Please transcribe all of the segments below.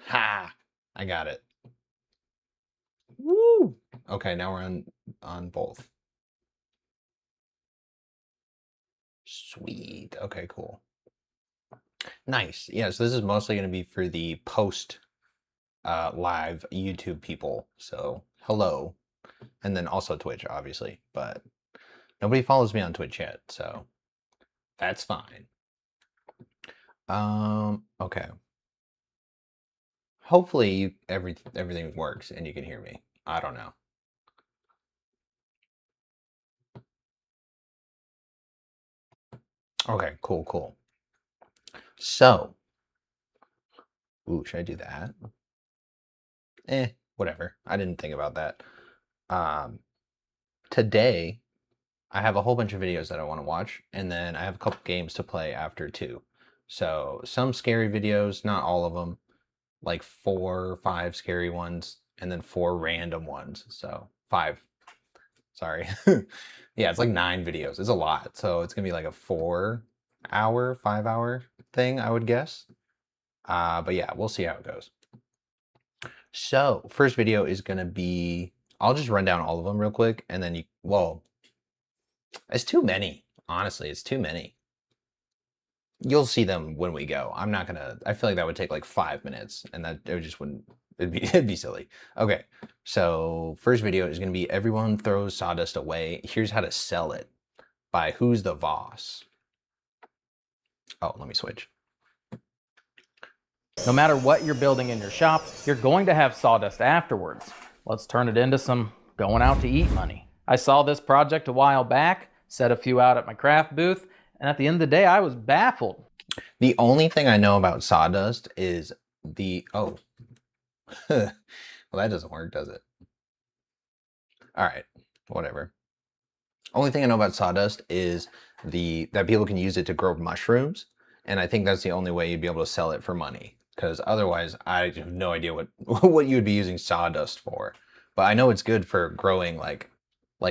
Ha! I got it. Woo! Okay, now we're on both. Sweet. Okay, cool. Nice. Yeah, so this is mostly going to be for the post live YouTube people. So, hello. And then also Twitch, obviously. But nobody follows me on Twitch yet, so that's fine. Okay. Hopefully everything works and you can hear me. I don't know. Okay, cool. So, ooh, should I do that? Whatever. I didn't think about that. Today, I have a whole bunch of videos that I want to watch, and then I have a couple games to play after too. So, some scary videos, not all of them, like 4 or 5 scary ones, and then 4 random ones. So, 5. Sorry. Yeah, it's like 9 videos. It's a lot. So, it's going to be like a 4-hour, 5-hour thing, I would guess. But yeah, we'll see how it goes. So, first video is going to be, I'll just run down all of them real quick, and then well, it's too many. Honestly, it's too many. You'll see them when we go. I'm not gonna, I feel like that would take like 5 minutes, and that it just wouldn't, it'd be silly. Okay, so first video is gonna be everyone throws sawdust away. Here's how to sell it by Who's the Boss. Oh, let me switch. No matter what you're building in your shop, you're going to have sawdust afterwards. Let's turn it into some going out to eat money. I saw this project a while back, set a few out at my craft booth, and at the end of the day, I was baffled. The only thing I know about sawdust is oh, well, that doesn't work, does it? All right, whatever. Only thing I know about sawdust is that people can use it to grow mushrooms, and I think that's the only way you'd be able to sell it for money. Because otherwise, I have no idea what you would be using sawdust for. But I know it's good for growing like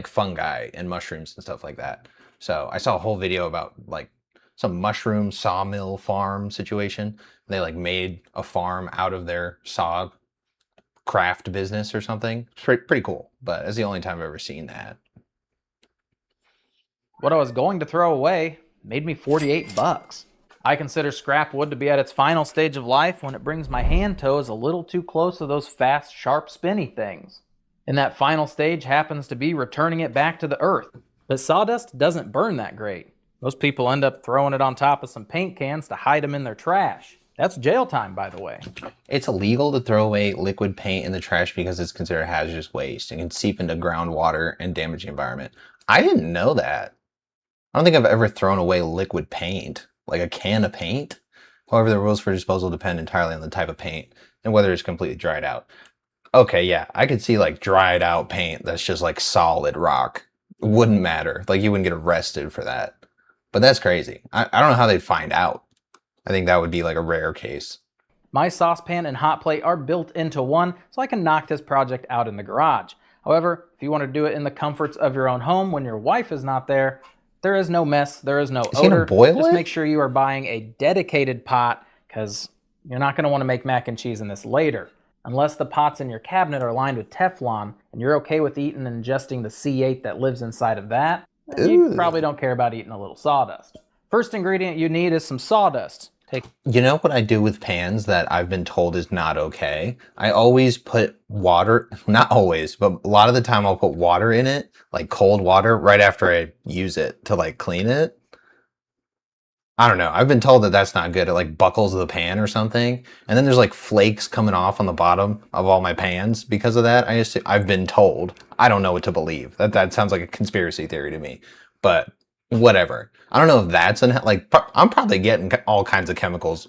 fungi and mushrooms and stuff like that. So I saw a whole video about like some mushroom sawmill farm situation. They like made a farm out of their saw craft business or something. Pretty cool. But it's the only time I've ever seen that. What I was going to throw away made me 48 bucks. I consider scrap wood to be at its final stage of life when it brings my hand toes a little too close to those fast, sharp, spinny things. And that final stage happens to be returning it back to the earth. But sawdust doesn't burn that great. Most people end up throwing it on top of some paint cans to hide them in their trash. That's jail time, by the way. It's illegal to throw away liquid paint in the trash because it's considered hazardous waste and can seep into groundwater and damage the environment. I didn't know that. I don't think I've ever thrown away liquid paint. Like a can of paint. However, the rules for disposal depend entirely on the type of paint and whether it's completely dried out. Okay, yeah, I could see like dried out paint that's just like solid rock. It wouldn't matter. Like you wouldn't get arrested for that. But that's crazy. I don't know how they'd find out. I think that would be like a rare case. My saucepan and hot plate are built into one, so I can knock this project out in the garage. However, if you want to do it in the comforts of your own home when your wife is not there, there is no mess, there is no odor. Just make sure you are buying a dedicated pot, because you're not going to want to make mac and cheese in this later. Unless the pots in your cabinet are lined with Teflon, and you're okay with eating and ingesting the C8 that lives inside of that, you probably don't care about eating a little sawdust. First ingredient you need is some sawdust. You know what I do with pans that I've been told is not okay? I always put water, not always, but a lot of the time I'll put water in it, like cold water, right after I use it to like clean it. I don't know. I've been told that that's not good. It like buckles the pan or something. And then there's like flakes coming off on the bottom of all my pans because of that. I've been told. I don't know what to believe. That sounds like a conspiracy theory to me. But whatever. I don't know if that's I'm probably getting all kinds of chemicals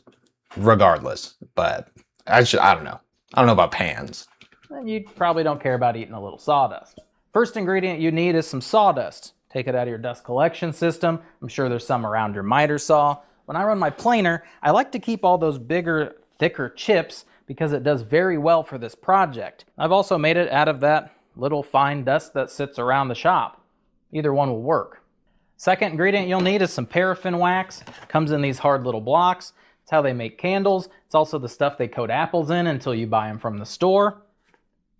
regardless, but I don't know. I don't know about pans. And you probably don't care about eating a little sawdust. First ingredient you need is some sawdust. Take it out of your dust collection system. I'm sure there's some around your miter saw. When I run my planer, I like to keep all those bigger, thicker chips because it does very well for this project. I've also made it out of that little fine dust that sits around the shop. Either one will work. Second ingredient you'll need is some paraffin wax. It comes in these hard little blocks. It's how they make candles. It's also the stuff they coat apples in until you buy them from the store.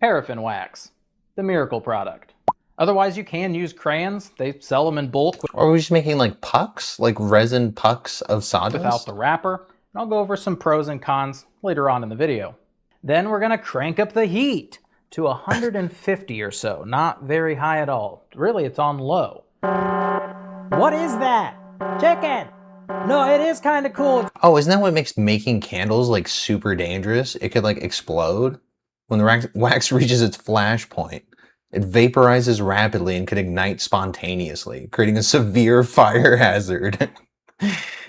Paraffin wax, the miracle product. Otherwise, you can use crayons. They sell them in bulk Or are we just making like pucks, like resin pucks of sawdust? without the wrapper. And I'll go over some pros and cons later on in the video. Then we're gonna crank up the heat to 150 or so. Not very high at all. Really, it's on low. What is that? Chicken! No, it is kind of cool. Oh, isn't that what makes making candles like super dangerous? It could like explode when the wax reaches its flash point. It vaporizes rapidly and could ignite spontaneously, creating a severe fire hazard.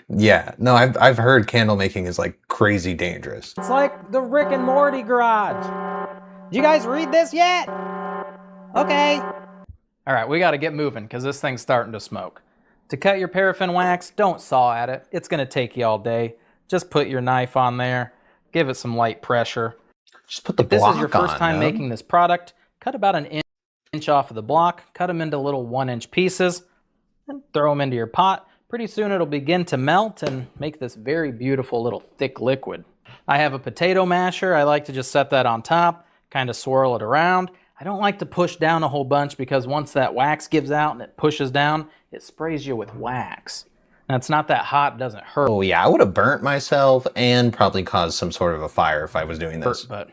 Yeah, no, I've heard candle making is like crazy dangerous. It's like the Rick and Morty garage. Did you guys read this yet? Okay. All right, we got to get moving because this thing's starting to smoke. To cut your paraffin wax, don't saw at it. It's going to take you all day. Just put your knife on there. Give it some light pressure. Just put the block on. If this is your first on, time making this product, cut about an inch off of the block. Cut them into little 1-inch pieces and throw them into your pot. Pretty soon it'll begin to melt and make this very beautiful little thick liquid. I have a potato masher. I like to just set that on top, kind of swirl it around. I don't like to push down a whole bunch because once that wax gives out and it pushes down, it sprays you with wax. Now it's not that hot, it doesn't hurt. Oh yeah, I would have burnt myself and probably caused some sort of a fire if I was doing this. But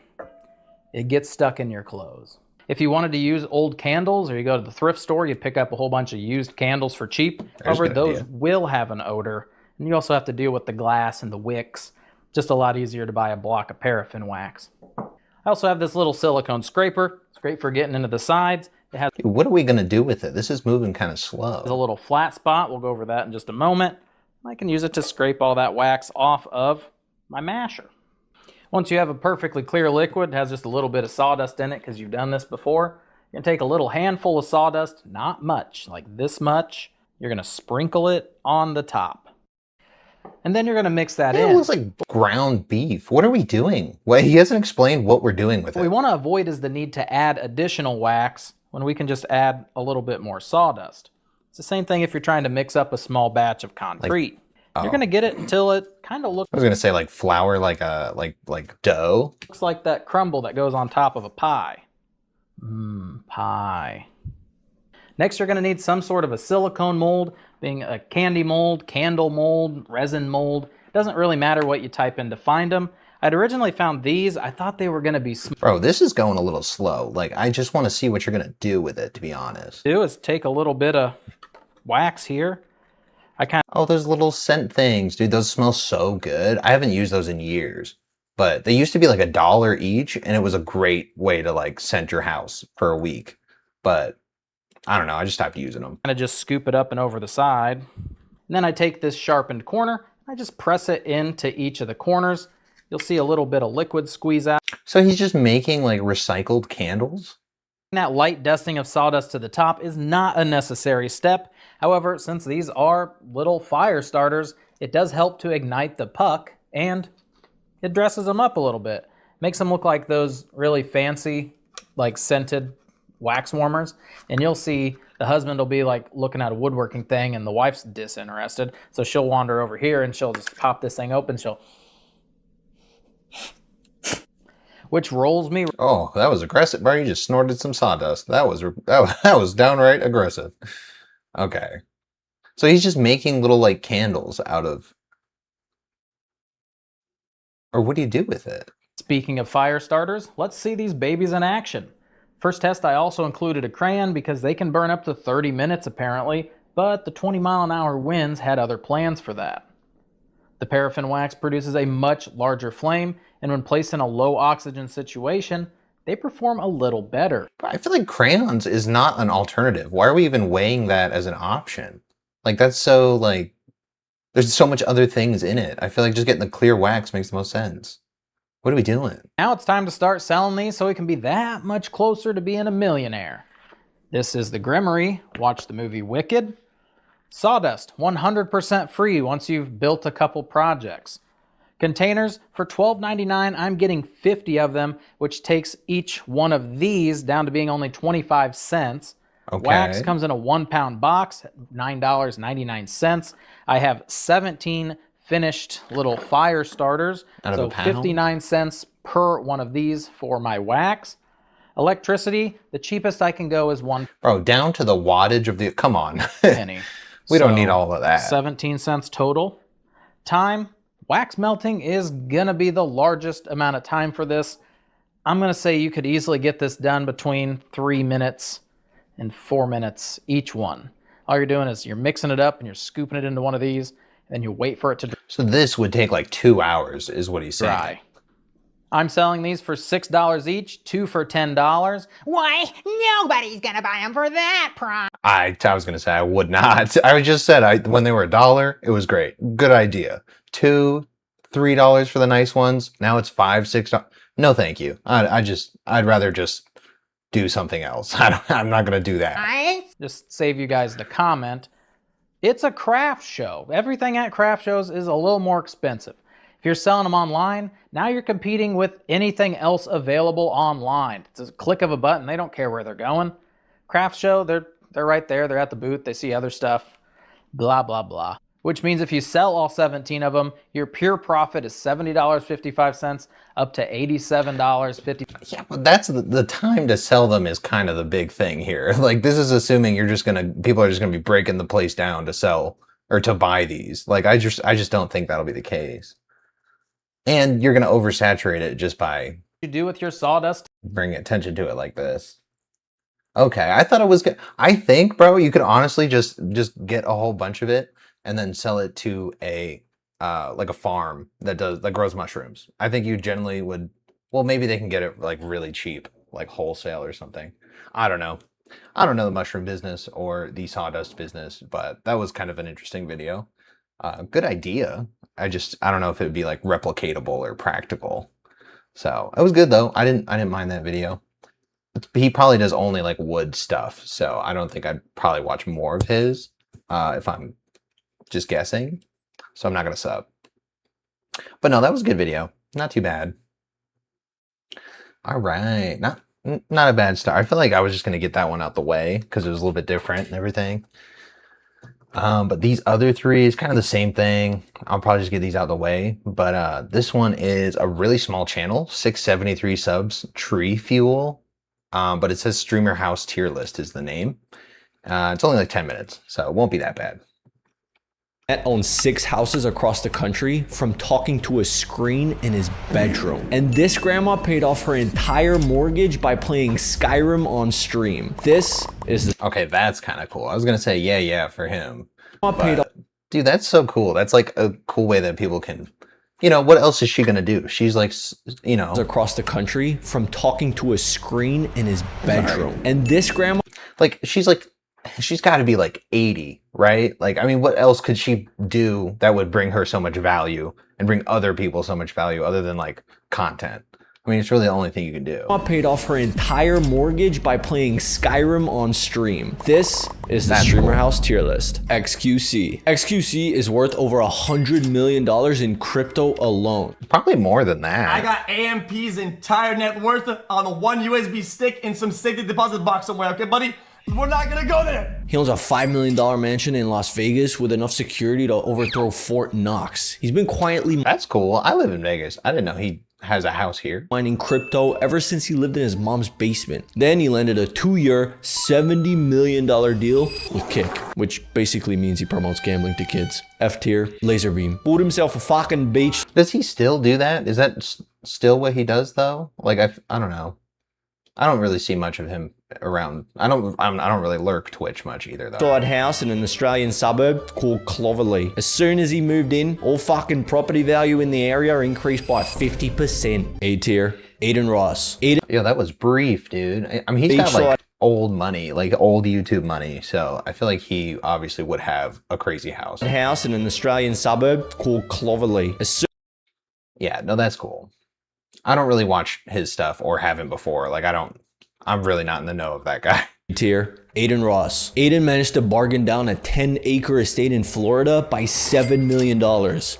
it gets stuck in your clothes. If you wanted to use old candles or you go to the thrift store, you pick up a whole bunch of used candles for cheap. However, those will have an odor. And you also have to deal with the glass and the wicks. Just a lot easier to buy a block of paraffin wax. I also have this little silicone scraper. It's great for getting into the sides. It has What are we going to do with it? This is moving kind of slow. a little flat spot. We'll go over that in just a moment. I can use it to scrape all that wax off of my masher. Once you have a perfectly clear liquid, it has just a little bit of sawdust in it because you've done this before. You're going to take a little handful of sawdust, not much, like this much. You're going to sprinkle it on the top. And then you're going to mix that in. It looks like ground beef. What are we doing? Well, he hasn't explained what we're doing with it. What we want to avoid is the need to add additional wax when we can just add a little bit more sawdust. It's the same thing if you're trying to mix up a small batch of concrete. You're going to get it until it kind of looks... I was going to say like flour, like dough. Looks like that crumble that goes on top of a pie. Pie. Next, you're going to need some sort of a silicone mold, being a candy mold, candle mold, resin mold. Doesn't really matter what you type in to find them. I'd originally found these. I thought they were going to be small. Bro, this is going a little slow. Like, I just want to see what you're going to do with it, to be honest. Do is take a little bit of wax here. Oh, those little scent things. Dude, those smell so good. I haven't used those in years. But they used to be like $1 each, and it was a great way to like scent your house for a week. But I don't know, I just stopped using them. Kind of just scoop it up and over the side. And then I take this sharpened corner, I just press it into each of the corners. You'll see a little bit of liquid squeeze out. So he's just making like recycled candles? That light dusting of sawdust to the top is not a necessary step. However, since these are little fire starters, it does help to ignite the puck and it dresses them up a little bit. Makes them look like those really fancy, like scented wax warmers. And you'll see the husband will be like looking at a woodworking thing and the wife's disinterested. So she'll wander over here and she'll just pop this thing open. Which rolls me. Oh, that was aggressive, bro. You just snorted some sawdust. That was downright aggressive. Okay. So he's just making little like candles out of... Or what do you do with it? Speaking of fire starters, let's see these babies in action. First test, I also included a crayon because they can burn up to 30 minutes apparently, but the 20-mile-an-hour winds had other plans for that. The paraffin wax produces a much larger flame, and when placed in a low oxygen situation, they perform a little better. I feel like crayons is not an alternative. Why are we even weighing that as an option? Like, that's so, like, there's so much other things in it. I feel like just getting the clear wax makes the most sense. What are we doing? Now it's time to start selling these so we can be that much closer to being a millionaire. This is the Grimmery. Watch the movie Wicked. Sawdust, 100% free once you've built a couple projects. Containers, for $12.99, I'm getting 50 of them, which takes each one of these down to being only 25 cents. Okay. Wax comes in a 1-pound box, $9.99. I have 17 finished little fire starters. Out of So a pound? 59 cents per one of these for my wax. Electricity, the cheapest I can go is 1 Bro, down to the wattage of the... Come on. penny. We don't So, need all of that. 17 cents total. Time, wax melting is gonna be the largest amount of time for this. I'm gonna say you could easily get this done between 3 minutes and 4 minutes each one. All you're doing is you're mixing it up and you're scooping it into one of these, and you wait for it to So this would take like 2 hours, is what he's saying. dry. I'm selling these for $6 each, 2 for $10. Why? Nobody's gonna buy them for that price. I was gonna say I would not. I just said when they were $1, it was great. Good idea. $2, $3 for the nice ones. Now it's $5, $6. No, thank you. I'd rather just do something else. I'm not gonna do that. Just save you guys the comment. It's a craft show. Everything at craft shows is a little more expensive. If you're selling them online, now you're competing with anything else available online. It's a click of a button. They don't care where they're going. Craft show, they're right there. They're at the booth. They see other stuff. Blah, blah, blah. Which means if you sell all 17 of them, your pure profit is $70.55 up to $87.50. Yeah, but that's the time to sell them is kind of the big thing here. Like this is assuming people are just gonna be breaking the place down to sell or to buy these. Like I just don't think that'll be the case. And you're gonna oversaturate it just by You do with your sawdust. bringing attention to it like this. Okay, I thought it was good. I think, bro, you could honestly just get a whole bunch of it and then sell it to a like a farm that grows mushrooms. I think you generally would. Well, maybe they can get it like really cheap, like wholesale or something. I don't know. I don't know the mushroom business or the sawdust business, but that was kind of an interesting video. Good idea. I don't know if it would be like replicatable or practical. So it was good though. I didn't mind that video. He probably does only like wood stuff, so I don't think I'd probably watch more of his if I'm just guessing. So I'm not gonna sub. But no, that was a good video. Not too bad. All right, not a bad start. I feel like I was just gonna get that one out the way because it was a little bit different and everything. But these other three is kind of the same thing. I'll probably just get these out the way. But this one is a really small channel, 673 subs, Tree Fuel. But it says Streamer House Tier List is the name. It's only like 10 minutes, so it won't be that bad. Owns 6 houses across the country from talking to a screen in his bedroom. And this grandma paid off her entire mortgage by playing Skyrim on stream. This is the Okay, that's kind of cool. I was gonna say yeah for him. paid off. Dude, that's so cool. That's like a cool way that people can, what else is she gonna do? She's like, across the country from talking to a screen in his bedroom. And this grandma like she's got to be like 80, right? Like, I mean, what else could she do that would bring her so much value and bring other people so much value other than like content? I mean, it's really the only thing you can do. paid off her entire mortgage by playing Skyrim on stream. This is the Streamer House tier list. XQC. XQC is worth over $100 million in crypto alone. Probably more than that. I got AMP's entire net worth on a 1 USB stick in some safety deposit box somewhere, okay, buddy? We're not gonna go there. He owns a $5 million mansion in Las Vegas with enough security to overthrow Fort Knox. He's been quietly That's cool. I live in Vegas. I didn't know he has a house here. mining crypto ever since he lived in his mom's basement. Then he landed a 2-year, $70 million deal with Kick, which basically means he promotes gambling to kids. F tier, laser beam. Bought himself a fucking beach. Does he still do that? Is that still what he does though? Like, I don't know. I don't really see much of him around. I don't really lurk Twitch much either though. Side house in an Australian suburb called Cloverleigh. As soon as he moved in, all fucking property value in the area increased by 50%. A tier, Aiden Ross. Yeah, that was brief, dude. I mean, he's got like old money, like old YouTube money. So I feel like he obviously would have a crazy house. House in an Australian suburb called Cloverleigh. Yeah, no, that's cool. I don't really watch his stuff or haven't before. Like I'm really not in the know of that guy. Tier. Aiden Ross. Aiden managed to bargain down a 10-acre estate in Florida by $7 million,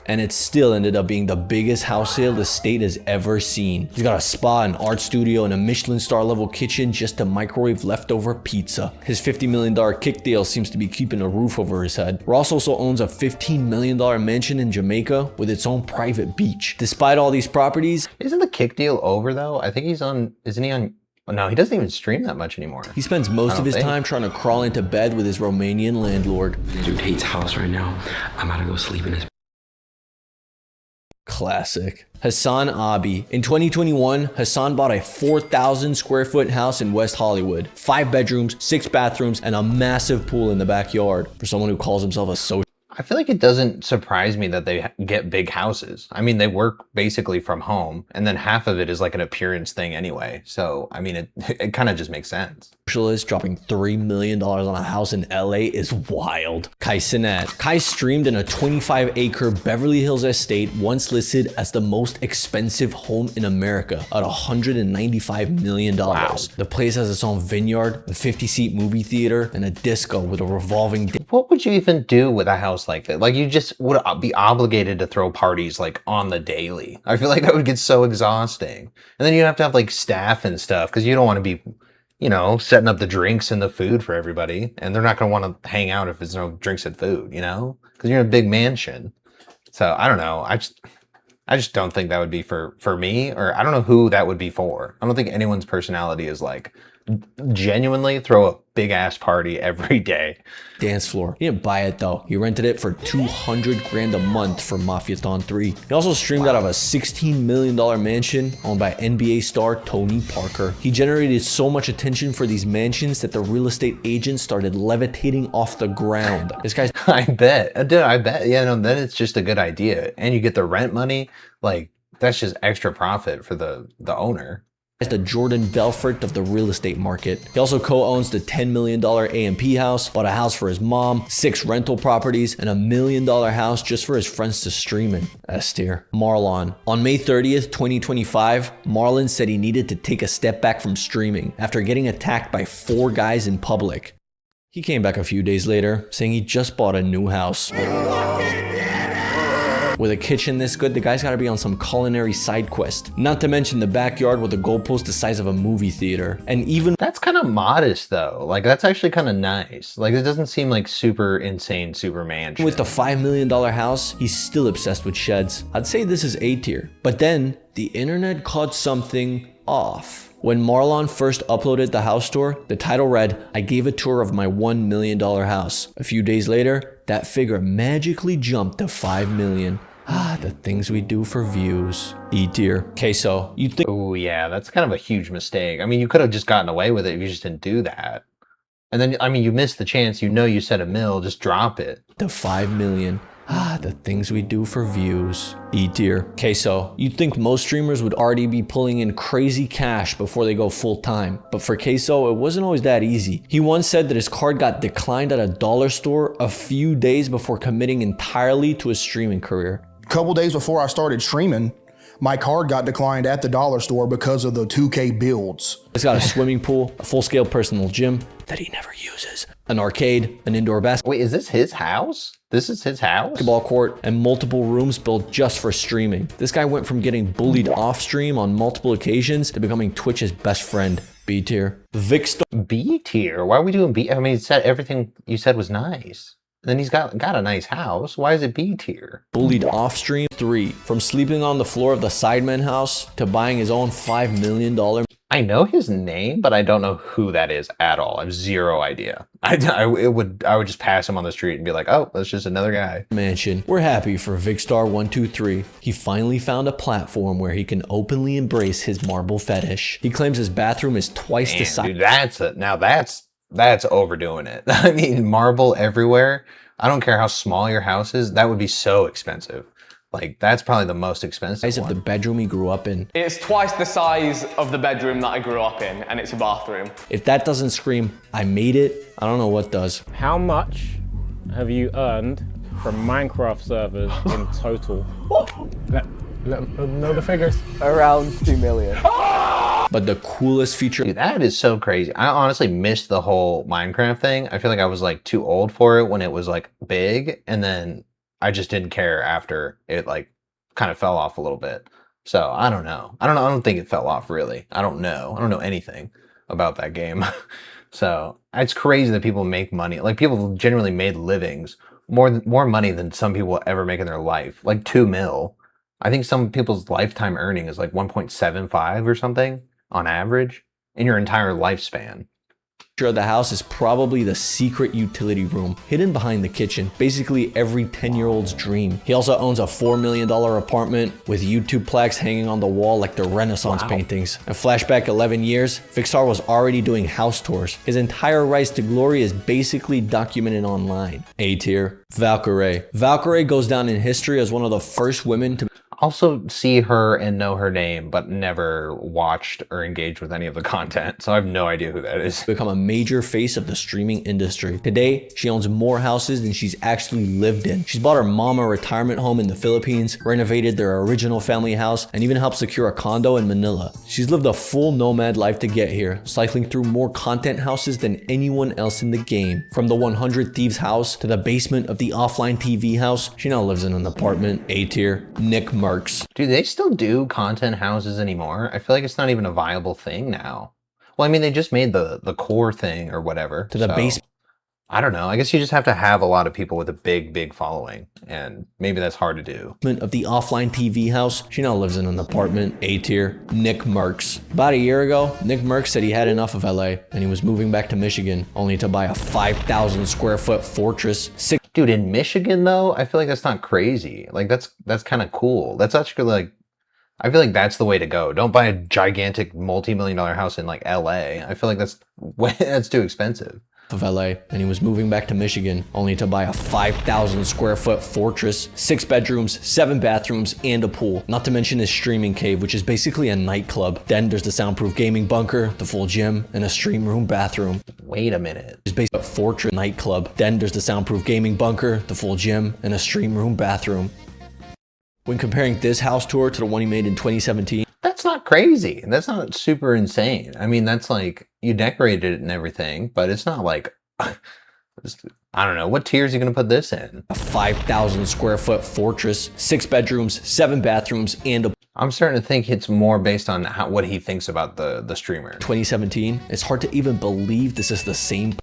and it still ended up being the biggest house sale the state has ever seen. He's got a spa, an art studio, and a Michelin star level kitchen just to microwave leftover pizza. His $50 million kick deal seems to be keeping a roof over his head. Ross also owns a $15 million mansion in Jamaica with its own private beach. Despite all these properties, Isn't the kick deal over though? I think he's on, isn't he on? Oh, no, he doesn't even stream that much anymore. he spends most of his time trying to crawl into bed with his Romanian landlord. Dude hates house right now. I'm about to go sleep in his. Classic. Hassan Abi. In 2021, Hassan bought a 4,000 square foot house in West Hollywood. 5 bedrooms, 6 bathrooms, and a massive pool in the backyard. For someone who calls himself a social. I feel like it doesn't surprise me that they get big houses. I mean, they work basically from home, and then half of it is like an appearance thing anyway. So, I mean, it kind of just makes sense. Socialist dropping $3 million on a house in LA is wild. Kai Cenat. Kai streamed in a 25-acre Beverly Hills estate once listed as the most expensive home in America at $195 million. Wow. The place has its own vineyard, a 50-seat movie theater, and a disco with a revolving What would you even do with a house like that? Like, you just would be obligated to throw parties like on the daily. I feel like that would get so exhausting. And then you'd have to have like staff and stuff because you don't want to be, you know, setting up the drinks and the food for everybody. And they're not going to want to hang out if there's no drinks and food, you know, because you're in a big mansion. So I don't know. I just don't think that would be for me, or I don't know who that would be for. I don't think anyone's personality is like genuinely throw a big ass party every day. dance floor. He didn't buy it though. He rented it for $200 grand a month for Mafiathon 3. He also streamed out of a $16 million mansion owned by NBA star Tony Parker. He generated so much attention for these mansions that the real estate agents started levitating off the ground. This guy's I bet. Dude, I bet. Yeah, no, then it's just a good idea. And you get the rent money. Like, that's just extra profit for the owner. the Jordan Belfort of the real estate market. He also co-owns the $10 million AMP house, bought a house for his mom, 6 rental properties, and $1 million house just for his friends to stream in. S tier. Marlon. On May 30th, 2025, Marlon said he needed to take a step back from streaming after getting attacked by 4 guys in public. He came back a few days later, saying he just bought a new house. With a kitchen this good, the guy's gotta be on some culinary side quest. Not to mention the backyard with a goalpost the size of a movie theater. And even That's kind of modest though. Like, that's actually kind of nice. Like, it doesn't seem like super insane Superman shit. with the $5 million house, he's still obsessed with sheds. I'd say this is A tier. But then, the internet caught something off. When Marlon first uploaded the house tour, the title read, "I gave a tour of my $1 million house." A few days later, that figure magically jumped to $5 million. Ah, the things we do for views. E tier. Queso, you think Oh yeah, that's kind of a huge mistake. I mean, you could have just gotten away with it if you just didn't do that. And then, I mean, you missed the chance. You know you said $1 million, just drop it. to $5 million. Ah, the things we do for views. E tier. Queso, you'd think most streamers would already be pulling in crazy cash before they go full time. But for Queso, it wasn't always that easy. He once said that his card got declined at a dollar store a few days before committing entirely to a streaming career. Couple days before I started streaming, my card got declined at the dollar store because of the 2K builds. He's got a swimming pool, a full-scale personal gym that he never uses, an arcade, an indoor Wait, is this his house? This is his house? basketball court, and multiple rooms built just for streaming. This guy went from getting bullied off stream on multiple occasions to becoming Twitch's best friend. B tier. Vic B tier? Why are we doing B? I mean, it said everything you said was nice. And then he's got a nice house. Why is it B tier? bullied off stream. 3. From sleeping on the floor of the Sidemen house to buying his own $5 million I know his name, but I don't know who that is at all. I have zero idea. I would just pass him on the street and be like, oh, that's just another guy. mansion. We're happy for Vicstar123. He finally found a platform where he can openly embrace his marble fetish. He claims his bathroom is twice the Man, size. dude, that's overdoing it. I mean, marble everywhere. I don't care how small your house is. That would be so expensive. Like, that's probably the most expensive Of the one. bedroom he grew up in. It's twice the size of the bedroom that I grew up in, and it's a bathroom. If that doesn't scream, I made it, I don't know what does. How much have you earned from Minecraft servers in total? Let them know the figures. Around 2 million. But the coolest feature, Dude, that is so crazy. I honestly missed the whole Minecraft thing. I feel like I was like too old for it when it was like big, and then I just didn't care after it like kind of fell off a little bit. So I don't know. I don't think it fell off really. I don't know anything about that game. So it's crazy that people make money. Like people genuinely made livings, more money than some people will ever make in their life. Like 2 mil. I think some people's lifetime earning is like 1.75 or something on average in your entire lifespan. of the house is probably the secret utility room hidden behind the kitchen. Basically every 10-year-old's dream. He also owns a $4 million apartment with YouTube plaques hanging on the wall like the Renaissance paintings. And flashback 11 years, Fixar was already doing house tours. His entire rise to glory is basically documented online. A tier, Valkyrae. Valkyrae goes down in history as one of the first women to Also see her and know her name, but never watched or engaged with any of the content. So I have no idea who that is. become a major face of the streaming industry. Today, she owns more houses than she's actually lived in. She's bought her mom a retirement home in the Philippines, renovated their original family house, and even helped secure a condo in Manila. She's lived a full nomad life to get here, cycling through more content houses than anyone else in the game. From the 100 Thieves house to the basement of the offline TV house, she now lives in an apartment. A tier, Nick Merckx. Do they still do content houses anymore? I feel like it's not even a viable thing now. Well, I mean, they just made the core thing or whatever. To the basement. I don't know. I guess you just have to have a lot of people with a big following, and maybe that's hard to do. Of the offline TV house, she now lives in an apartment. A tier, Nick Merckx. About a year ago, Nick Merckx said he had enough of LA and he was moving back to Michigan, only to buy a 5,000 square foot fortress. Dude, in Michigan though, I feel like that's not crazy. Like that's kind of cool. That's actually like, I feel like that's the way to go. Don't buy a gigantic multi-million-dollar house in like LA. I feel like that's too expensive. Of LA, and he was moving back to Michigan, only to buy a 5,000 square foot fortress, 6 bedrooms, 7 bathrooms, and a pool. Not to mention his streaming cave, which is basically a nightclub. Then there's the soundproof gaming bunker, the full gym, and a stream room bathroom. Wait a minute. It's basically a fortress nightclub. Then there's the soundproof gaming bunker, the full gym, and a stream room bathroom. When comparing this house tour to the one he made in 2017, that's not crazy. That's not super insane. I mean, that's like, you decorated it and everything, but it's not like, I don't know, what tier is he going to put this in? A 5,000 square foot fortress, 6 bedrooms, 7 bathrooms, and a I'm starting to think it's more based on what he thinks about the streamer. 2017, it's hard to even believe this is the same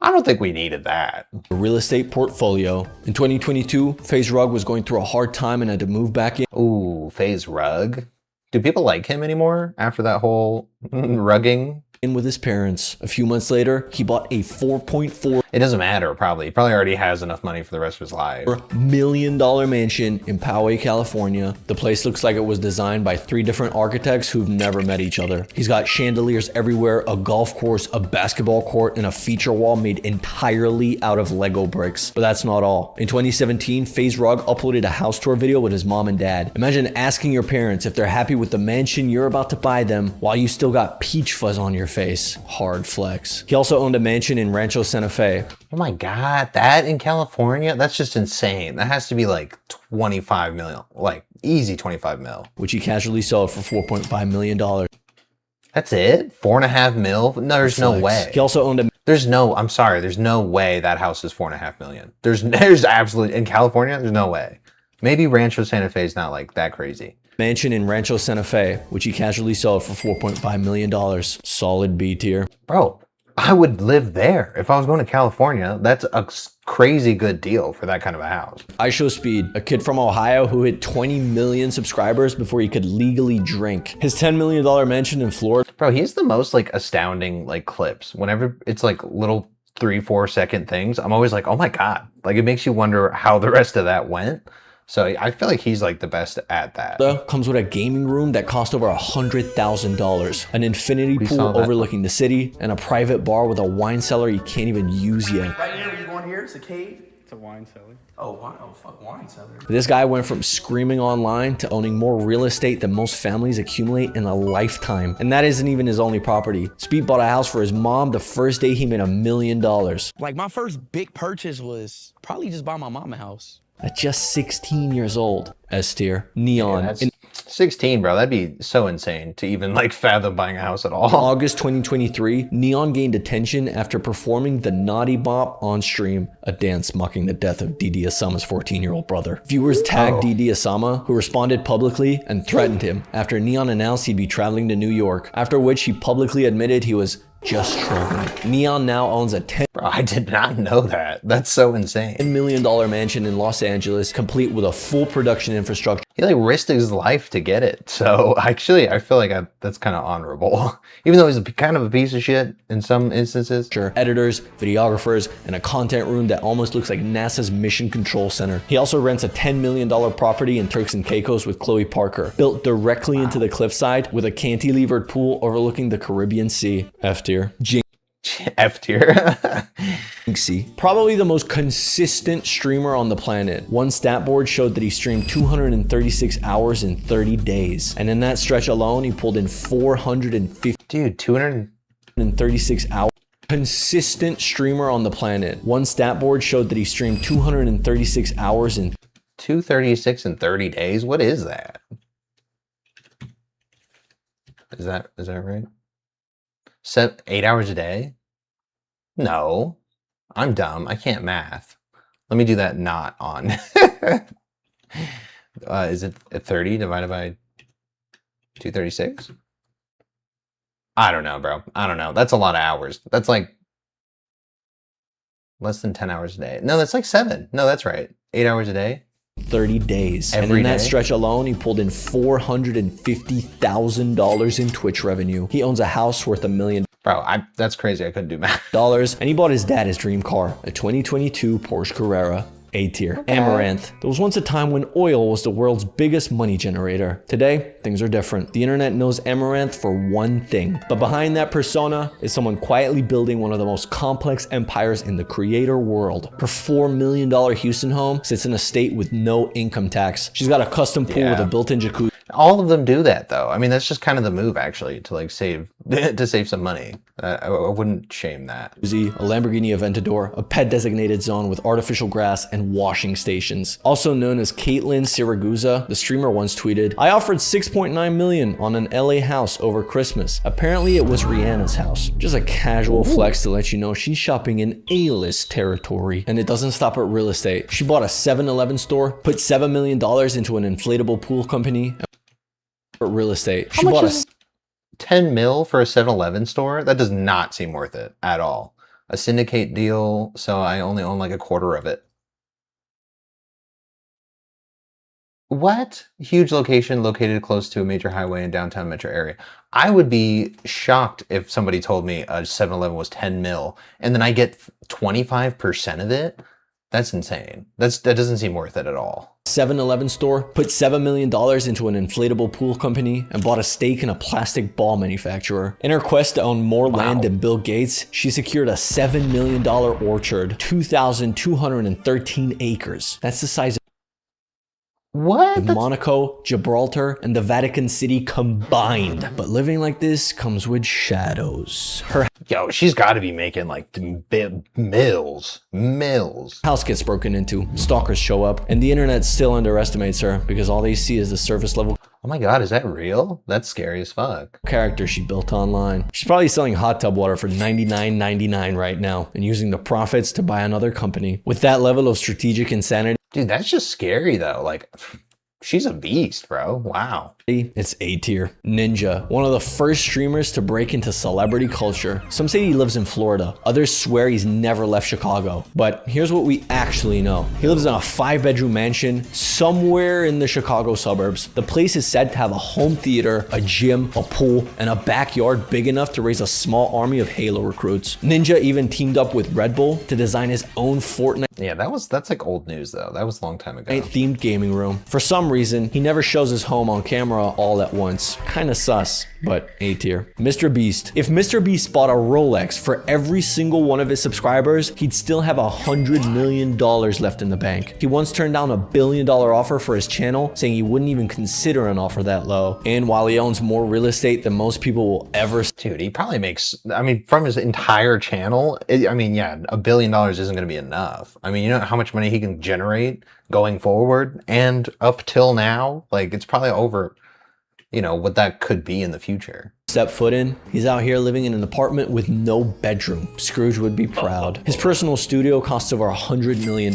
I don't think we needed that. real estate portfolio. In 2022, FaZe Rug was going through a hard time and had to move back in. Ooh, FaZe Rug. Do people like him anymore after that whole rugging? In with his parents. A few months later, he bought a $4.4 It doesn't matter, probably. He probably already has enough money for the rest of his life. million mansion in Poway, California. The place looks like it was designed by 3 different architects who've never met each other. He's got chandeliers everywhere, a golf course, a basketball court, and a feature wall made entirely out of Lego bricks. But that's not all. In 2017, FaZe Rug uploaded a house tour video with his mom and dad. Imagine asking your parents if they're happy with the mansion you're about to buy them while you still got peach fuzz on your face. Hard flex. He also owned a mansion in Rancho Santa Fe. Oh my God, that in California? That's just insane. That has to be like 25 million, like easy 25 mil. Which he casually sold for $4.5 million. That's it? 4.5 mil? No, there's no way. He also owned a I'm sorry, there's no way that house is 4.5 million. There's absolutely, in California, there's no way. Maybe Rancho Santa Fe is not like that crazy. mansion in Rancho Santa Fe, which he casually sold for $4.5 million. Solid B tier. Bro, I would live there. If I was going to California, that's a crazy good deal for that kind of a house. IShowSpeed, a kid from Ohio who hit 20 million subscribers before he could legally drink. His $10 million mansion in Florida. Bro, he has the most like astounding like clips. Whenever it's like little 3-4 second things, I'm always like, oh my God. Like it makes you wonder how the rest of that went. So I feel like he's like the best at that. Comes with a gaming room that cost over $100,000, an infinity pool overlooking the city, and a private bar with a wine cellar you can't even use yet. Right here, where you going here? It's a cave? It's a wine cellar. Oh, wow. Oh, fuck, wine cellar. This guy went from screaming online to owning more real estate than most families accumulate in a lifetime. And that isn't even his only property. Speed bought a house for his mom the first day he made $1 million. Like my first big purchase was probably just buy my mom a house. At just 16 years old. S tier. Neon. Yeah, 16, bro. That'd be so insane to even like fathom buying a house at all. August 2023, Neon gained attention after performing the Naughty Bop on stream, a dance mocking the death of Didi Asama's 14-year-old brother. Viewers tagged Didi Asama, who responded publicly and threatened him after Neon announced he'd be traveling to New York, after which he publicly admitted he was just traveling. Neon now owns a Bro, I did not know that. That's so insane. $10 million mansion in Los Angeles, complete with a full production infrastructure. He like risked his life to get it. So actually, I feel like that's kind of honorable. Even though he's kind of a piece of shit in some instances. Sure. Editors, videographers, and a content room that almost looks like NASA's Mission Control Center. He also rents a $10 million property in Turks and Caicos with Chloe Parker, built directly into the cliffside with a cantilevered pool overlooking the Caribbean Sea. F tier. F tier. Probably the most consistent streamer on the planet. One stat board showed that he streamed 236 hours in 30 days. And in that stretch alone, he pulled in 450. Dude, 236 hours. Consistent streamer on the planet. One stat board showed that he streamed 236 hours in 236 in 30 days? What is that? Is that right? 8 hours a day? No, I'm dumb. I can't math. Let me do that not on. Is it 30 divided by 236? I don't know, bro. I don't know. That's a lot of hours. That's like less than 10 hours a day. No, that's like 7. No, that's right. 8 hours a day. 30 days. And in that stretch alone, he pulled in $450,000 in Twitch revenue. He owns a house worth $1 million. Bro, that's crazy. I couldn't do math. And he bought his dad his dream car, a 2022 Porsche Carrera. A tier. Amaranth. There was once a time when oil was the world's biggest money generator. Today, things are different. The internet knows Amaranth for one thing, but behind that persona is someone quietly building one of the most complex empires in the creator world. Her $4 million Houston home sits in a state with no income tax. She's got a custom pool with a built-in jacuzzi. All of them do that though. I mean, that's just kind of the move actually, to like save some money. I wouldn't shame that. A Lamborghini Aventador, a pet designated zone with artificial grass and washing stations. Also known as Caitlin Siragusa, the streamer once tweeted, "I offered $6.9 million on an LA house over Christmas. Apparently it was Rihanna's house." Just a casual flex to let you know she's shopping in A-list territory. And it doesn't stop at real estate. She bought a 7-Eleven store, put $7 million into an inflatable pool company. Real estate. She bought a 10 mil for a 7-Eleven store? That does not seem worth it at all. A syndicate deal, so I only own like a quarter of it. What? Huge location located close to a major highway in downtown metro area. I would be shocked if somebody told me a 7-Eleven was 10 mil and then I get 25% of it. That's insane. That doesn't seem worth it at all. 7-Eleven store, put $7 million into an inflatable pool company, and bought a stake in a plastic ball manufacturer. In her quest to own more land than Bill Gates, she secured a $7 million orchard, 2,213 acres. That's the size of Monaco, Gibraltar, and the Vatican City combined. But living like this comes with shadows. Yo, she's got to be making like mills. House gets broken into, stalkers show up, and the internet still underestimates her because all they see is the surface level. Oh my god, is that real? That's scary as fuck. Character she built online. She's probably selling hot tub water for $99.99 right now and using the profits to buy another company. With that level of strategic insanity. Dude, that's just scary though. Like, she's a beast, bro. Wow. It's A tier. Ninja, one of the first streamers to break into celebrity culture. Some say he lives in Florida. Others swear he's never left Chicago. But here's what we actually know. He lives in a 5-bedroom mansion somewhere in the Chicago suburbs. The place is said to have a home theater, a gym, a pool, and a backyard big enough to raise a small army of Halo recruits. Ninja even teamed up with Red Bull to design his own Fortnite. Yeah, that's like old news though. That was a long time ago. Themed gaming room. For some reason, he never shows his home on camera all at once. Kinda sus, but A tier. Mr. Beast. If Mr. Beast bought a Rolex for every single one of his subscribers, he'd still have $100 million left in the bank. He once turned down $1 billion offer for his channel, saying he wouldn't even consider an offer that low. And while he owns more real estate than most people will ever. Dude, he probably makes, I mean, from his entire channel, I mean, yeah, $1 billion isn't going to be enough. I mean, you know how much money he can generate going forward and up till now? Like, it's probably over you know, what that could be in the future. Step foot in, he's out here living in an apartment with no bedroom. Scrooge would be proud. His personal studio costs over $100 million.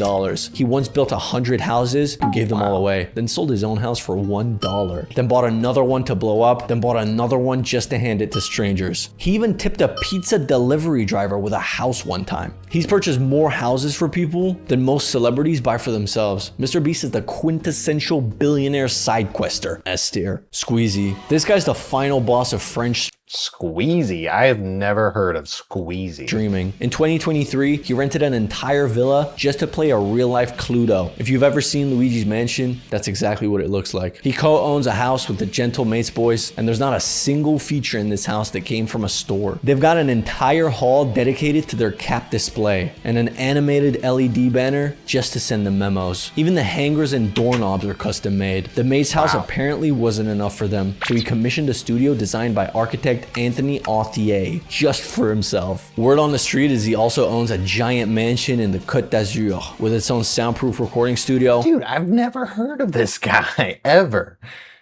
He once built 100 houses and gave them all away, then sold his own house for $1. Then bought another one to blow up, then bought another one just to hand it to strangers. He even tipped a pizza delivery driver with a house one time. He's purchased more houses for people than most celebrities buy for themselves. Mr. Beast is the quintessential billionaire side quester. S tier. Squeezy. This guy's the final boss of French Squeezy. I have never heard of Squeezy. Streaming. In 2023, he rented an entire villa just to play a real-life Cluedo. If you've ever seen Luigi's Mansion, that's exactly what it looks like. He co-owns a house with the Gentle Mates boys, and there's not a single feature in this house that came from a store. They've got an entire hall dedicated to their cap display, and an animated LED banner just to send them memos. Even the hangers and doorknobs are custom made. The Mates house apparently wasn't enough for them, so he commissioned a studio designed by architect Anthony Authier just for himself. Word on the street is he also owns a giant mansion in the Côte d'Azur with its own soundproof recording studio. Dude, I've never heard of this guy, ever.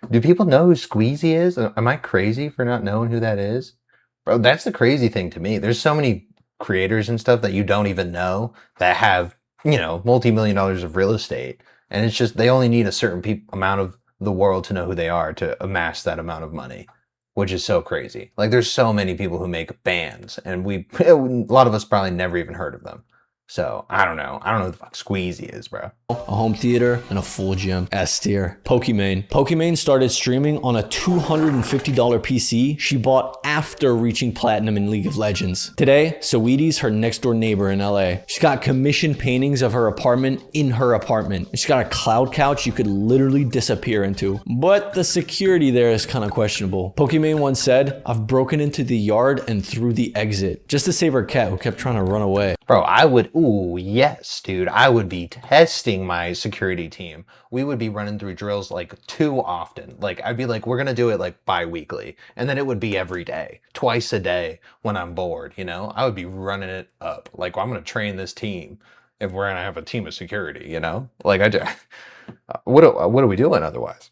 Do people know who Squeezy is? Am I crazy for not knowing who that is? Bro, that's the crazy thing to me. There's so many creators and stuff that you don't even know that have, you know, multi-million dollars of real estate. And it's just, they only need a certain amount of the world to know who they are to amass that amount of money, which is so crazy. Like, there's so many people who make bands, and a lot of us probably never even heard of them. So, I don't know. I don't know who the fuck Squeezy is, bro. A home theater and a full gym. S tier. Pokimane. Pokimane started streaming on a $250 PC she bought after reaching platinum in League of Legends. Today, Saweetie's her next door neighbor in LA. She's got commissioned paintings of her apartment in her apartment. And she's got a cloud couch you could literally disappear into. But the security there is kind of questionable. Pokimane once said, "I've broken into the yard and through the exit," just to save her cat who kept trying to run away. Bro, I would, ooh, yes, dude. I would be testing my security team. We would be running through drills like too often. Like, I'd be like, we're going to do it like bi-weekly. And then it would be every day, twice a day when I'm bored, you know? I would be running it up. Like, well, I'm going to train this team if we're going to have a team of security, you know? Like, what are we doing otherwise?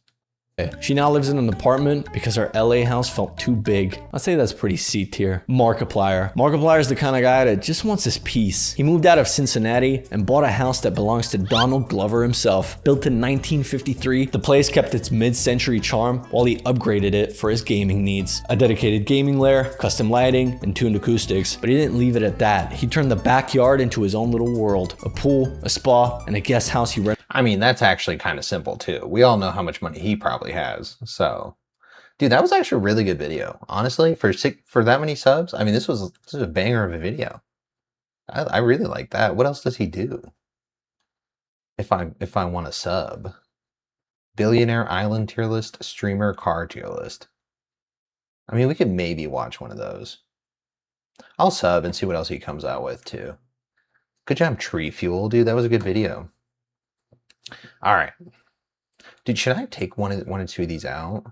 She now lives in an apartment because her LA house felt too big. I'd say that's pretty C tier. Markiplier. Markiplier is the kind of guy that just wants his peace. He moved out of Cincinnati and bought a house that belongs to Donald Glover himself. Built in 1953, the place kept its mid-century charm while he upgraded it for his gaming needs. A dedicated gaming lair, custom lighting, and tuned acoustics. But he didn't leave it at that. He turned the backyard into his own little world. A pool, a spa, and a guest house he rented. I mean, that's actually kind of simple too. We all know how much money he probably has. So, dude, that was actually a really good video. Honestly, for that many subs, I mean, this was a banger of a video. I really like that. What else does he do? If I want a sub, billionaire island tier list, streamer car tier list. I mean, we could maybe watch one of those. I'll sub and see what else he comes out with too. Good job, Tree Fuel, dude. That was a good video. All right, dude, should I take one or two of these out?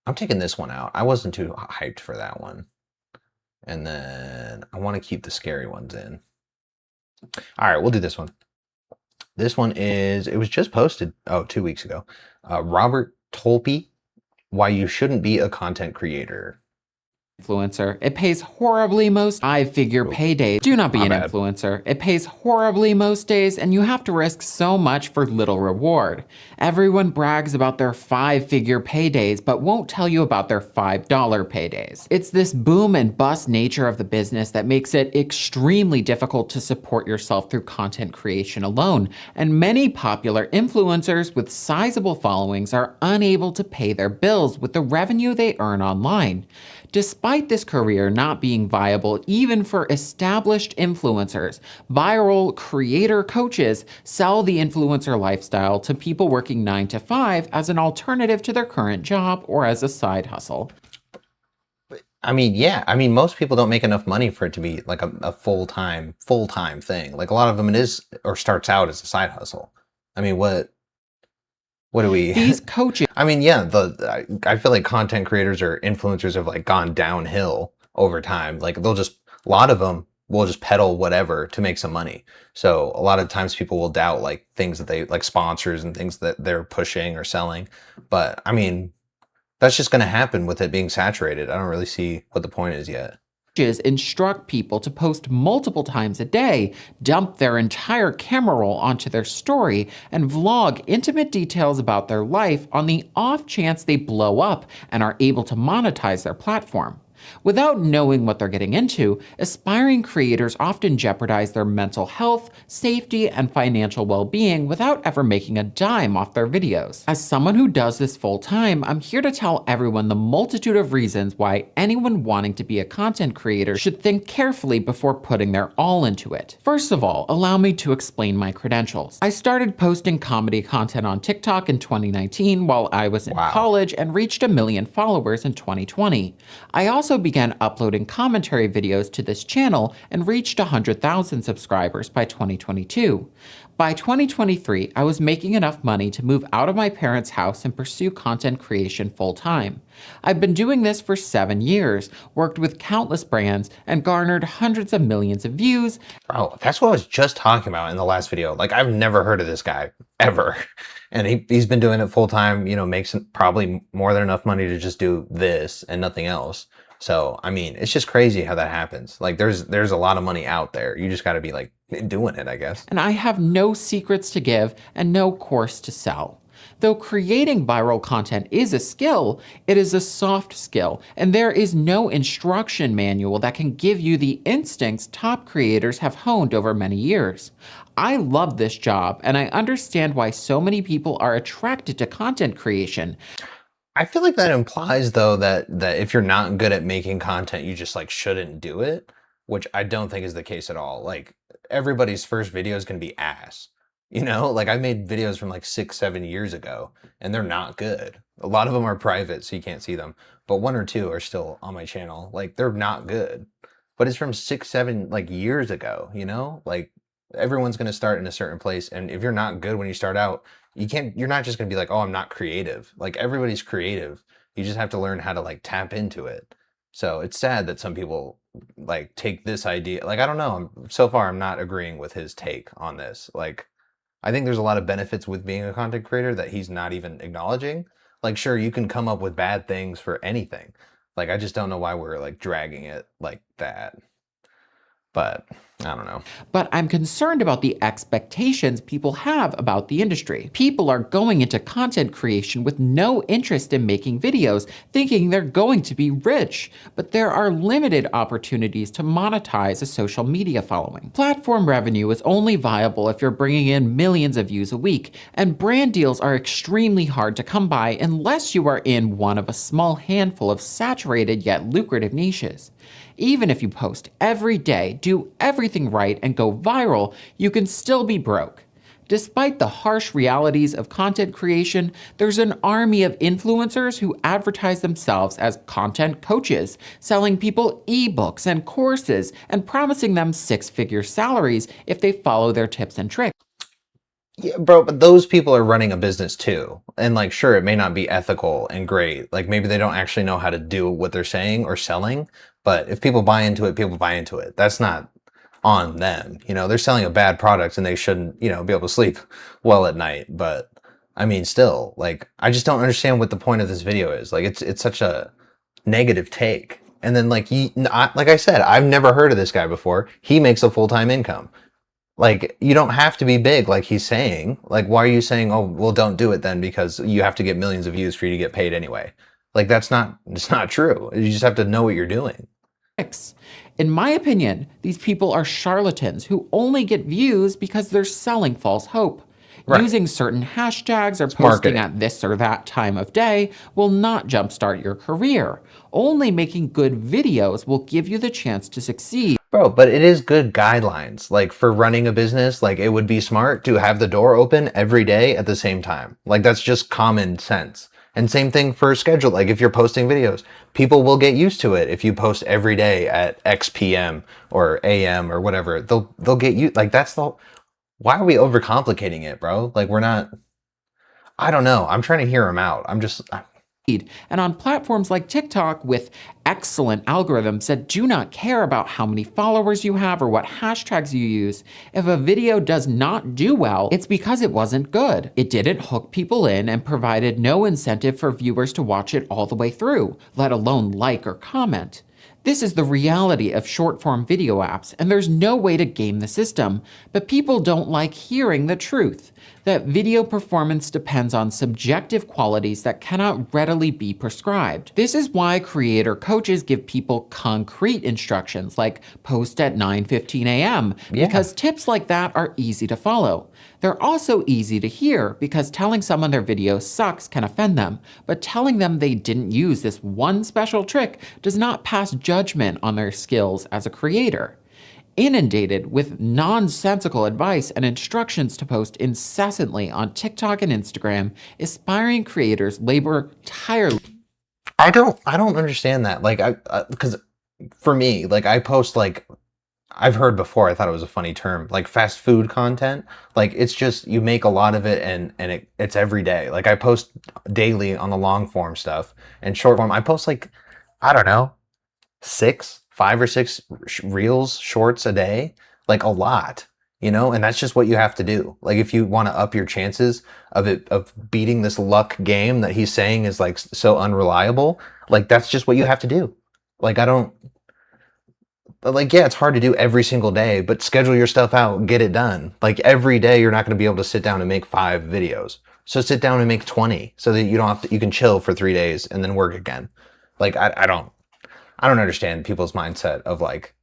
I'm taking this one out. I wasn't too hyped for that one. And then I want to keep the scary ones in. All right, we'll do this one. This one it was just posted, 2 weeks ago. Robert Tolpe, Why You Shouldn't Be a Content Creator. Influencer. It pays horribly most 5-figure paydays. Do not be an influencer. It pays horribly most days, and you have to risk so much for little reward. Everyone brags about their 5-figure paydays, but won't tell you about their $5 paydays. It's this boom and bust nature of the business that makes it extremely difficult to support yourself through content creation alone, and many popular influencers with sizable followings are unable to pay their bills with the revenue they earn online. Despite this career not being viable even for established influencers, viral creator coaches sell the influencer lifestyle to people working 9 to 5 as an alternative to their current job or as a side hustle. I mean, yeah. I mean, most people don't make enough money for it to be like a full-time thing. Like, a lot of them it is or starts out as a side hustle. I mean, what do we... These coaches... I mean, yeah, I feel like content creators or influencers have like gone downhill over time. Like, a lot of them will just peddle whatever to make some money. So a lot of times people will doubt like things that they like sponsors and things that they're pushing or selling. But I mean, that's just going to happen with it being saturated. I don't really see what the point is yet. Instruct people to post multiple times a day, dump their entire camera roll onto their story, and vlog intimate details about their life on the off chance they blow up and are able to monetize their platform. Without knowing what they're getting into, aspiring creators often jeopardize their mental health, safety, and financial well-being without ever making a dime off their videos. As someone who does this full-time, I'm here to tell everyone the multitude of reasons why anyone wanting to be a content creator should think carefully before putting their all into it. First of all, allow me to explain my credentials. I started posting comedy content on TikTok in 2019 while I was in college and reached 1 million followers in 2020. I also began uploading commentary videos to this channel and reached 100,000 subscribers by 2022. By 2023, I was making enough money to move out of my parents' house and pursue content creation full-time. I've been doing this for 7 years, worked with countless brands, and garnered hundreds of millions of views. Bro, that's what I was just talking about in the last video. Like, I've never heard of this guy, ever. And he's been doing it full-time, you know, makes probably more than enough money to just do this and nothing else. So, I mean, it's just crazy how that happens. Like, there's a lot of money out there. You just got to be, like, doing it, I guess. And I have no secrets to give and no course to sell. Though creating viral content is a skill, it is a soft skill, and there is no instruction manual that can give you the instincts top creators have honed over many years. I love this job, and I understand why so many people are attracted to content creation. I feel like that implies, though, that if you're not good at making content, you just like shouldn't do it, which I don't think is the case at all. Like, everybody's first video is going to be ass. You know, like I made videos from like 6-7 years ago and they're not good. A lot of them are private, so you can't see them, but 1 or 2 are still on my channel. Like, they're not good, but it's from 6-7 like years ago, you know, like everyone's going to start in a certain place. And if you're not good when you start out, you're not just going to be like, oh, I'm not creative. Like, everybody's creative. You just have to learn how to like tap into it. So it's sad that some people like take this idea. Like, I don't know. So far, I'm not agreeing with his take on this. Like, I think there's a lot of benefits with being a content creator that he's not even acknowledging. Like, sure, you can come up with bad things for anything. Like, I just don't know why we're like dragging it like that. But I don't know. But I'm concerned about the expectations people have about the industry. People are going into content creation with no interest in making videos, thinking they're going to be rich. But there are limited opportunities to monetize a social media following. Platform revenue is only viable if you're bringing in millions of views a week, and brand deals are extremely hard to come by unless you are in one of a small handful of saturated yet lucrative niches. Even if you post every day, do everything right, and go viral, you can still be broke. Despite the harsh realities of content creation, there's an army of influencers who advertise themselves as content coaches, selling people ebooks and courses and promising them 6-figure salaries if they follow their tips and tricks. Yeah, bro, but those people are running a business too. And like, sure, it may not be ethical and great. Like, maybe they don't actually know how to do what they're saying or selling. But if people buy into it, people buy into it. That's not on them. You know, they're selling a bad product and they shouldn't, you know, be able to sleep well at night. But I mean, still, like, I just don't understand what the point of this video is. Like, it's such a negative take. And then like, like I said, I've never heard of this guy before. He makes a full-time income. Like, you don't have to be big like he's saying. Like, why are you saying, oh, well, don't do it then because you have to get millions of views for you to get paid anyway? Like, it's not true. You just have to know what you're doing. In my opinion, these people are charlatans who only get views because they're selling false hope. Right. Using certain hashtags or posting at this or that time of day will not jumpstart your career. Only making good videos will give you the chance to succeed. Bro, but it is good guidelines. Like, for running a business, like, it would be smart to have the door open every day at the same time. Like, that's just common sense. And same thing for schedule. Like, if you're posting videos, people will get used to it. If you post every day at X PM or AM or whatever, they'll get you. Like, why are we overcomplicating it, bro? Like, we're not, I don't know. I'm trying to hear him out. And on platforms like TikTok with excellent algorithms that do not care about how many followers you have or what hashtags you use, if a video does not do well, it's because it wasn't good. It didn't hook people in and provided no incentive for viewers to watch it all the way through, let alone like or comment. This is the reality of short-form video apps, and there's no way to game the system, but people don't like hearing the truth, that video performance depends on subjective qualities that cannot readily be prescribed. This is why creator coaches give people concrete instructions like post at 9:15 a.m. because tips like that are easy to follow. They're also easy to hear because telling someone their video sucks can offend them, but telling them they didn't use this one special trick does not pass judgment on their skills as a creator. Inundated with nonsensical advice and instructions to post incessantly on TikTok and Instagram, aspiring creators labor tirelessly. I don't understand that. Like, because for me, like, I post, like, I've heard before, I thought it was a funny term, like fast food content. Like, it's just, you make a lot of it and it's every day. Like, I post daily on the long form stuff, and short form, I post like, I don't know, 5 or 6 reels, shorts a day, like a lot, you know, and that's just what you have to do. Like, if you want to up your chances of beating this luck game that he's saying is like so unreliable, like, that's just what you have to do. Like, yeah, it's hard to do every single day, but schedule your stuff out, get it done. Like, every day you're not going to be able to sit down and make 5 videos. So sit down and make 20 so that you don't have to, you can chill for 3 days and then work again. Like, I don't understand people's mindset of like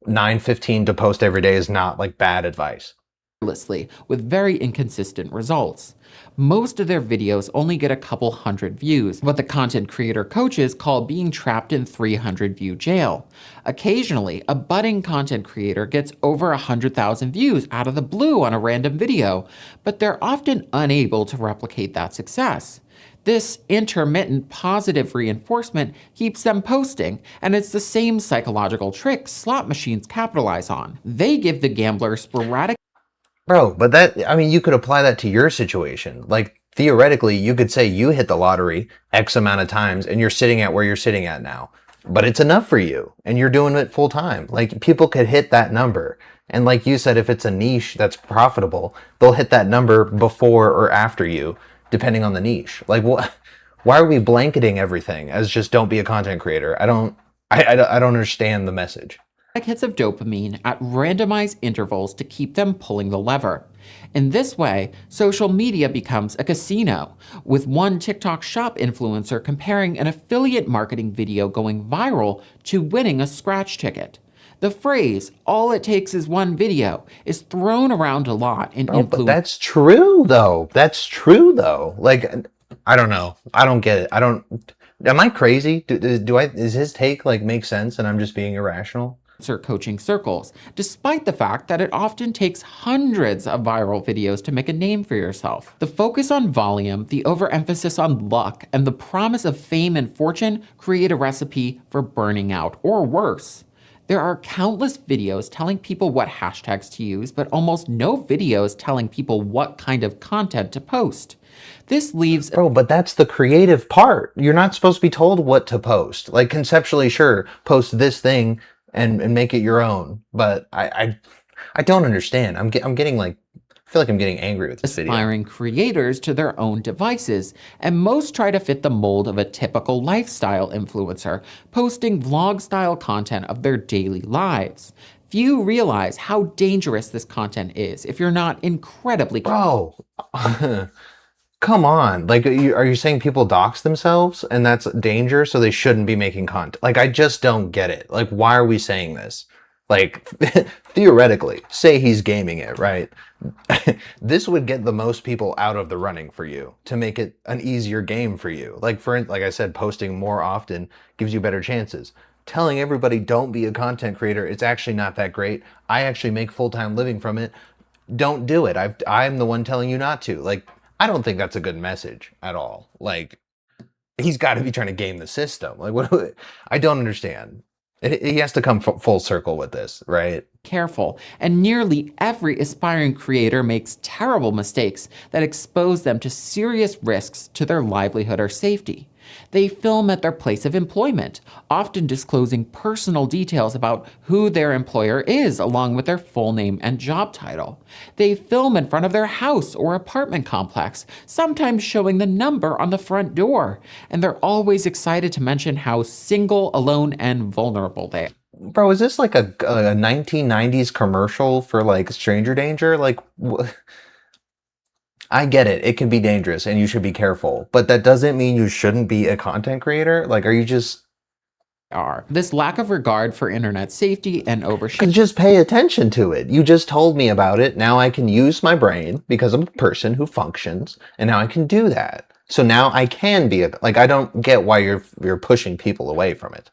9:15 to post every day is not like bad advice. With very inconsistent results. Most of their videos only get a couple hundred views, what the content creator coaches call being trapped in 300 view jail. Occasionally, a budding content creator gets over 100,000 views out of the blue on a random video, but they're often unable to replicate that success. This intermittent positive reinforcement keeps them posting, and it's the same psychological trick slot machines capitalize on. They give the gambler sporadic. Bro, but that, I mean, you could apply that to your situation. Like, theoretically, you could say you hit the lottery X amount of times and you're sitting at where you're sitting at now. But it's enough for you and you're doing it full time. Like, people could hit that number. And like you said, if it's a niche that's profitable, they'll hit that number before or after you, depending on the niche. Like, why are we blanketing everything as just don't be a content creator? I don't understand the message. Hits of dopamine at randomized intervals to keep them pulling the lever. In this way, social media becomes a casino, with one TikTok shop influencer comparing an affiliate marketing video going viral to winning a scratch ticket. The phrase, "all it takes is one video," is thrown around a lot in influence. But that's true, though. That's true, though. Like, I don't know. I don't get it. Am I crazy? Does his take, like, make sense and I'm just being irrational? Coaching circles, despite the fact that it often takes hundreds of viral videos to make a name for yourself. The focus on volume, the overemphasis on luck, and the promise of fame and fortune create a recipe for burning out, or worse. There are countless videos telling people what hashtags to use, but almost no videos telling people what kind of content to post. This leaves... Bro, but that's the creative part. You're not supposed to be told what to post. Like, conceptually, sure, post this thing and make it your own. But I don't understand. I'm getting like, I feel like I'm getting angry with this video. Aspiring creators to their own devices, and most try to fit the mold of a typical lifestyle influencer, posting vlog-style content of their daily lives. Few realize how dangerous this content is if you're not incredibly... Bro, come on. Like, are you saying people dox themselves and that's danger, so they shouldn't be making content? Like, I just don't get it. Like, why are we saying this? Like, theoretically, say he's gaming it, right? This would get the most people out of the running for you to make it an easier game for you. Like, like I said, posting more often gives you better chances. Telling everybody don't be a content creator, it's actually not that great. I actually make full-time living from it. Don't do it. I'm the one telling you not to. Like, I don't think that's a good message at all. Like, he's got to be trying to game the system. Like, I don't understand. He has to come full circle with this, right? Careful, and nearly every aspiring creator makes terrible mistakes that expose them to serious risks to their livelihood or safety. They film at their place of employment, often disclosing personal details about who their employer is, along with their full name and job title. They film in front of their house or apartment complex, sometimes showing the number on the front door. And they're always excited to mention how single, alone, and vulnerable they are. Bro, is this like a 1990s commercial for like stranger danger? Like, I get it. It can be dangerous and you should be careful, but that doesn't mean you shouldn't be a content creator. Like, are you just... This lack of regard for internet safety and oversharing. Just pay attention to it. You just told me about it. Now I can use my brain because I'm a person who functions, and now I can do that. So now I can be like, I don't get why you're pushing people away from it.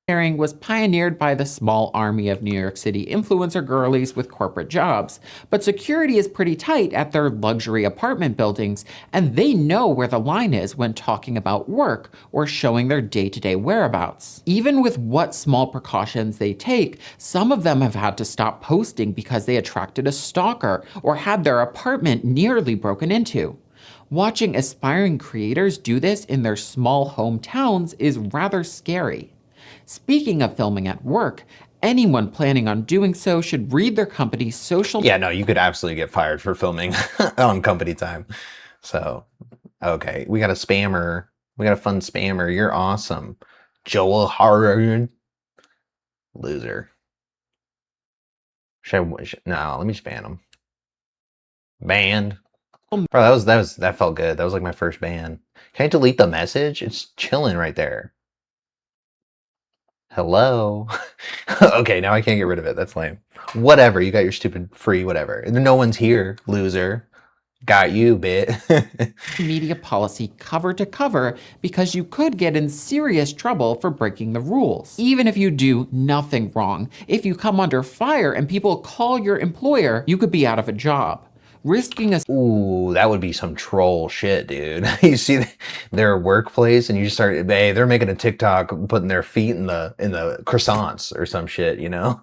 Sharing was pioneered by the small army of New York City influencer girlies with corporate jobs, but security is pretty tight at their luxury apartment buildings, and they know where the line is when talking about work or showing their day-to-day whereabouts. Even with what small precautions they take, some of them have had to stop posting because they attracted a stalker or had their apartment nearly broken into. Watching aspiring creators do this in their small hometowns is rather scary. Speaking of filming at work, anyone planning on doing so should read their company's social... Yeah, no, you could absolutely get fired for filming on company time. So, okay, we got a spammer. We got a fun spammer. You're awesome. Joel Hard. Loser. No, let me just ban him. Banned. Bro, that felt good. That was like my first ban. Can I delete the message? It's chilling right there. Hello. Okay, now I can't get rid of it. That's lame. Whatever, you got your stupid free whatever. No one's here, loser. Got you, bit. Media policy cover to cover because you could get in serious trouble for breaking the rules. Even if you do nothing wrong, if you come under fire and people call your employer, you could be out of a job. Risking a... Ooh, that would be some troll shit, dude. You see their workplace and you just start, hey, they're making a TikTok putting their feet in the croissants or some shit, you know?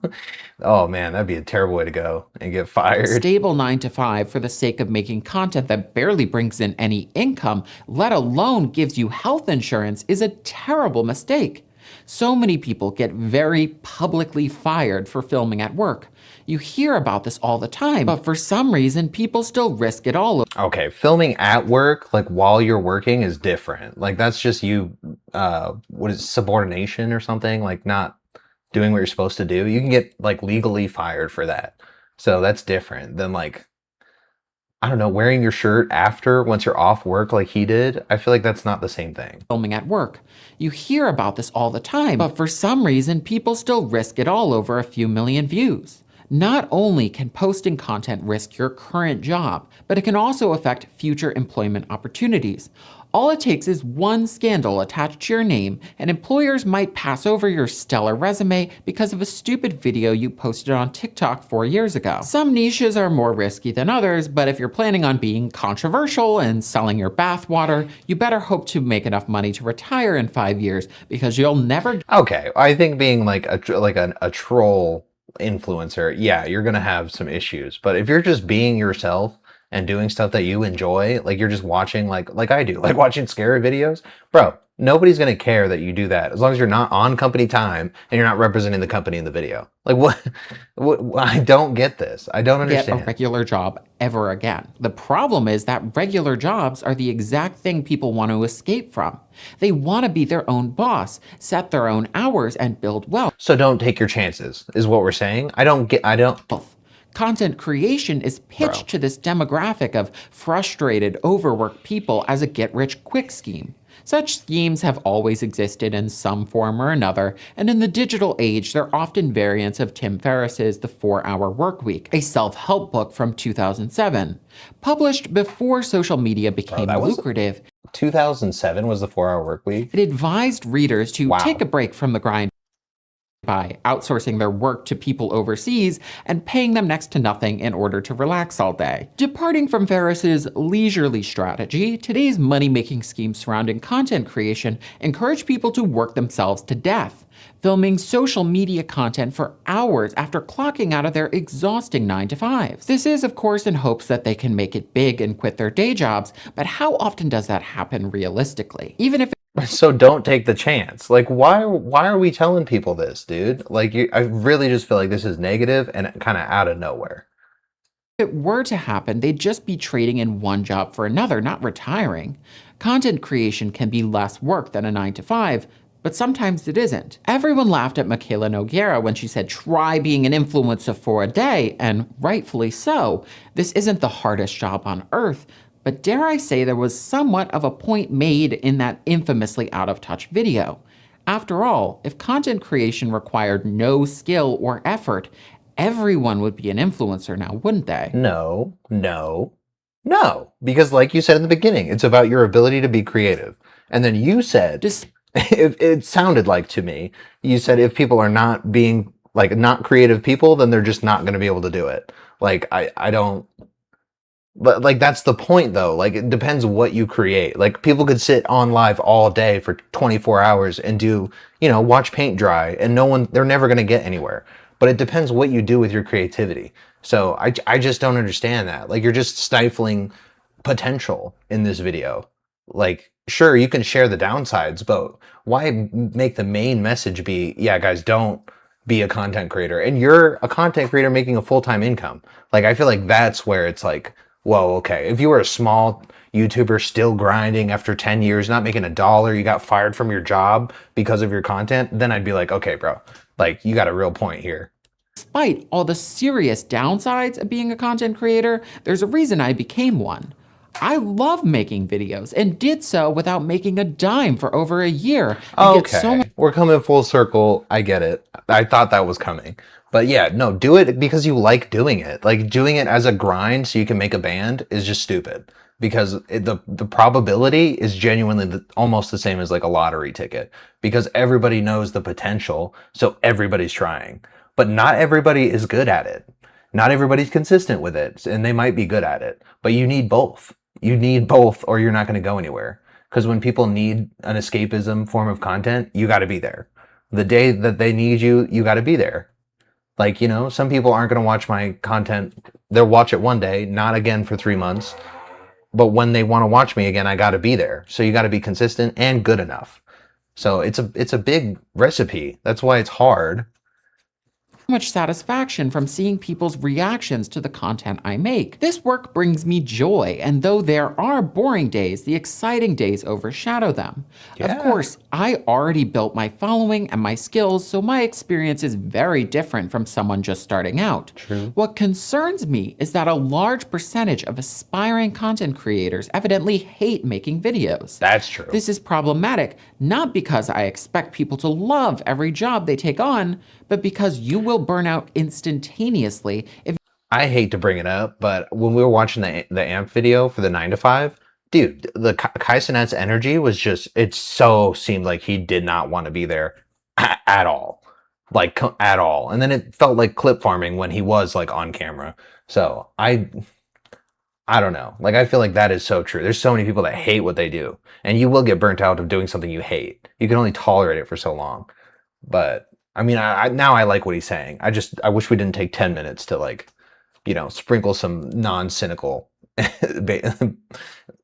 Oh man, that'd be a terrible way to go and get fired. Stable 9 to 5 for the sake of making content that barely brings in any income, let alone gives you health insurance, is a terrible mistake. So many people get very publicly fired for filming at work. You hear about this all the time, but for some reason, people still risk it all. Okay, filming at work, like while you're working, is different. Like that's just you, what is it, subordination or something? Like not doing what you're supposed to do. You can get like legally fired for that. So that's different than like, I don't know, wearing your shirt after once you're off work like he did. I feel like that's not the same thing. Filming at work. You hear about this all the time, but for some reason, people still risk it all over a few million views. Not only can posting content risk your current job, but it can also affect future employment opportunities. All it takes is one scandal attached to your name, and employers might pass over your stellar resume because of a stupid video you posted on TikTok 4 years ago. Some niches are more risky than others, but if you're planning on being controversial and selling your bathwater, you better hope to make enough money to retire in 5 years because you'll never... Okay, I think being like a troll influencer, yeah, you're gonna have some issues. But if you're just being yourself and doing stuff that you enjoy, like you're just watching like I do, like watching scary videos, bro, nobody's gonna care that you do that as long as you're not on company time and you're not representing the company in the video. Like what I don't get this. I don't understand. Get a regular job ever again. The problem is that regular jobs are the exact thing people want to escape from. They want to be their own boss, set their own hours, and build wealth. So don't take your chances, is what we're saying. I don't. Content creation is pitched to this demographic of frustrated, overworked people as a get-rich-quick scheme. Such schemes have always existed in some form or another, and in the digital age, they're often variants of Tim Ferriss's The 4-Hour Workweek, a self-help book from 2007. Published before social media became lucrative, 2007 was The 4-Hour Workweek? It advised readers to take a break from the grind by outsourcing their work to people overseas and paying them next to nothing in order to relax all day. Departing from Ferriss's leisurely strategy, today's money-making schemes surrounding content creation encourage people to work themselves to death, filming social media content for hours after clocking out of their exhausting 9-to-5s. This is, of course, in hopes that they can make it big and quit their day jobs, but how often does that happen realistically? Even if So don't take the chance. Like, why are we telling people this, dude? Like, I really just feel like this is negative and kind of out of nowhere. If it were to happen, they'd just be trading in one job for another, not retiring. Content creation can be less work than a 9 to 5, but sometimes it isn't. Everyone laughed at Michaela Nogueira when she said, try being an influencer for a day, and rightfully so. This isn't the hardest job on earth, but dare I say there was somewhat of a point made in that infamously out of touch video. After all, if content creation required no skill or effort, everyone would be an influencer now, wouldn't they? No. Because like you said in the beginning, it's about your ability to be creative. And then you said, it sounded like to me, you said if people are not being, like, not creative people, then they're just not going to be able to do it. Like, I don't, but like, that's the point though. Like, it depends what you create. Like, people could sit on live all day for 24 hours and do, watch paint dry, and they're never going to get anywhere. But it depends what you do with your creativity. So I just don't understand that. Like, you're just stifling potential in this video. Like, sure, you can share the downsides, but why make the main message be, yeah, guys, don't be a content creator. And you're a content creator making a full-time income. Like, I feel like that's where it's like, whoa, okay. If you were a small YouTuber still grinding after 10 years, not making $1, you got fired from your job because of your content, then I'd be like, okay, bro, like, you got a real point here. Despite all the serious downsides of being a content creator, there's a reason I became one. I love making videos and did so without making a dime for over a year. Okay, we're coming full circle. I get it. I thought that was coming. But yeah, no, do it because you like doing it. Like, doing it as a grind so you can make a band is just stupid. Because the probability is genuinely almost the same as like a lottery ticket. Because everybody knows the potential, so everybody's trying. But not everybody is good at it. Not everybody's consistent with it, and they might be good at it. But you need both. You need both, or you're not going to go anywhere. Because when people need an escapism form of content, you got to be there. The day that they need you, you got to be there. Like, some people aren't going to watch my content. They'll watch it one day, not again for 3 months. But when they want to watch me again, I got to be there. So you got to be consistent and good enough. So it's a big recipe. That's why it's hard. Much satisfaction from seeing people's reactions to the content I make. This work brings me joy, and though there are boring days, the exciting days overshadow them. Yeah. Of course, I already built my following and my skills, so my experience is very different from someone just starting out. True. What concerns me is that a large percentage of aspiring content creators evidently hate making videos. That's true. This is problematic, not because I expect people to love every job they take on, but because you will burn out instantaneously if. I hate to bring it up, but when we were watching the AMP video for the 9 to 5, dude, the Kai Cenat's energy was just, it so seemed like he did not want to be there at all. Like, at all. And then it felt like clip farming when he was like on camera. So I don't know. Like, I feel like that is so true. There's so many people that hate what they do, and you will get burnt out of doing something you hate. You can only tolerate it for so long. But I mean, now I like what he's saying. I wish we didn't take 10 minutes to, like, sprinkle some non-cynical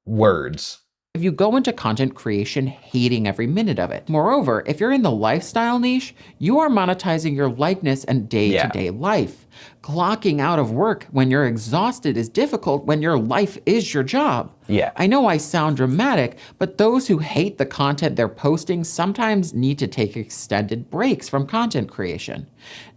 words. If you go into content creation hating every minute of it. Moreover, if you're in the lifestyle niche, you are monetizing your likeness and day-to-day life. Clocking out of work when you're exhausted is difficult when your life is your job. Yeah. I know I sound dramatic, but those who hate the content they're posting sometimes need to take extended breaks from content creation.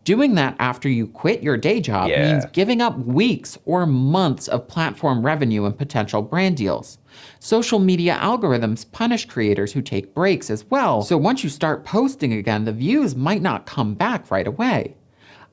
Doing that after you quit your day job means giving up weeks or months of platform revenue and potential brand deals. Social media algorithms punish creators who take breaks as well, so once you start posting again, the views might not come back right away.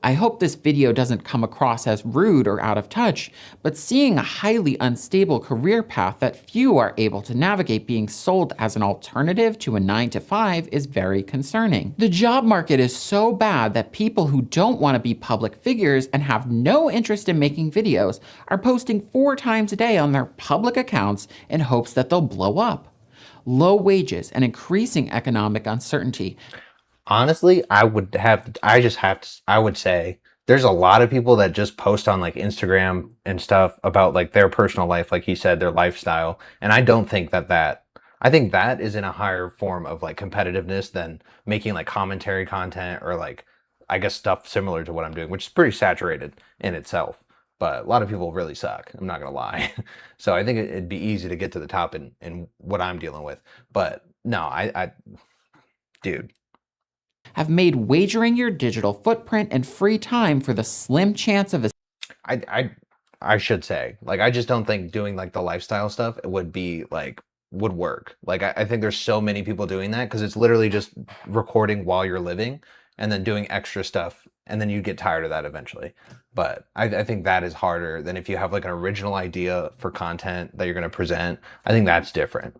I hope this video doesn't come across as rude or out of touch, but seeing a highly unstable career path that few are able to navigate being sold as an alternative to a 9 to 5 is very concerning. The job market is so bad that people who don't want to be public figures and have no interest in making videos are posting 4 times a day on their public accounts in hopes that they'll blow up. Low wages and increasing economic uncertainty. Honestly, I would say there's a lot of people that just post on like Instagram and stuff about like their personal life, like he said, their lifestyle. And I don't think that I think that is in a higher form of like competitiveness than making like commentary content or like, I guess, stuff similar to what I'm doing, which is pretty saturated in itself. But a lot of people really suck. I'm not gonna lie. So I think it'd be easy to get to the top in what I'm dealing with. But no, dude. Have made wagering your digital footprint and free time for the slim chance of a I should say, like, I just don't think doing like the lifestyle stuff would be like would work. Like I think there's so many people doing that because it's literally just recording while you're living and then doing extra stuff, and then you get tired of that eventually. But I think that is harder than if you have like an original idea for content that you're going to present. I think that's different.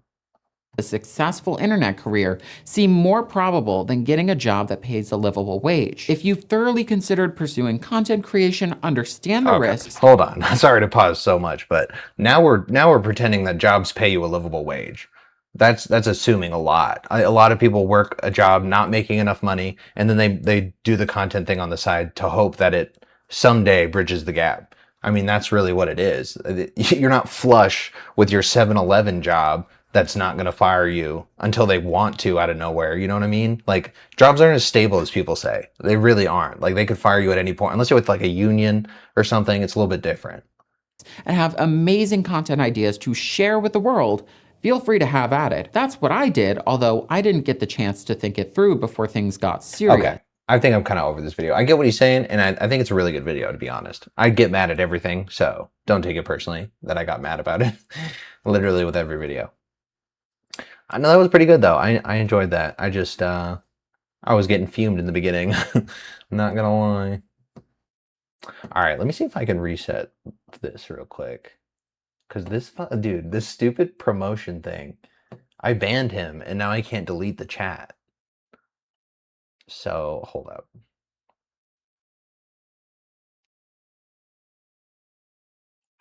A successful internet career seem more probable than getting a job that pays a livable wage. If you've thoroughly considered pursuing content creation, understand the risks. Hold on. Sorry to pause so much, but now we're pretending that jobs pay you a livable wage. That's assuming a lot. A lot of people work a job not making enough money, and then they do the content thing on the side to hope that it someday bridges the gap. I mean, that's really what it is. You're not flush with your 7-Eleven job that's not going to fire you until they want to out of nowhere. You know what I mean? Like, jobs aren't as stable as people say. They really aren't. Like, they could fire you at any point. Unless you're with like a union or something, it's a little bit different. And have amazing content ideas to share with the world, feel free to have at it. That's what I did, although I didn't get the chance to think it through before things got serious. Okay. I think I'm kind of over this video. I get what he's saying, and I think it's a really good video, to be honest. I get mad at everything, so don't take it personally that I got mad about it. Literally with every video. I know that was pretty good, though. I enjoyed that. I just, I was getting fumed in the beginning. I'm not gonna lie. All right, let me see if I can reset this real quick. Because this stupid promotion thing, I banned him, and now I can't delete the chat. So, hold up.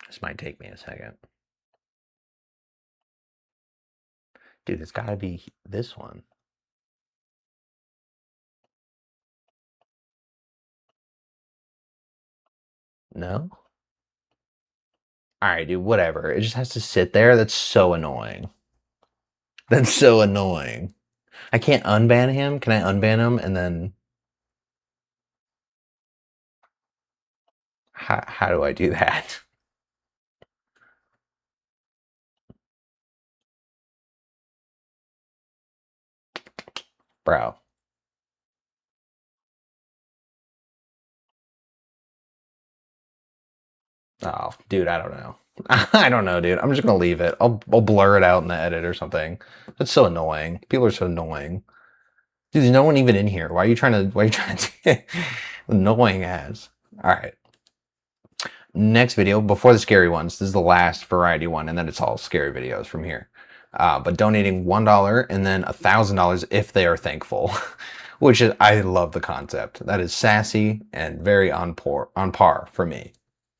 This might take me a second. Dude, it's gotta be this one. No? Alright, dude, whatever. It just has to sit there. That's so annoying. That's so annoying. I can't unban him. Can I unban him and then... How do I do that? Bro. Oh, dude, I don't know. I don't know, dude. I'm just gonna leave it. I'll blur it out in the edit or something. That's so annoying. People are so annoying. Dude, there's no one even in here. Why are you trying to annoying ass. Alright. Next video, before the scary ones, this is the last variety one, and then it's all scary videos from here. But donating $1 and then $1,000 if they are thankful. Which is, I love the concept. That is sassy and very on par for me.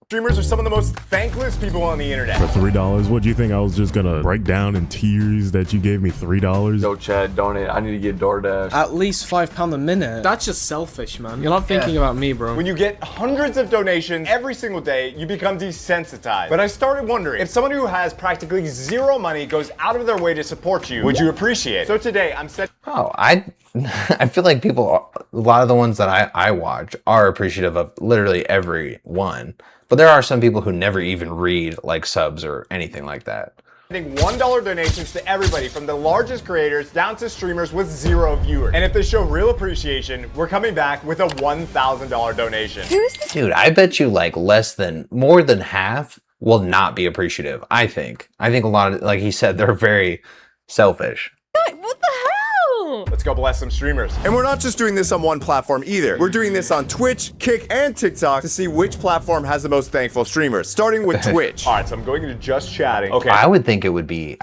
Streamers are some of the most thankless people on the internet. For $3, what do you think I was just gonna break down in tears that you gave me $3? Yo, Chad, donate. I need to get DoorDash. At least £5 a minute. That's just selfish, man. You're not thinking about me, bro. When you get hundreds of donations every single day, you become desensitized. But I started wondering, if someone who has practically zero money goes out of their way to support you, would you appreciate it? So today, I'm set. Oh, I feel like people, a lot of the ones that I watch are appreciative of literally every one. But there are some people who never even read like subs or anything like that. I think $1 donations to everybody from the largest creators down to streamers with 0 viewers. And if they show real appreciation, we're coming back with a $1,000 donation. Dude, I bet you like more than half will not be appreciative. I think a lot of, like he said, they're very selfish. What the hell? Let's go bless some streamers. And we're not just doing this on one platform either. We're doing this on Twitch, Kick, and TikTok to see which platform has the most thankful streamers, starting with Twitch. All right, so I'm going into just chatting. Okay. I would think it would be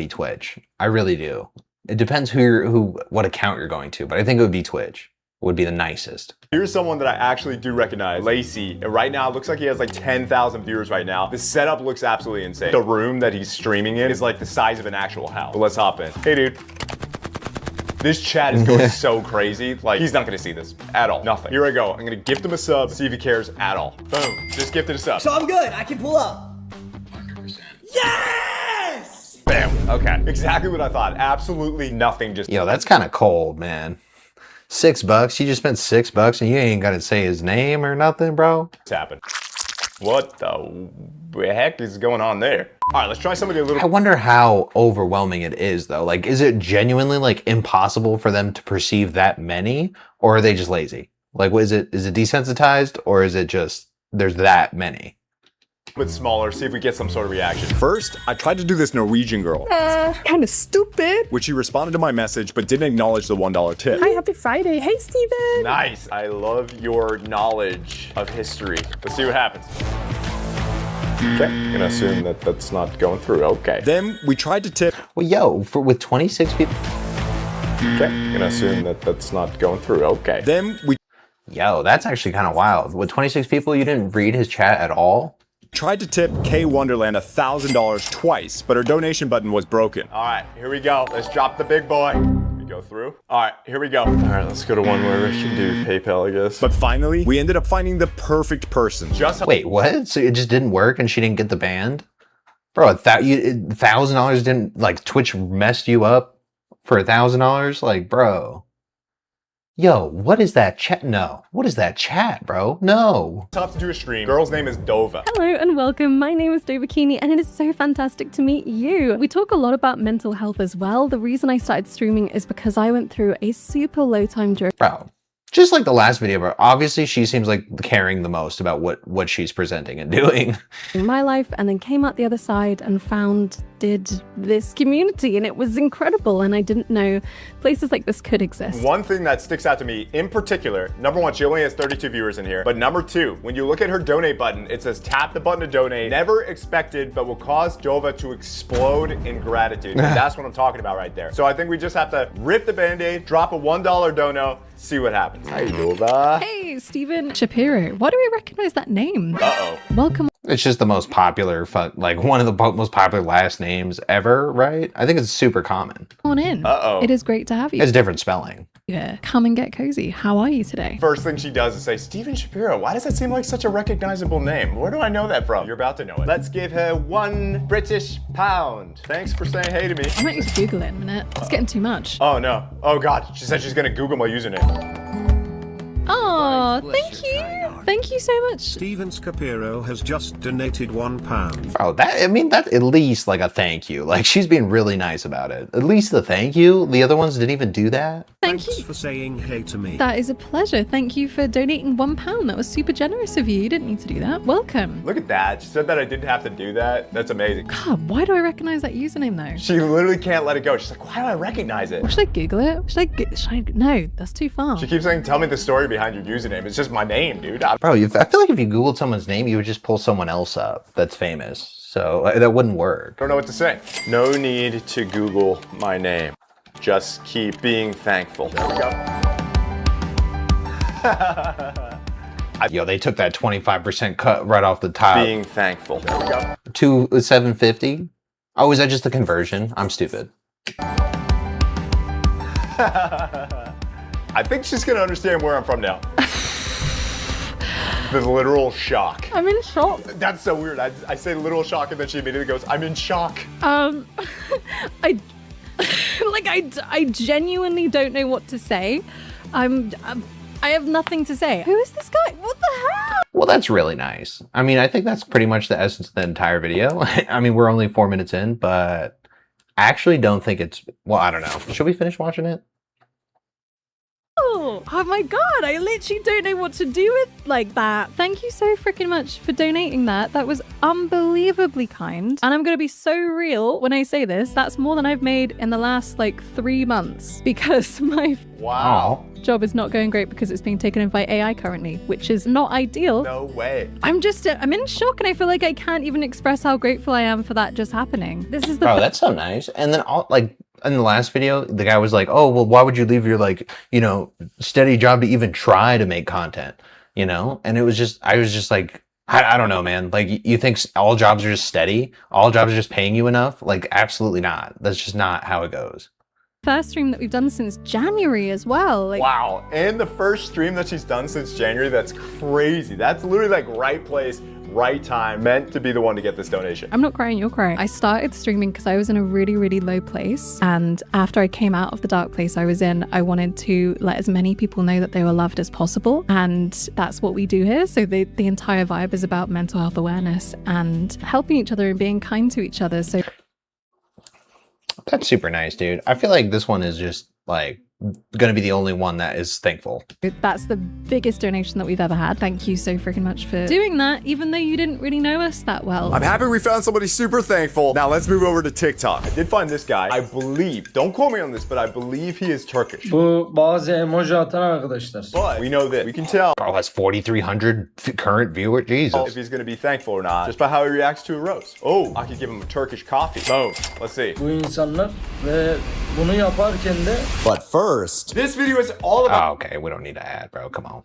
Twitch. I really do. It depends what account you're going to, but I think it would be Twitch. Would be the nicest. Here's someone that I actually do recognize, Lacey. And right now, it looks like he has like 10,000 viewers right now. The setup looks absolutely insane. The room that he's streaming in is like the size of an actual house. But let's hop in. Hey, dude. This chat is going so crazy. Like, he's not gonna see this at all. Nothing. Here I go. I'm gonna gift him a sub, see if he cares at all. Boom. Just gifted a sub. So I'm good. I can pull up. 100%. Yes! Bam. Okay, exactly what I thought. Absolutely nothing. Just Yo, that's kind of cold, man. $6. You just spent $6 and you ain't got to say his name or nothing, bro. happened. What the heck is going on there? All right, let's try something a little. I wonder how overwhelming it is, though. Like, is it genuinely like impossible for them to perceive that many, or are they just lazy? Like, is it desensitized, or is it just there's that many? Bit smaller, see if we get some sort of reaction. First, I tried to do this Norwegian girl. Kind of stupid. Which she responded to my message, but didn't acknowledge the $1 tip. Hi, happy Friday. Hey, Steven. Nice. I love your knowledge of history. Let's see what happens. Okay, I'm gonna assume that that's not going through. Okay. Then we tried to tip. Well, yo, with 26 people. Okay, I'm gonna assume that that's not going through. Okay. Then we. Yo, that's actually kind of wild. With 26 people, you didn't read his chat at all? Tried to tip K Wonderland $1,000 twice, but her donation button was broken. All right, here we go. Let's drop the big boy. We go through. All right, here we go. All right, let's go to one where we can do PayPal, I guess. But finally, we ended up finding the perfect person. Wait, what? So it just didn't work and she didn't get the band? Bro, $1,000 didn't, like, Twitch messed you up for $1,000? Like, bro. Yo, what is that chat? No. What is that chat, bro? No. Tough to do a stream. Girl's name is Dova. Hello and welcome. My name is Dova Keeney and it is so fantastic to meet you. We talk a lot about mental health as well. The reason I started streaming is because I went through a super low time during— Bro, just like the last video, bro. Obviously, she seems like caring the most about what she's presenting and doing. in my life, and then came out the other side and did this community, and it was incredible, and I didn't know places like this could exist. One thing that sticks out to me in particular, number one, she only has 32 viewers in here, but number two, when you look at her donate button, it says tap the button to donate, never expected, but will cause Dova to explode in gratitude. And that's what I'm talking about right there. So I think we just have to rip the band-aid, drop a $1 dono, see what happens. Hi, Dova. Hey, Steven Shapiro. Why do we recognize that name? Uh-oh. Welcome. It's just the most popular, like one of the most popular last names ever, right? I think it's super common. On in. Uh-oh. It is great to have you. It's different spelling. Yeah. Come and get cozy. How are you today? First thing she does is say, Steven Shapiro, why does that seem like such a recognizable name? Where do I know that from? You're about to know it. Let's give her £1 British pound. Thanks for saying hey to me. I might need to Google it in a minute. It's getting too much. Oh no. Oh God. She said she's gonna Google my username. Oh, thank you. Thank you so much. Steven Shapiro has just donated £1. Oh, that's at least like a thank you. Like, she's being really nice about it. At least the thank you. The other ones didn't even do that. Thanks for saying hey to me. That is a pleasure. Thank you for donating £1. That was super generous of you. You didn't need to do that. Welcome. Look at that. She said that I didn't have to do that. That's amazing. God, why do I recognize that username though? She literally can't let it go. She's like, why do I recognize it? Should I Google it? No, that's too far. She keeps saying, tell me the story behind your username. It's just my name, dude. Bro, I feel like if you Googled someone's name, you would just pull someone else up that's famous. So that wouldn't work. Don't know what to say. No need to Google my name. Just keep being thankful. There we go. Yo, they took that 25% cut right off the top. Being thankful. There we go. To $7.50. Oh, is that just the conversion? I'm stupid. I think she's gonna understand where I'm from now. The literal shock. I'm in shock. That's so weird. I say literal shock and then she immediately goes, I'm in shock. I genuinely don't know what to say. I have nothing to say. Who is this guy? What the hell? Well, that's really nice. I mean, I think that's pretty much the essence of the entire video. I mean, we're only 4 minutes in, but I actually don't think it's, well, I don't know. Should we finish watching it? Oh my god, I literally don't know what to do with like that. Thank you so freaking much for donating that. That was unbelievably kind. And I'm gonna be so real when I say this. That's more than I've made in the last like 3 months because my job is not going great because it's being taken over by AI currently, which is not ideal. No way. I'm in shock and I feel like I can't even express how grateful I am for that just happening. This is the that's so nice. And then in the last video, the guy was like, oh, well, why would you leave your steady job to even try to make content, And I was just like, I don't know, man. Like, you think all jobs are just steady? All jobs are just paying you enough? Like, absolutely not. That's just not how it goes. First stream that we've done since January as well. Like, wow, and the first stream that she's done since January, that's crazy. That's literally like right place, right time, meant to be the one to get this donation. I'm not crying, you're crying. I started streaming because I was in a really, really low place. And after I came out of the dark place I was in, I wanted to let as many people know that they were loved as possible. And that's what we do here. So the entire vibe is about mental health awareness and helping each other and being kind to each other. So That's super nice, dude. I feel like this one is just like gonna be the only one that is thankful. that's the biggest donation that we've ever had. Thank you so freaking much for doing that, even though you didn't really know us that well. I'm happy we found somebody super thankful. Now let's move over to TikTok. I did find this guy. I believe, don't quote me on this, but I believe he is Turkish. Bu bazı emoji atan arkadaşlar. But we know that we can tell Bro has 4,300 current viewers. Jesus. if he's gonna be thankful or not just by how he reacts to a roast. Oh, I could give him a Turkish coffee. Boom. Let's see. Bu insanlar ve bunu yaparken de But first, this video is all about. Oh, okay, we don't need to add, bro. Come on.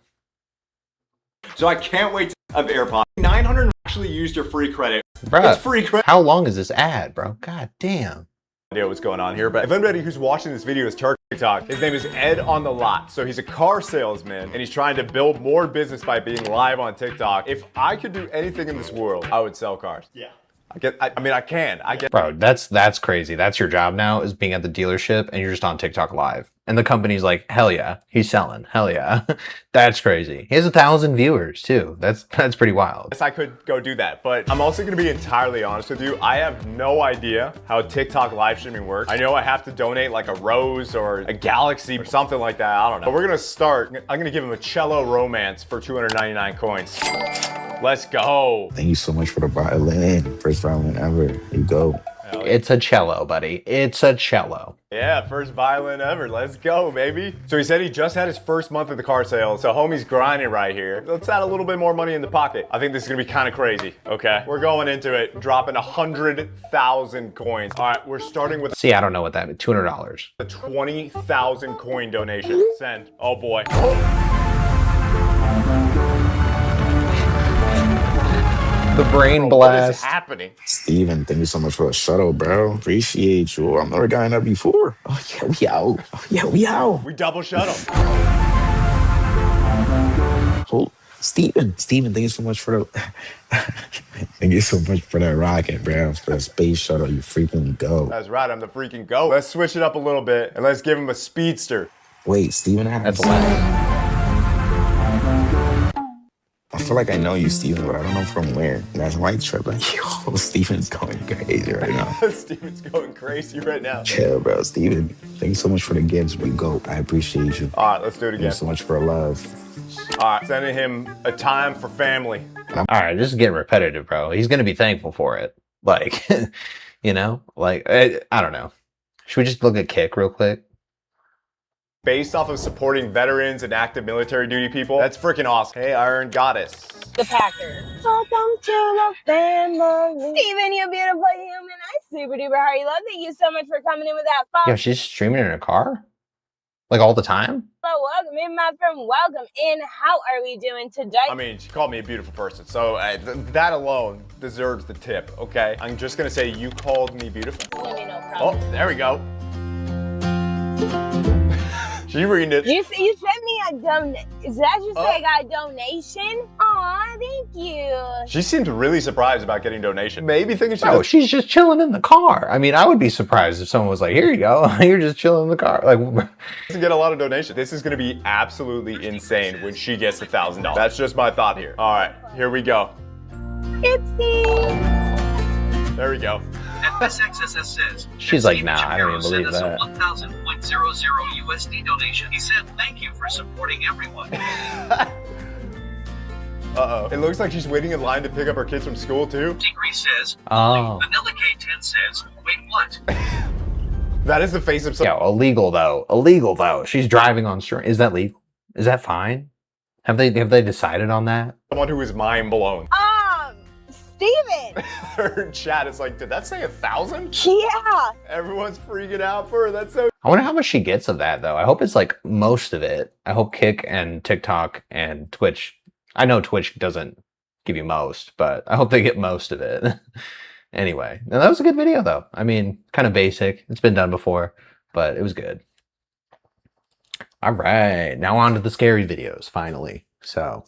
So I can't wait to have AirPods. 900 actually used your free credit. Bruh, It's free credit. how long is this ad, bro? God damn. Idea what's going on here, but if anybody who's watching this video is TikTok, his name is Ed on the Lot. So he's a car salesman and he's trying to build more business by being live on TikTok. If I could do anything in this world, I would sell cars. Yeah. I can. Bro, that's crazy. That's your job now, is being at the dealership and you're just on TikTok live. And the company's like, hell yeah, he's selling. Hell yeah. That's crazy. He has 1,000 viewers too. That's pretty wild. Yes, I could go do that, but I'm also gonna be entirely honest with you. I have no idea how TikTok live streaming works. I know I have to donate like a rose or a galaxy or something like that. I don't know. But we're gonna start. I'm gonna give him a cello romance for 299 coins. Let's go. Thank you so much for the violin. First violin ever. Here you go. It's a cello, buddy. It's a cello. Yeah, first violin ever. Let's go, baby. So he said he just had his first month of the car sale. So homie's grinding right here. Let's add a little bit more money in the pocket. I think this is gonna be kind of crazy, okay? We're going into it, dropping 100,000 coins. All right, we're starting with See, I don't know what that means. $200. a 20,000 coin donation. Send. Oh boy. Oh. The brain Bro, what is blast. happening? Steven, thank you so much for the shuttle, bro. Appreciate you. I've never gotten that before. Oh, yeah, we out. Oh, yeah, we out. We double shuttle. Oh, Steven, thank you so much for the... thank you so much for that rocket, bro. For the space shuttle, you freaking go. That's right, I'm the freaking go. Let's switch it up a little bit and let's give him a speedster. Wait, Steven, That's loud. I feel like I know you, Steven, but I don't know from where. That's White Trip. Like, yo, Steven's going crazy right now. Steven's going crazy right now. Chill, bro. Steven, thank you so much for the gifts. We go. I appreciate you. All right, let's do it Thank again. you so much for the love. All right, sending him a time for family. All right, this is getting repetitive, bro. He's gonna be thankful for it. Like, you know, like I don't know. Should we just look at Kick real quick? Based off of supporting veterans and active military duty people. That's freaking awesome. Hey, Iron Goddess. The Packers. Welcome to the family. Steven, you beautiful human. I super duper heart you love. Thank you so much for coming in with that phone. Yeah, she's streaming in her car? Like all the time? Welcome in, my friend. Welcome in. How are we doing today? I mean, she called me a beautiful person, so that alone deserves the tip, okay? I'm just gonna say you called me beautiful. No problem. Oh, there we go. She reading it. You sent me a donation. Did I just say I got a donation? Aw, thank you. She seemed really surprised about getting donation. Maybe thinking Oh, she's just chilling in the car. I mean, I would be surprised if someone was like, here you go. You're just chilling in the car. Like, doesn't get a lot of donations. This is gonna be absolutely insane when she gets $1,000. That's just my thought here. All right, here we go. Oopsie. There we go. FSXSS says, she's like, nah, I don't even sent believe us that. a 1,000.00 USD donation. He said, thank you for supporting everyone. Uh-oh. It looks like she's waiting in line to pick up her kids from school, too. Degree says, Oh. Vanilla K10 says, wait, what? That is the face of some... Yeah, illegal though. Illegal though. She's driving on street. Is that legal? Is that fine? Have they decided on that? Someone who is mind blown. Steven! Her chat is like, did that say 1,000? Yeah. Everyone's freaking out for her. That's so... I wonder how much she gets of that though. I hope it's like most of it. I hope Kick and TikTok and Twitch. I know Twitch doesn't give you most, but I hope they get most of it. Anyway, now that was a good video though. I mean, kind of basic. It's been done before, but it was good. All right, now on to the scary videos, finally. So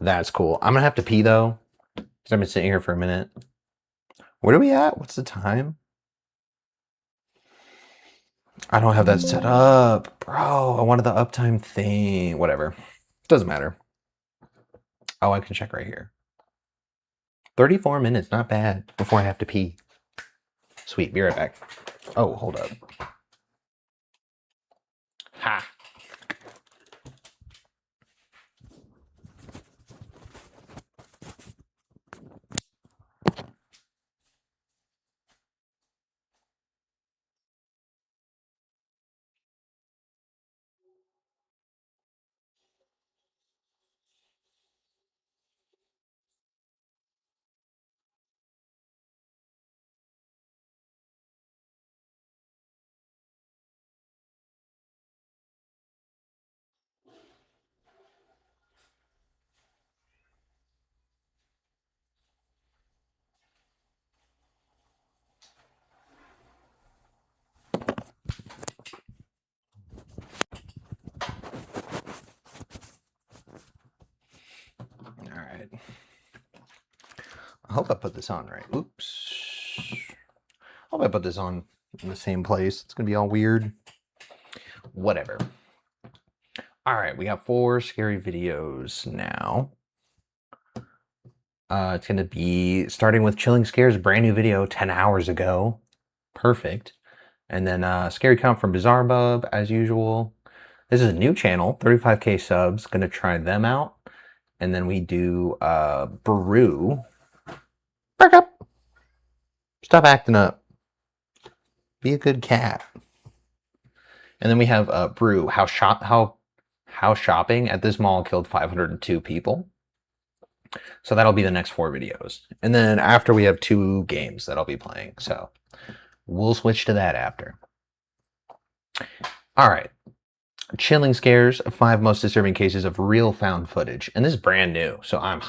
that's cool. I'm gonna have to pee though, because I've been sitting here for a minute. Where are we at? What's the time? I don't have that set up, bro. I wanted the uptime thing. Whatever. Doesn't matter. Oh, I can check right here. 34 minutes, not bad, before I have to pee. Sweet, be right back. Oh, hold up. Ha. All right. I hope I put this on right. Oops. I hope I put this on in the same place. It's gonna be all weird. Whatever. All right, we got 4 scary videos now. It's gonna be starting with Chilling Scares, brand new video 10 hours ago. Perfect. And then Scary Count from Bizarre Bub, as usual. This is a new channel, 35K subs. Gonna try them out. And then we do Brew. Back up. Stop acting up. Be a good cat. And then we have Brew. How shopping at this mall killed 502 people. So that'll be the next 4 videos. And then after we have 2 games that I'll be playing. So we'll switch to that after. All right. Chilling Scares, 5 most disturbing cases of real found footage. And this is brand new. So I'm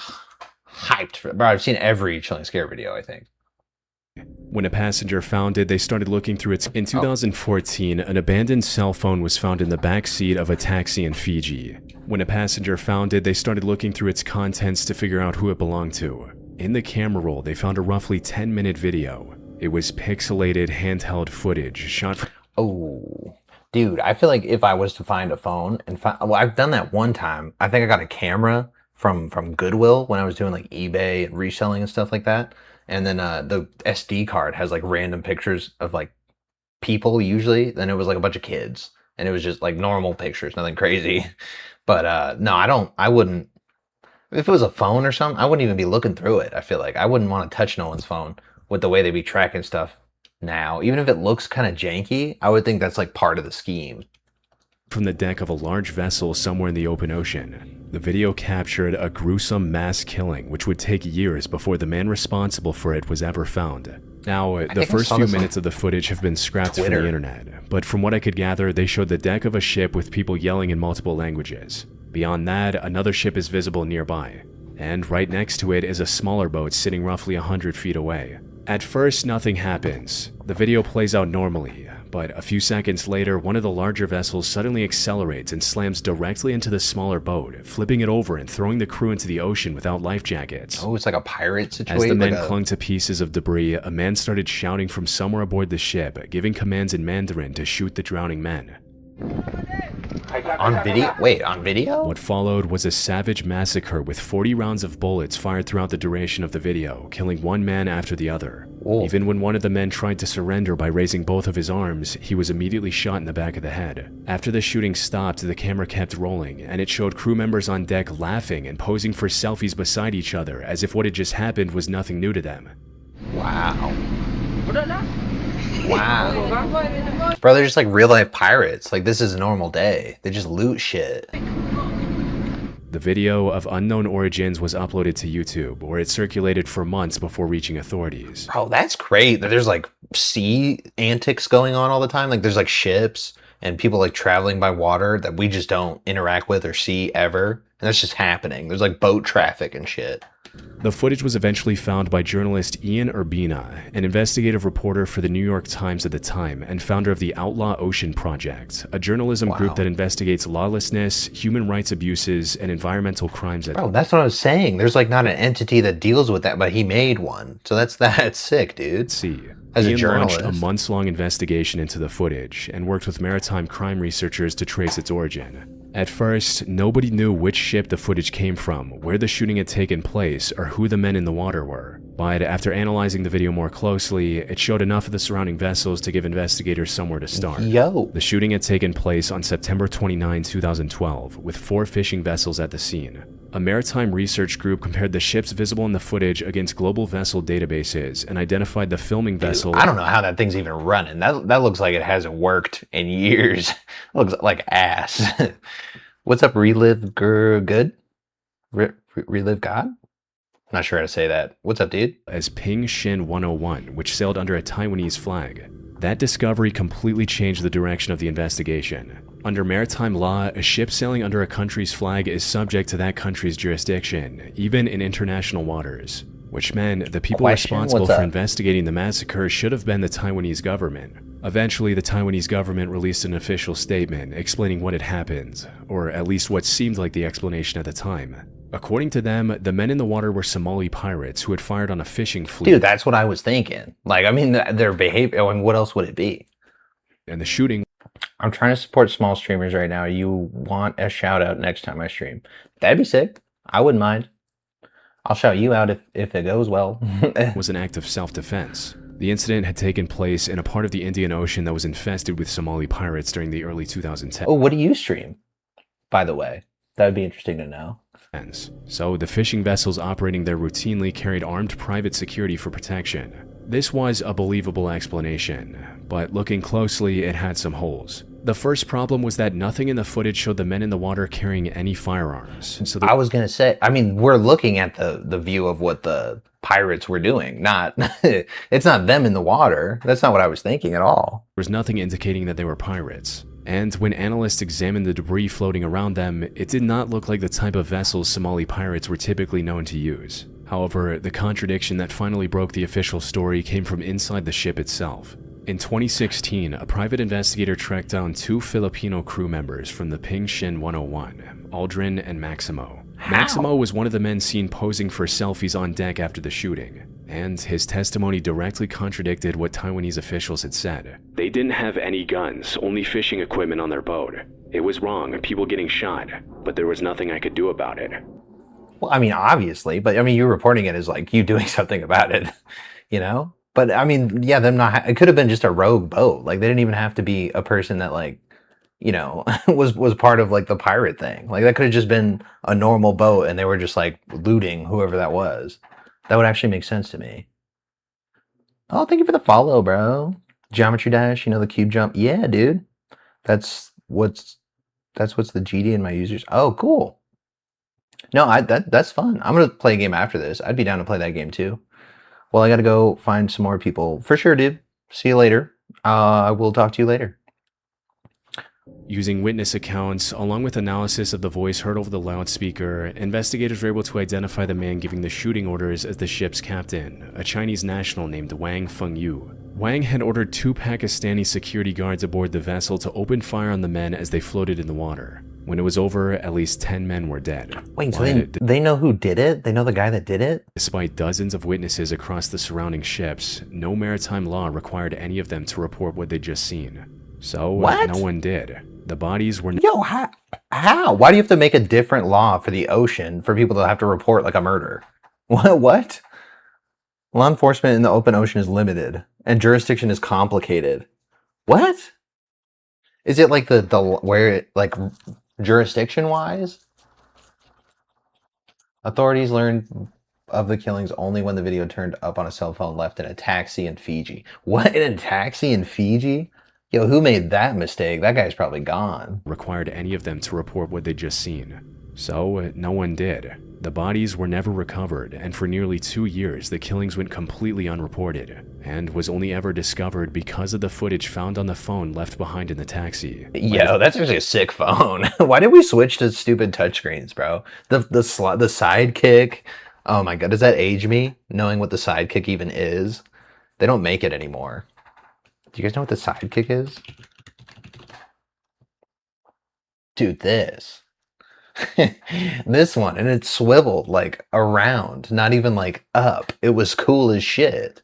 hyped for it. Bro, I've seen every Chilling Scare video, I think. When a passenger found it, they started looking through its... In 2014, an abandoned cell phone was found in the back seat of a taxi in Fiji. When a passenger found it, they started looking through its contents to figure out who it belonged to. In the camera roll, they found a roughly 10-minute video. It was pixelated handheld footage shot from... Oh, dude, I feel like if I was to find a phone and well, I've done that one time. I think I got a camera from Goodwill when I was doing like eBay and reselling and stuff like that. And then the SD card has like random pictures of like people usually. Then it was like a bunch of kids, and it was just like normal pictures, nothing crazy. But no, I wouldn't. If it was a phone or something, I wouldn't even be looking through it. I feel like I wouldn't want to touch no one's phone with the way they be tracking stuff now. Even if it looks kind of janky, I would think that's like part of the scheme. From the deck of a large vessel somewhere in the open ocean. The video captured a gruesome mass killing, which would take years before the man responsible for it was ever found. Now, the first few minutes of the footage have been scrapped from the internet, but from what I could gather, they showed the deck of a ship with people yelling in multiple languages. Beyond that, another ship is visible nearby, and right next to it is a smaller boat sitting roughly 100 feet away. At first, nothing happens. The video plays out normally, but a few seconds later, one of the larger vessels suddenly accelerates and slams directly into the smaller boat, flipping it over and throwing the crew into the ocean without life jackets. Oh, it's like a pirate situation. As the men clung to pieces of debris, a man started shouting from somewhere aboard the ship, giving commands in Mandarin to shoot the drowning men. On video? Wait, on video? What followed was a savage massacre with 40 rounds of bullets fired throughout the duration of the video, killing one man after the other. Whoa. Even when one of the men tried to surrender by raising both of his arms, he was immediately shot in the back of the head. After the shooting stopped, the camera kept rolling, and it showed crew members on deck laughing and posing for selfies beside each other as if what had just happened was nothing new to them. Wow. Wow. Bro, they're just like real life pirates. Like, this is a normal day. They just loot shit. The video of unknown origins was uploaded to YouTube, where it circulated for months before reaching authorities. Bro, that's great. There's like sea antics going on all the time. Like, there's like ships and people like traveling by water that we just don't interact with or see ever. And that's just happening. There's like boat traffic and shit. The footage was eventually found by journalist Ian Urbina, an investigative reporter for the New York Times at the time and founder of the Outlaw Ocean Project, a journalism group that investigates lawlessness, human rights abuses, and environmental crimes. Bro, that's what I was saying. There's like not an entity that deals with that, but he made one. So that's sick, dude. As a Ian journalist. launched a months-long investigation into the footage and worked with maritime crime researchers to trace its origin. At first, nobody knew which ship the footage came from, where the shooting had taken place, or who the men in the water were. But after analyzing the video more closely, it showed enough of the surrounding vessels to give investigators somewhere to start. The shooting had taken place on September 29, 2012, with 4 fishing vessels at the scene. A maritime research group compared the ships visible in the footage against global vessel databases and identified the filming vessel. I don't know how that thing's even running. That looks like it hasn't worked in years. It looks like ass. What's up, Relive Good? Relive God? I'm not sure how to say that. What's up, dude? As Ping Shin 101, which sailed under a Taiwanese flag. That discovery completely changed the direction of the investigation. Under maritime law, a ship sailing under a country's flag is subject to that country's jurisdiction, even in international waters, which meant the people responsible for investigating the massacre should have been the Taiwanese government. Eventually, the Taiwanese government released an official statement explaining what had happened, or at least what seemed like the explanation at the time. According to them, the men in the water were Somali pirates who had fired on a fishing fleet. Dude, that's what I was thinking. Like, I mean, their behavior, I mean, what else would it be? And the shooting. I'm trying to support small streamers right now. You want a shout out next time I stream? That'd be sick. I wouldn't mind. I'll shout you out if it goes well. Was an act of self-defense. The incident had taken place in a part of the Indian Ocean that was infested with Somali pirates during the early 2010s. Oh, what do you stream, by the way? That would be interesting to know. So the fishing vessels operating there routinely carried armed private security for protection. This was a believable explanation, but looking closely, it had some holes. The first problem was that nothing in the footage showed the men in the water carrying any firearms. So I was going to say, I mean, we're looking at the view of what the pirates were doing, not, it's not them in the water. That's not what I was thinking at all. There was nothing indicating that they were pirates. And when analysts examined the debris floating around them, it did not look like the type of vessels Somali pirates were typically known to use. However, the contradiction that finally broke the official story came from inside the ship itself. In 2016, a private investigator tracked down 2 Filipino crew members from the Ping Shin 101, Aldrin and Maximo. Maximo was one of the men seen posing for selfies on deck after the shooting, and his testimony directly contradicted what Taiwanese officials had said. They didn't have any guns, only fishing equipment on their boat. It was wrong, people getting shot, but there was nothing I could do about it. Well, I mean, obviously, but I mean, you reporting it as like you doing something about it, you know? But I mean, yeah, it could have been just a rogue boat. Like, they didn't even have to be a person that, like, you know, was part of like the pirate thing. Like, that could have just been a normal boat and they were just like looting whoever that was. That would actually make sense to me. Oh, thank you for the follow, bro. Geometry Dash, you know, the cube jump. Yeah, dude. That's what's the GD in my users. Oh, cool. No, that's fun. I'm gonna play a game after this. I'd be down to play that game too. Well, I gotta go find some more people. For sure, dude. See you later. I will talk to you later. Using witness accounts, along with analysis of the voice heard over the loudspeaker, investigators were able to identify the man giving the shooting orders as the ship's captain, a Chinese national named Wang Fengyu. Wang had ordered 2 Pakistani security guards aboard the vessel to open fire on the men as they floated in the water. When it was over, at least 10 men were dead. Wait, so they know who did it? They know the guy that did it? Despite dozens of witnesses across the surrounding ships, no maritime law required any of them to report what they'd just seen. So, no one did. The bodies were... Yo, how? Why do you have to make a different law for the ocean for people to have to report like a murder? What? Law enforcement in the open ocean is limited, and jurisdiction is complicated. What? Is it like like jurisdiction-wise? Authorities learned of the killings only when the video turned up on a cell phone left in a taxi in Fiji. What? In a taxi in Fiji? Yo, who made that mistake? That guy's probably gone. Required any of them to report what they'd just seen. So, no one did. The bodies were never recovered, and for nearly 2 years, the killings went completely unreported, and was only ever discovered because of the footage found on the phone left behind in the taxi. Yo, that's actually a sick phone. Why did we switch to stupid touchscreens, bro? The sidekick, Oh my god, does that age me? Knowing what the sidekick even is? They don't make it anymore. Do you guys know what the sidekick is? Dude, this. This one, and it swiveled like around, not even like up. It was cool as shit.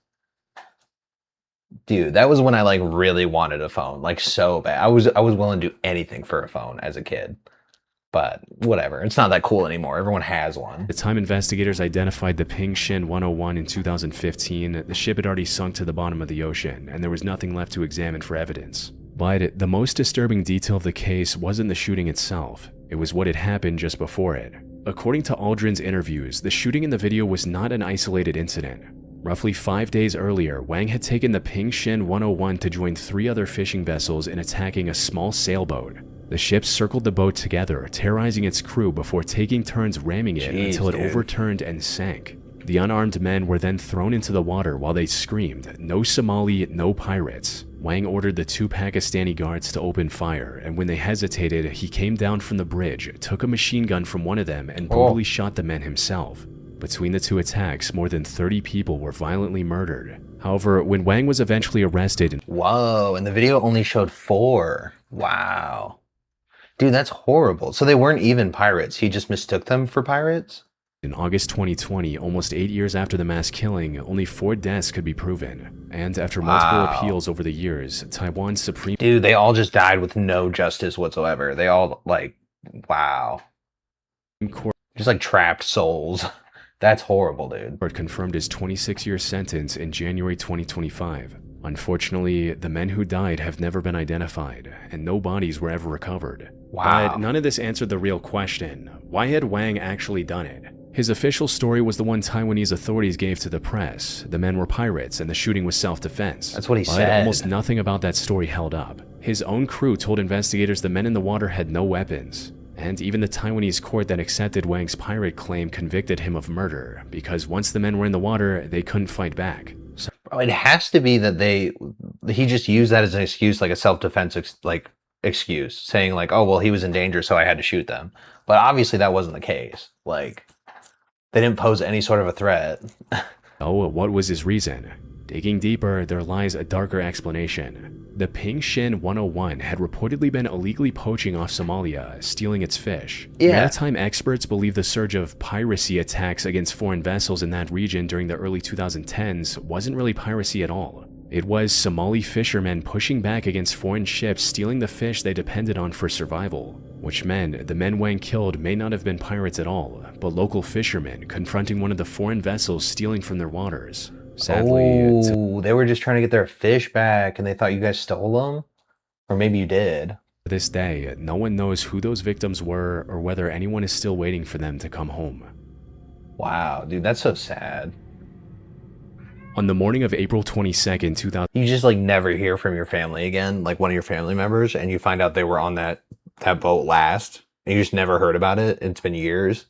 Dude, that was when I like really wanted a phone, like so bad. I was willing to do anything for a phone as a kid. But whatever, it's not that cool anymore. Everyone has one. By the time investigators identified the Ping Shin 101 in 2015, the ship had already sunk to the bottom of the ocean, and there was nothing left to examine for evidence. But the most disturbing detail of the case wasn't the shooting itself. It was what had happened just before it. According to Aldrin's interviews, the shooting in the video was not an isolated incident. Roughly 5 days earlier, Wang had taken the Ping Shin 101 to join 3 other fishing vessels in attacking a small sailboat. The ships circled the boat together, terrorizing its crew before taking turns ramming it until it overturned and sank. The unarmed men were then thrown into the water while they screamed, "No Somali, no pirates." Wang ordered the 2 Pakistani guards to open fire, and when they hesitated, he came down from the bridge, took a machine gun from one of them, and brutally shot the men himself. Between the 2 attacks, more than 30 people were violently murdered. However, when Wang was eventually arrested... Whoa, and the video only showed 4. Wow. Dude, that's horrible. So they weren't even pirates. He just mistook them for pirates? In August 2020, almost 8 years after the mass killing, only 4 deaths could be proven. And after multiple appeals over the years, Taiwan's Supreme... Dude, they all just died with no justice whatsoever. They all, like, wow. Just like trapped souls. That's horrible, dude. Court confirmed his 26-year sentence in January 2025. Unfortunately, the men who died have never been identified, and no bodies were ever recovered. Wow. But none of this answered the real question. Why had Wang actually done it? His official story was the one Taiwanese authorities gave to the press. The men were pirates, and the shooting was self-defense. That's what he But said. almost nothing about that story held up. His own crew told investigators the men in the water had no weapons. And even the Taiwanese court that accepted Wang's pirate claim convicted him of murder, because once the men were in the water, they couldn't fight back. So, bro, it has to be that he just used that as an excuse, like a self-defense excuse, saying like, oh, well, he was in danger, so I had to shoot them. But obviously that wasn't the case. Like, they didn't pose any sort of a threat. Oh, what was his reason? Digging deeper, there lies a darker explanation. The Ping Shin 101 had reportedly been illegally poaching off Somalia, stealing its fish. Maritime experts believe the surge of piracy attacks against foreign vessels in that region during the early 2010s wasn't really piracy at all. It was Somali fishermen pushing back against foreign ships stealing the fish they depended on for survival, which meant the men Wang killed may not have been pirates at all, but local fishermen confronting one of the foreign vessels stealing from their waters. Sadly, they were just trying to get their fish back and they thought you guys stole them? Or maybe you did. To this day, no one knows who those victims were or whether anyone is still waiting for them to come home. Wow, dude, that's so sad. On the morning of April 22nd, 2000... You just like never hear from your family again, like one of your family members, and you find out they were on that boat last, and you just never heard about it. It's been years.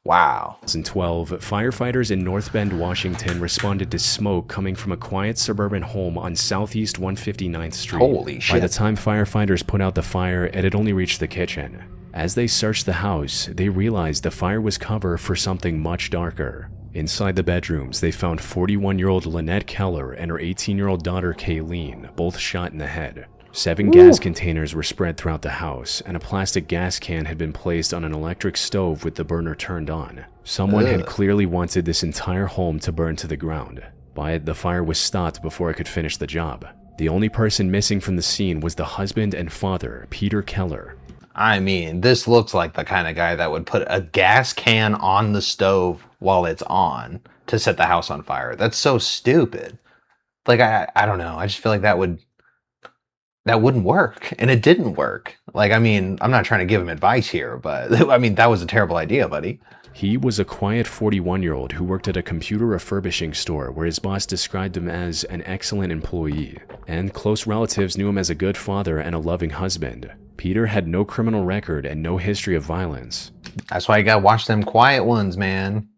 Wow. In 2012, firefighters in North Bend, Washington responded to smoke coming from a quiet suburban home on Southeast 159th Street. Holy shit. By the time firefighters put out the fire, it had only reached the kitchen. As they searched the house, they realized the fire was cover for something much darker. Inside the bedrooms, they found 41-year-old Lynette Keller and her 18-year-old daughter Kayleen, both shot in the head. 7 gas containers were spread throughout the house, and a plastic gas can had been placed on an electric stove with the burner turned on. Someone had clearly wanted this entire home to burn to the ground, but the fire was stopped before it could finish the job. The only person missing from the scene was the husband and father, Peter Keller. I mean, this looks like the kind of guy that would put a gas can on the stove while it's on to set the house on fire. That's so stupid. Like, I don't know. I just feel like that wouldn't work, and it didn't work. Like, I mean, I'm not trying to give him advice here, but I mean, that was a terrible idea, buddy. He was a quiet 41-year-old who worked at a computer refurbishing store where his boss described him as an excellent employee, and close relatives knew him as a good father and a loving husband. Peter had no criminal record and no history of violence. That's why you gotta watch them quiet ones, man.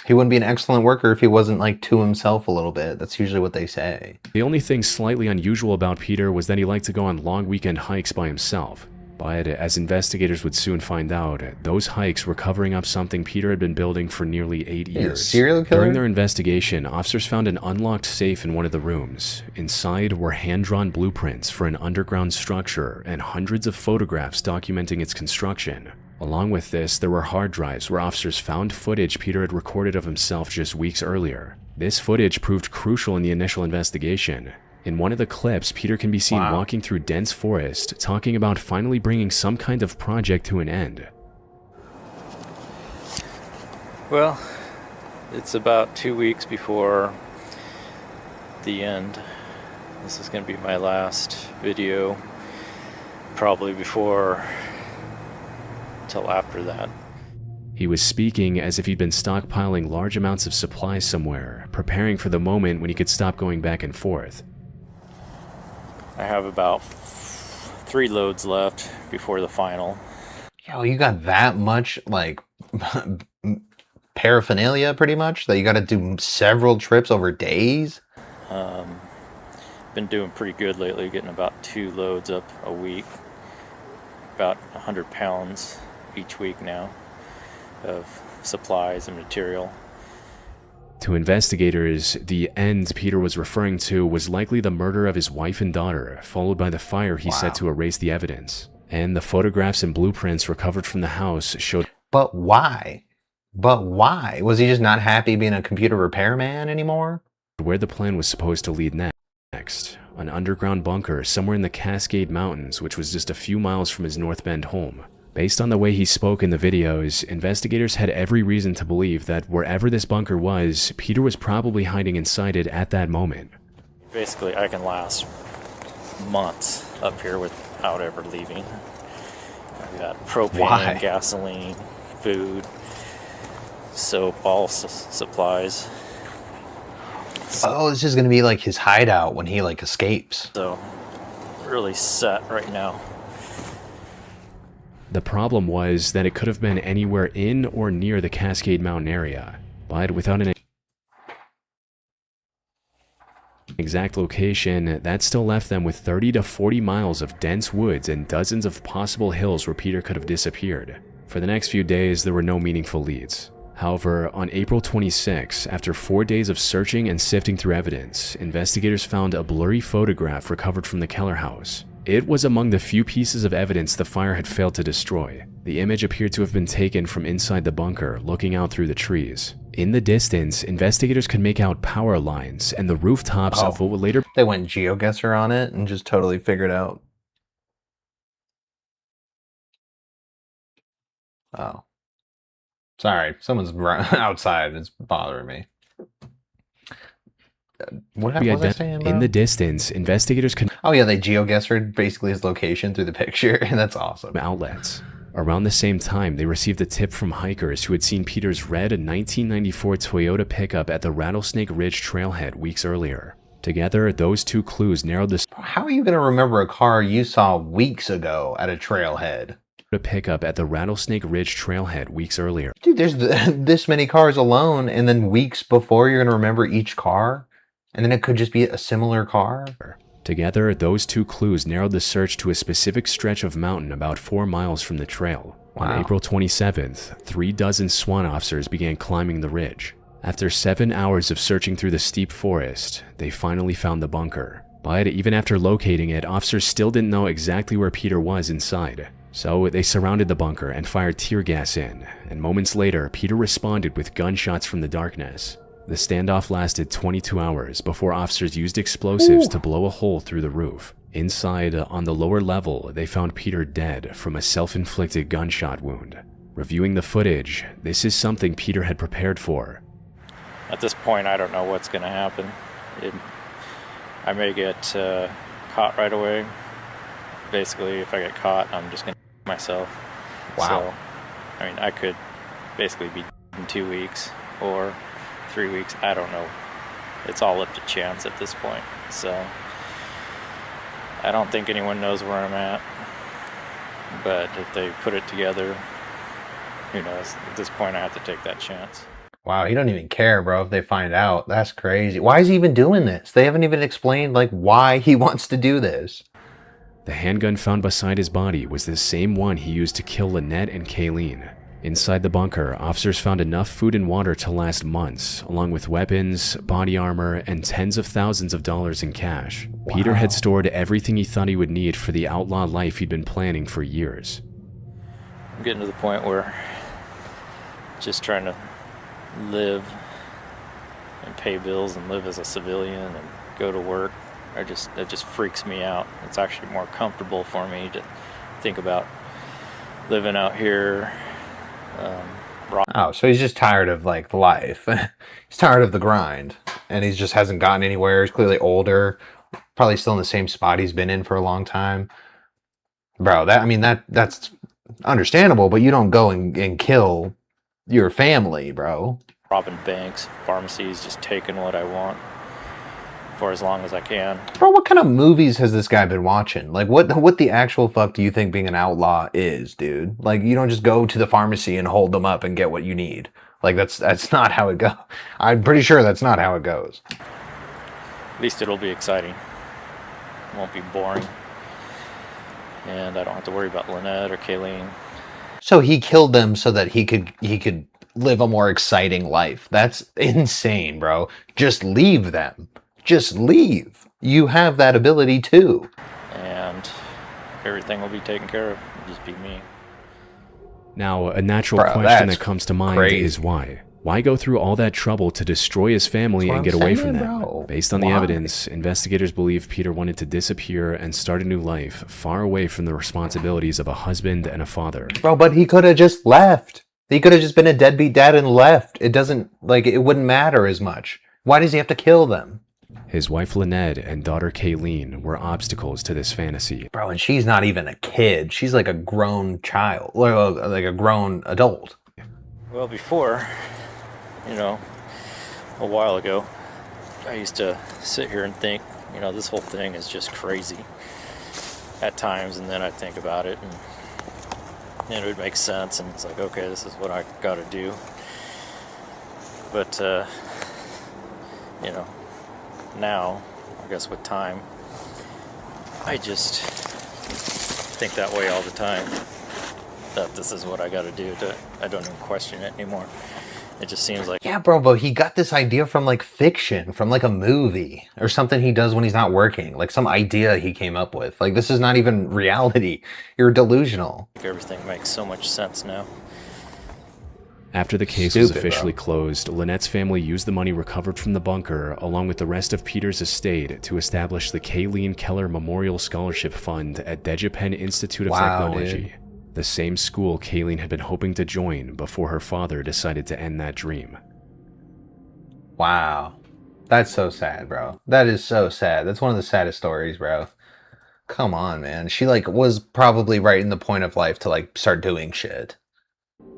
He wouldn't be an excellent worker if he wasn't like to himself a little bit. That's usually what they say. The only thing slightly unusual about Peter was that he liked to go on long weekend hikes by himself. But as investigators would soon find out, those hikes were covering up something Peter had been building for nearly 8 years. Serial killer? During their investigation, officers found an unlocked safe in one of the rooms. Inside were hand-drawn blueprints for an underground structure and hundreds of photographs documenting its construction. Along with this, there were hard drives where officers found footage Peter had recorded of himself just weeks earlier. This footage proved crucial in the initial investigation. In one of the clips, Peter can be seen walking through dense forest, talking about finally bringing some kind of project to an end. Well, it's about 2 weeks before the end. This is going to be my last video, probably before till after that. He was speaking as if he'd been stockpiling large amounts of supplies somewhere, preparing for the moment when he could stop going back and forth. I have about 3 loads left before the final. Yo, you got that much, like, paraphernalia, pretty much, that you got to do several trips over days? Been doing pretty good lately, getting about 2 loads up a week. About 100 pounds each week now of supplies and material. To investigators, the end Peter was referring to was likely the murder of his wife and daughter, followed by the fire he set to erase the evidence. And the photographs and blueprints recovered from the house showed... But why? But why? Was he just not happy being a computer repairman anymore? ...where the plan was supposed to lead next. An underground bunker somewhere in the Cascade Mountains, which was just a few miles from his North Bend home. Based on the way he spoke in the videos, investigators had every reason to believe that wherever this bunker was, Peter was probably hiding inside it at that moment. Basically, I can last months up here without ever leaving. I've got propane, gasoline, food, soap, all supplies. Oh, this is going to be like his hideout when he, like, escapes. So, really set right now. The problem was that it could have been anywhere in or near the Cascade Mountain area, but without an exact location, that still left them with 30 to 40 miles of dense woods and dozens of possible hills where Peter could have disappeared. For the next few days, there were no meaningful leads. However, on April 26, after 4 days of searching and sifting through evidence, investigators found a blurry photograph recovered from the Keller house. It was among the few pieces of evidence the fire had failed to destroy. The image appeared to have been taken from inside the bunker, looking out through the trees. In the distance, investigators could make out power lines and the rooftops of what would later... They went GeoGuessr on it and just totally figured out. Oh. Sorry, someone's outside. It's bothering me. What was I saying about? In the distance, investigators could... Oh yeah, they GeoGuessed basically his location through the picture, and that's awesome. ...outlets. Around the same time, they received a tip from hikers who had seen Peter's red 1994 Toyota pickup at the Rattlesnake Ridge trailhead weeks earlier. Together, those two clues narrowed the... How are you going to remember a car you saw weeks ago at a trailhead? ...a pickup at the Rattlesnake Ridge trailhead weeks earlier. Dude, there's this many cars alone, and then weeks before you're going to remember each car? And then it could just be a similar car? Together, those two clues narrowed the search to a specific stretch of mountain about 4 miles from the trail. Wow. On April 27th, 36 SWAT officers began climbing the ridge. After 7 hours of searching through the steep forest, they finally found the bunker. But even after locating it, officers still didn't know exactly where Peter was inside. So they surrounded the bunker and fired tear gas in, and moments later, Peter responded with gunshots from the darkness. The standoff lasted 22 hours before officers used explosives to blow a hole through the roof. Inside, on the lower level, they found Peter dead from a self-inflicted gunshot wound. Reviewing the footage, this is something Peter had prepared for. At this point, I don't know what's going to happen. I may get caught right away. Basically, if I get caught, I'm just going to myself. Wow. So, I mean, I could basically be in 2 weeks or 3 weeks. I don't know. It's all up to chance at this point. So I don't think anyone knows where I'm at. But if they put it together, who knows? At this point, I have to take that chance. Wow, he don't even care, bro, if they find out. That's crazy. Why is he even doing this? They haven't even explained, like, why he wants to do this. The handgun found beside his body was the same one he used to kill Lynette and Kayleen. Inside the bunker, officers found enough food and water to last months, along with weapons, body armor, and tens of thousands of dollars in cash. Wow. Peter had stored everything he thought he would need for the outlaw life he'd been planning for years. I'm getting to the point where just trying to live and pay bills and live as a civilian and go to work, it just freaks me out. It's actually more comfortable for me to think about living out here. Oh, so he's just tired of like life. He's tired of the grind, and he just hasn't gotten anywhere. He's clearly older, probably still in the same spot he's been in for a long time. Bro, that's understandable, but you don't go and kill your family, bro. Robbing banks, pharmacies, just taking what I want for as long as I can. Bro, what kind of movies has this guy been watching? Like, what the actual fuck do you think being an outlaw is, dude? Like, you don't just go to the pharmacy and hold them up and get what you need. Like, that's not how it goes. I'm pretty sure that's not how it goes. At least it'll be exciting. It won't be boring. And I don't have to worry about Lynette or Kayleen. So he killed them so that he could live a more exciting life. That's insane, bro. Just leave them. Just leave. You have that ability too. And everything will be taken care of. It'll just be me. Now, a natural question that comes to mind is why? Why go through all that trouble to destroy his family and get away from them? Bro. Based on the evidence, investigators believe Peter wanted to disappear and start a new life far away from the responsibilities of a husband and a father. Bro, but he could have just left. He could have just been a deadbeat dad and left. It wouldn't matter as much. Why does he have to kill them? His wife Lynette and daughter Kayleen were obstacles to this fantasy. Bro, and she's not even a kid. She's like a grown child, like a grown adult. Well, before, a while ago, I used to sit here and think, this whole thing is just crazy at times, and then I'd think about it, and it would make sense, and it's like, okay, this is what I gotta do. But, now, I guess with time, I just think that way all the time, that this is what I gotta do. I don't even question it anymore. It just seems like... Yeah, bro, but he got this idea from like fiction, from like a movie, or something he does when he's not working, like some idea he came up with. Like, this is not even reality. You're delusional. Everything makes so much sense now. After the case was officially closed, Lynette's family used the money recovered from the bunker, along with the rest of Peter's estate, to establish the Kayleen Keller Memorial Scholarship Fund at DeJapen Institute of Technology. Dude. The same school Kayleen had been hoping to join before her father decided to end that dream. Wow. That's so sad, bro. That is so sad. That's one of the saddest stories, bro. Come on, man. She was probably right in the point of life to start doing shit.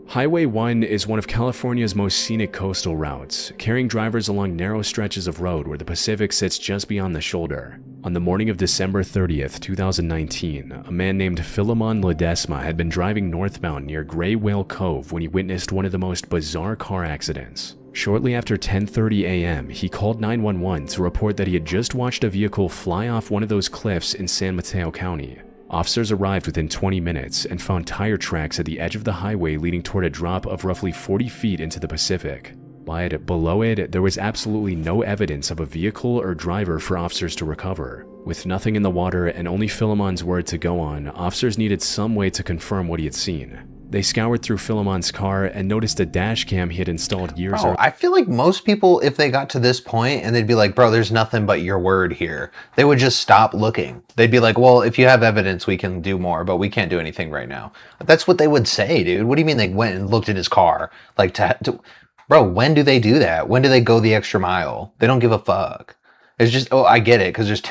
Highway 1 is one of California's most scenic coastal routes, carrying drivers along narrow stretches of road where the Pacific sits just beyond the shoulder. On the morning of December 30th, 2019, a man named Philemon Ledesma had been driving northbound near Gray Whale Cove when he witnessed one of the most bizarre car accidents. Shortly after 10:30 a.m., he called 911 to report that he had just watched a vehicle fly off one of those cliffs in San Mateo County. Officers arrived within 20 minutes and found tire tracks at the edge of the highway leading toward a drop of roughly 40 feet into the Pacific. But below it, there was absolutely no evidence of a vehicle or driver for officers to recover. With nothing in the water and only Philemon's word to go on, officers needed some way to confirm what he had seen. They scoured through Philemon's car and noticed a dash cam he had installed years earlier. I feel like most people, if they got to this point and they'd be like, bro, there's nothing but your word here, they would just stop looking. They'd be like, well, if you have evidence, we can do more, but we can't do anything right now. That's what they would say, dude. What do you mean they went and looked in his car? Bro, when do they do that? When do they go the extra mile? They don't give a fuck. It's just, I get it, because there's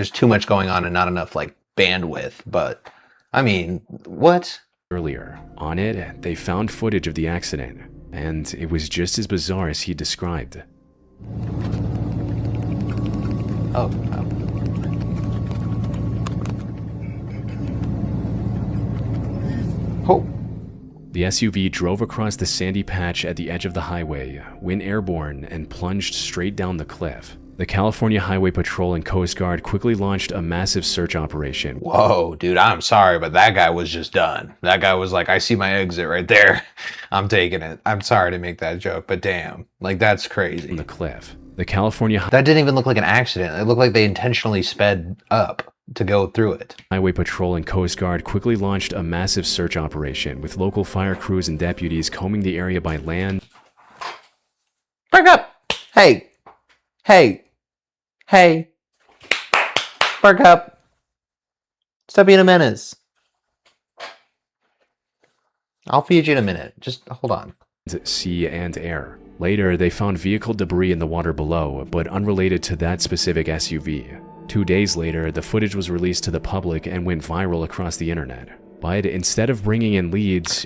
too much going on and not enough, bandwidth, but, I mean, what? Earlier. On it, they found footage of the accident, and it was just as bizarre as he described. Oh. The SUV drove across the sandy patch at the edge of the highway, went airborne, and plunged straight down the cliff. The California Highway Patrol and Coast Guard quickly launched a massive search operation. Whoa, dude, I'm sorry, but that guy was just done. That guy was like, I see my exit right there. I'm taking it. I'm sorry to make that joke, but damn, like that's crazy. On the cliff. The California That didn't even look like an accident. It looked like they intentionally sped up to go through it. Highway Patrol and Coast Guard quickly launched a massive search operation with local fire crews and deputies combing the area by land. Back up! Hey! Hey! Hey! Bark up! Stop being a menace. I'll feed you in a minute. Just hold on. Sea and air. Later, they found vehicle debris in the water below, but unrelated to that specific SUV. 2 days later, the footage was released to the public and went viral across the internet. But instead of bringing in leads,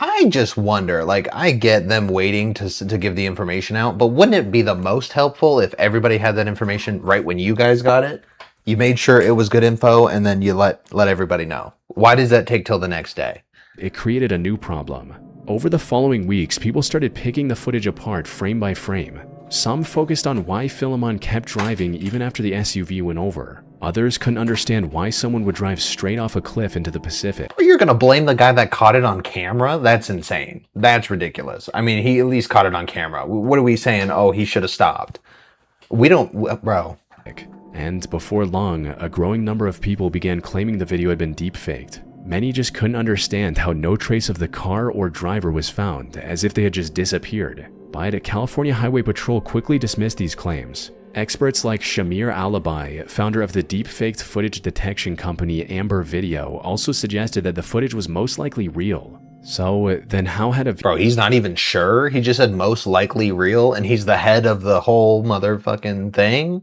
I just wonder, like, I get them waiting to give the information out, but wouldn't it be the most helpful if everybody had that information right when you guys got it? You made sure it was good info, and then you let everybody know. Why does that take till the next day? It created a new problem. Over the following weeks, people started picking the footage apart frame by frame. Some focused on why Philemon kept driving even after the SUV went over. Others couldn't understand why someone would drive straight off a cliff into the Pacific. You're gonna blame the guy that caught it on camera? That's insane. That's ridiculous. I mean, he at least caught it on camera. What are we saying? Oh, he should have stopped. We don't, bro. And before long, a growing number of people began claiming the video had been deep-faked. Many just couldn't understand how no trace of the car or driver was found, as if they had just disappeared. But California Highway Patrol quickly dismissed these claims. Experts like Shamir Alibi, founder of the deep-faked footage detection company Amber Video, also suggested that the footage was most likely real. So then how had a... Bro, he's not even sure? He just said most likely real, and he's the head of the whole motherfucking thing?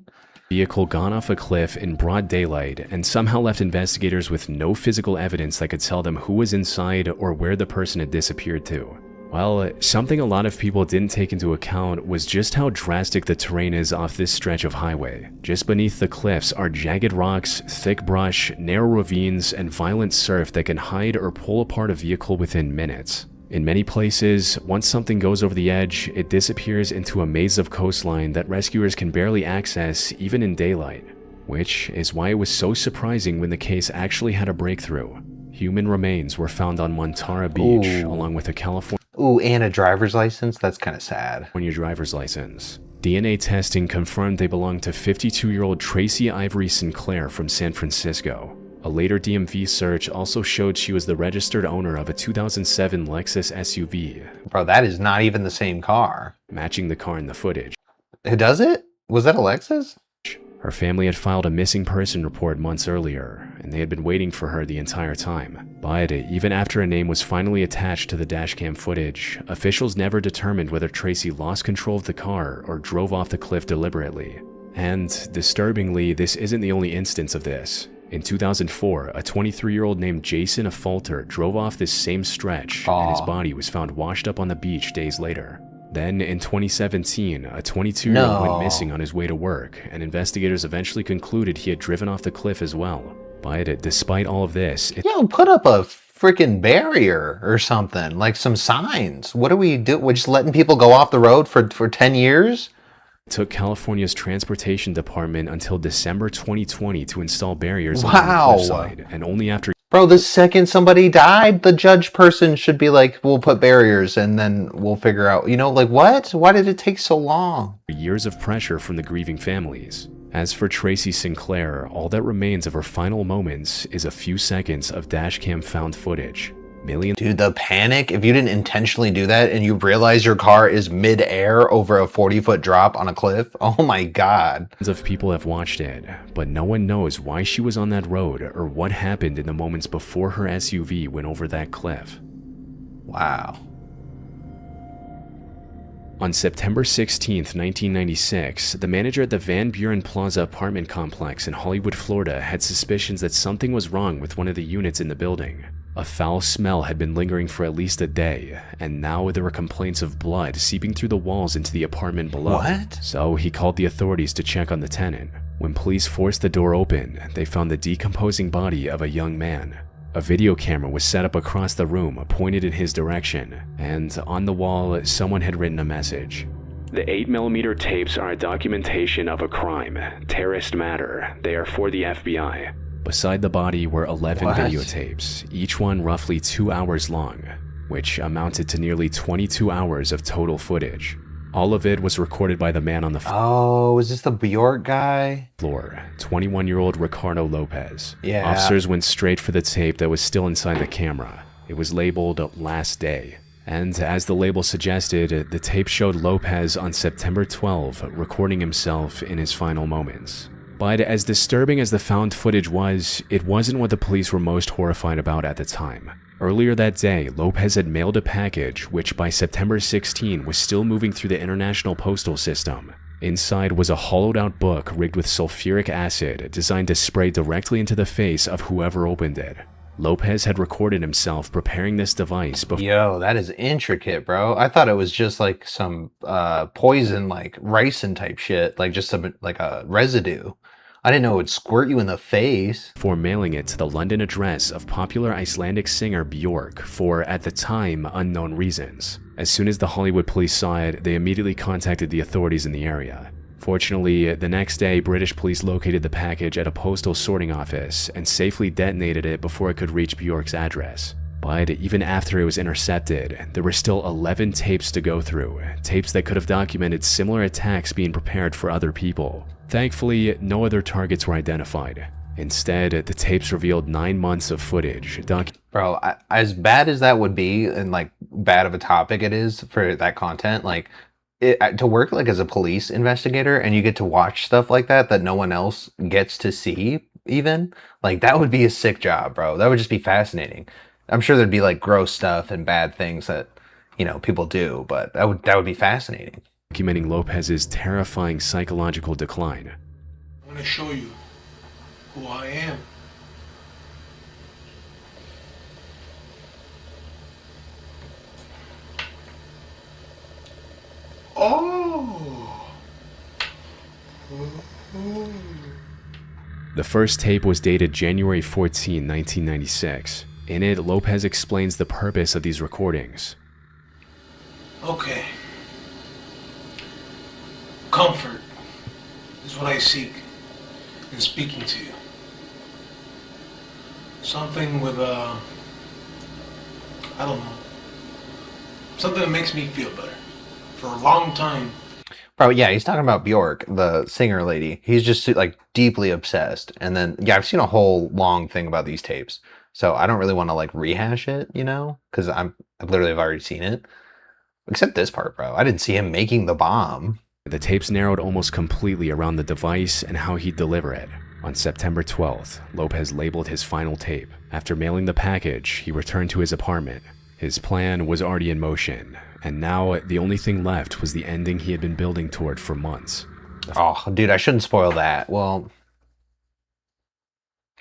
Vehicle gone off a cliff in broad daylight and somehow left investigators with no physical evidence that could tell them who was inside or where the person had disappeared to. Well, something a lot of people didn't take into account was just how drastic the terrain is off this stretch of highway. Just beneath the cliffs are jagged rocks, thick brush, narrow ravines, and violent surf that can hide or pull apart a vehicle within minutes. In many places, once something goes over the edge, it disappears into a maze of coastline that rescuers can barely access even in daylight. Which is why it was so surprising when the case actually had a breakthrough. Human remains were found on Montara Beach, along with a California... Ooh, and a driver's license? That's kind of sad. On your driver's license. DNA testing confirmed they belonged to 52-year-old Tracy Ivory Sinclair from San Francisco. A later DMV search also showed she was the registered owner of a 2007 Lexus SUV. Bro, that is not even the same car. Matching the car in the footage. Does it? Was that a Lexus? Her family had filed a missing person report months earlier, and they had been waiting for her the entire time. But even after a name was finally attached to the dashcam footage, officials never determined whether Tracy lost control of the car or drove off the cliff deliberately. And, disturbingly, this isn't the only instance of this. In 2004, a 23-year-old named Jason Affolter drove off this same stretch, and his body was found washed up on the beach days later. Then, in 2017, a 22-year-old went missing on his way to work, and investigators eventually concluded he had driven off the cliff as well. But despite all of this... Yo, put up a freaking barrier or something, like some signs. What do we do? We're just letting people go off the road for 10 years? It took California's Transportation Department until December 2020 to install barriers along the cliffside, and only after... Bro, the second somebody died, the judge person should be like, we'll put barriers and then we'll figure out, you know, like what? Why did it take so long? Years of pressure from the grieving families. As for Tracy Sinclair, all that remains of her final moments is a few seconds of dashcam found footage. Dude, the panic, if you didn't intentionally do that and you realize your car is mid-air over a 40-foot drop on a cliff, oh my god. Millions of people have watched it, but no one knows why she was on that road or what happened in the moments before her SUV went over that cliff. Wow. On September 16, 1996, the manager at the Van Buren Plaza apartment complex in Hollywood, Florida had suspicions that something was wrong with one of the units in the building. A foul smell had been lingering for at least a day, and now there were complaints of blood seeping through the walls into the apartment below. What? So he called the authorities to check on the tenant. When police forced the door open, they found the decomposing body of a young man. A video camera was set up across the room, pointed in his direction, and on the wall, someone had written a message. The 8mm tapes are a documentation of a crime, terrorist matter. They are for the FBI. Beside the body were 11 videotapes, each one roughly 2 hours long, which amounted to nearly 22 hours of total footage. All of it was recorded by the man on the Oh, is this the Bjork guy? floor, 21-year-old Ricardo Lopez. Yeah. Officers went straight for the tape that was still inside the camera. It was labeled Last Day. And as the label suggested, the tape showed Lopez on September 12 recording himself in his final moments. But as disturbing as the found footage was, it wasn't what the police were most horrified about at the time. Earlier that day, Lopez had mailed a package which by September 16 was still moving through the international postal system. Inside was a hollowed-out book rigged with sulfuric acid designed to spray directly into the face of whoever opened it. Lopez had recorded himself preparing this device before— Yo, that is intricate, bro. I thought it was just like some poison, like ricin type shit, like just some like a residue. I didn't know it would squirt you in the face. before mailing it to the London address of popular Icelandic singer Bjork for, at the time, unknown reasons. As soon as the Hollywood police saw it, they immediately contacted the authorities in the area. Fortunately, the next day, British police located the package at a postal sorting office and safely detonated it before it could reach Bjork's address. But even after it was intercepted, there were still 11 tapes to go through, tapes that could have documented similar attacks being prepared for other people. Thankfully, no other targets were identified. Instead, the tapes revealed 9 months of footage. Bro, as bad as that would be, and like bad of a topic it is for that content, like to work like as a police investigator and you get to watch stuff like that no one else gets to see, even like that would be a sick job, bro. That would just be fascinating. I'm sure there'd be like gross stuff and bad things that, you know, people do, but that would be fascinating. Documenting Lopez's terrifying psychological decline. I'm going to show you who I am. Oh. The first tape was dated January 14, 1996. In it, Lopez explains the purpose of these recordings. Okay. Comfort is what I seek in speaking to you. Something with I don't know. Something that makes me feel better. For a long time. Bro, yeah, he's talking about Bjork, the singer lady. He's just like deeply obsessed. And then, yeah, I've seen a whole long thing about these tapes. So I don't really want to like rehash it, you know, because I literally have already seen it. Except this part, bro. I didn't see him making the bomb. The tapes narrowed almost completely around the device and how he'd deliver it. On September 12th, Lopez labeled his final tape. After mailing the package, he returned to his apartment. His plan was already in motion, and now the only thing left was the ending he had been building toward for months. Oh, dude, I shouldn't spoil that. Well,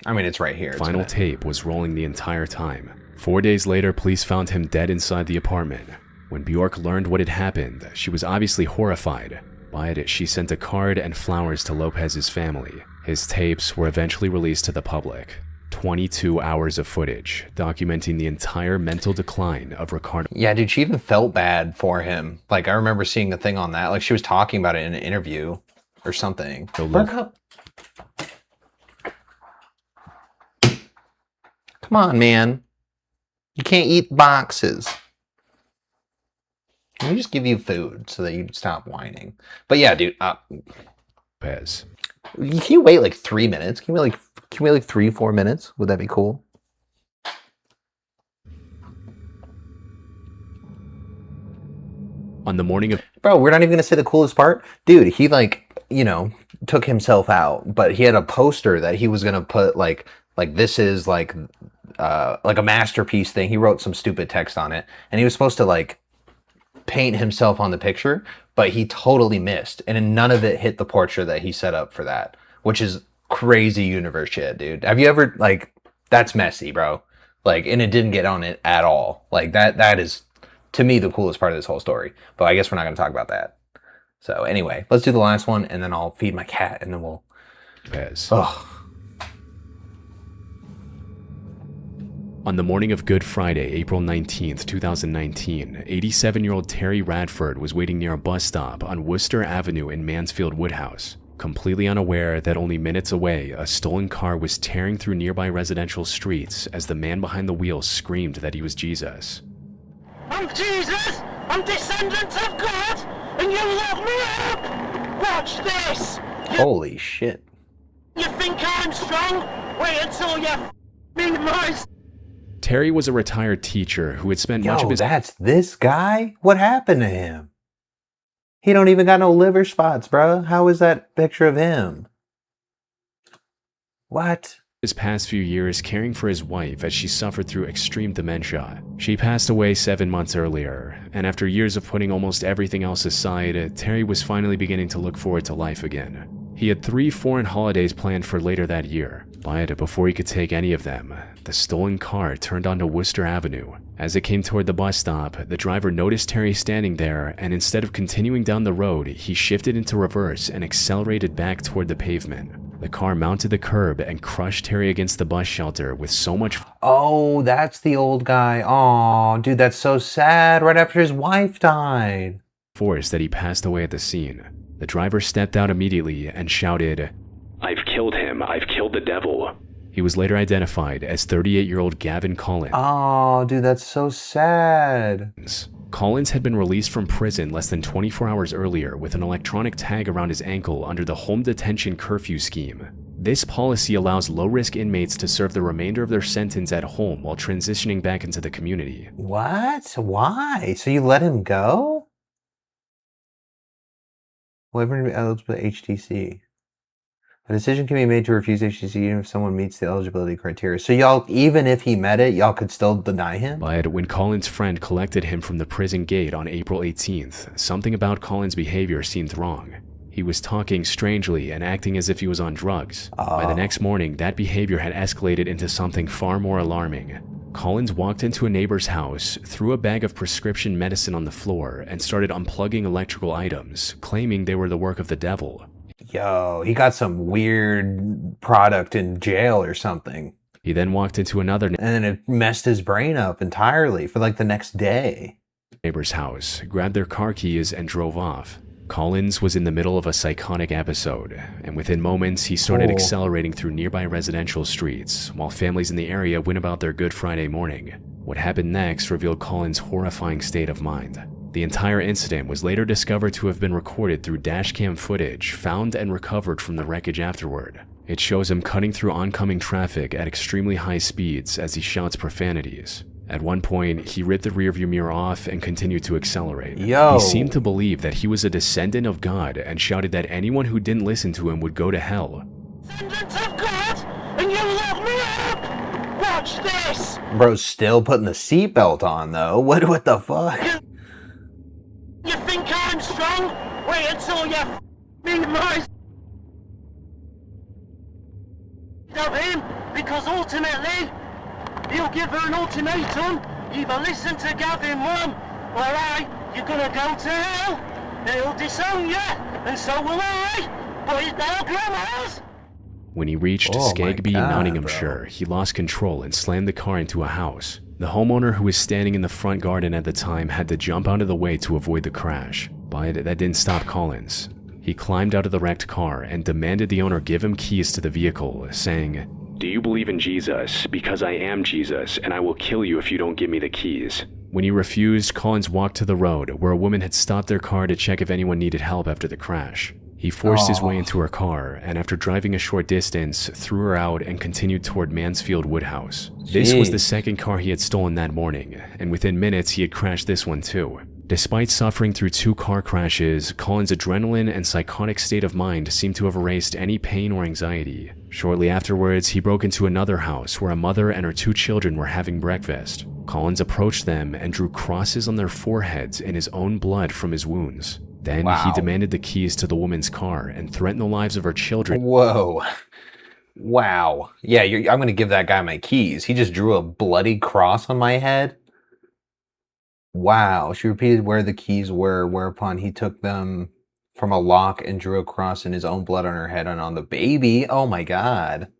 I mean, it's right here. The final tape was rolling the entire time. 4 days later, police found him dead inside the apartment. When Bjork learned what had happened, she was obviously horrified. But she sent a card and flowers to Lopez's family. His tapes were eventually released to the public. 22 hours of footage, documenting the entire mental decline of Ricardo. Yeah, dude, she even felt bad for him. Like, I remember seeing a thing on that. Like, she was talking about it in an interview or something. Come on, man. You can't eat boxes. Let me just give you food so that you stop whining. But yeah, dude. Pez. Can you wait like 3 minutes? Can you wait like 3-4 minutes? Would that be cool? On the morning of— Bro, we're not even gonna say the coolest part. Dude, he like, you know, took himself out, but he had a poster that he was gonna put like this is like a masterpiece thing. He wrote some stupid text on it, and he was supposed to like paint himself on the picture, but he totally missed, and none of it hit the portrait that he set up for that, which is crazy universe shit, dude. Have you ever, like, that's messy, bro. Like, and it didn't get on it at all. Like, that is, to me, the coolest part of this whole story. But I guess we're not going to talk about that. So anyway, let's do the last one, and then I'll feed my cat, and then we'll... Pez. Ugh. On the morning of Good Friday, April 19th, 2019, 87-year-old Terry Radford was waiting near a bus stop on Worcester Avenue in Mansfield Woodhouse, completely unaware that only minutes away, a stolen car was tearing through nearby residential streets as the man behind the wheel screamed that he was Jesus. I'm Jesus! I'm descendant of God! And you lock me up! Watch this! Holy shit. You think I'm strong? Wait until you meet my... Terry was a retired teacher who had spent much of his... that's this guy? What happened to him? He don't even got no liver spots, bro. How is that picture of him? What? His past few years caring for his wife as she suffered through extreme dementia. She passed away 7 months earlier, and after years of putting almost everything else aside, Terry was finally beginning to look forward to life again. He had 3 foreign holidays planned for later that year, but before he could take any of them, the stolen car turned onto Worcester Avenue. As it came toward the bus stop, the driver noticed Terry standing there, and instead of continuing down the road, he shifted into reverse and accelerated back toward the pavement. The car mounted the curb and crushed Terry against the bus shelter with so much... Oh, that's the old guy. Oh, dude, that's so sad. Right after his wife died. ...force that he passed away at the scene. The driver stepped out immediately and shouted, "I've killed him. I've killed the devil." He was later identified as 38-year-old Gavin Collins. Oh, dude, that's so sad. Collins had been released from prison less than 24 hours earlier with an electronic tag around his ankle under the home detention curfew scheme. This policy allows low-risk inmates to serve the remainder of their sentence at home while transitioning back into the community. What? Why? So you let him go? Whoever eligible to HTC. A decision can be made to refuse HTC even if someone meets the eligibility criteria. So y'all, even if he met it, y'all could still deny him? But when Collins' friend collected him from the prison gate on April 18th, something about Collins' behavior seemed wrong. He was talking strangely and acting as if he was on drugs. By the next morning, that behavior had escalated into something far more alarming. Collins walked into a neighbor's house, threw a bag of prescription medicine on the floor, and started unplugging electrical items, claiming they were the work of the devil. Yo, he got some weird product in jail or something. He then walked into another and then it messed his brain up entirely for like the next day. Neighbor's house, grabbed their car keys, and drove off. Collins was in the middle of a psychotic episode, and within moments he started accelerating through nearby residential streets, while families in the area went about their Good Friday morning. What happened next revealed Collins' horrifying state of mind. The entire incident was later discovered to have been recorded through dashcam footage found and recovered from the wreckage afterward. It shows him cutting through oncoming traffic at extremely high speeds as he shouts profanities. At one point, he ripped the rearview mirror off and continued to accelerate. He seemed to believe that he was a descendant of God and shouted that anyone who didn't listen to him would go to hell. Descendant of God, and you lock me up! Watch this! Bro's still putting the seatbelt on though. What the fuck? You think I'm strong? Wait until you meet my... of him, because ultimately, he'll give her an ultimatum. Either listen to Gavin, Mum, or you're gonna go to hell. He'll disown you, and so will I. But it's now grandma's. When he reached Skegby, Nottinghamshire, he lost control and slammed the car into a house. The homeowner who was standing in the front garden at the time had to jump out of the way to avoid the crash, but that didn't stop Collins. He climbed out of the wrecked car and demanded the owner give him keys to the vehicle, saying, "Do you believe in Jesus? Because I am Jesus, and I will kill you if you don't give me the keys." When he refused, Collins walked to the road, where a woman had stopped their car to check if anyone needed help after the crash. He forced his way into her car, and after driving a short distance, threw her out and continued toward Mansfield Woodhouse. This was the second car he had stolen that morning, and within minutes he had crashed this one too. Despite suffering through 2 car crashes, Collins' adrenaline and psychotic state of mind seemed to have erased any pain or anxiety. Shortly afterwards, he broke into another house where a mother and her 2 children were having breakfast. Collins approached them and drew crosses on their foreheads in his own blood from his wounds. Then he demanded the keys to the woman's car and threatened the lives of her children. Whoa. Wow. Yeah, I'm going to give that guy my keys. He just drew a bloody cross on my head. Wow. She repeated where the keys were, whereupon he took them from a lock and drew a cross in his own blood on her head and on the baby. Oh my God.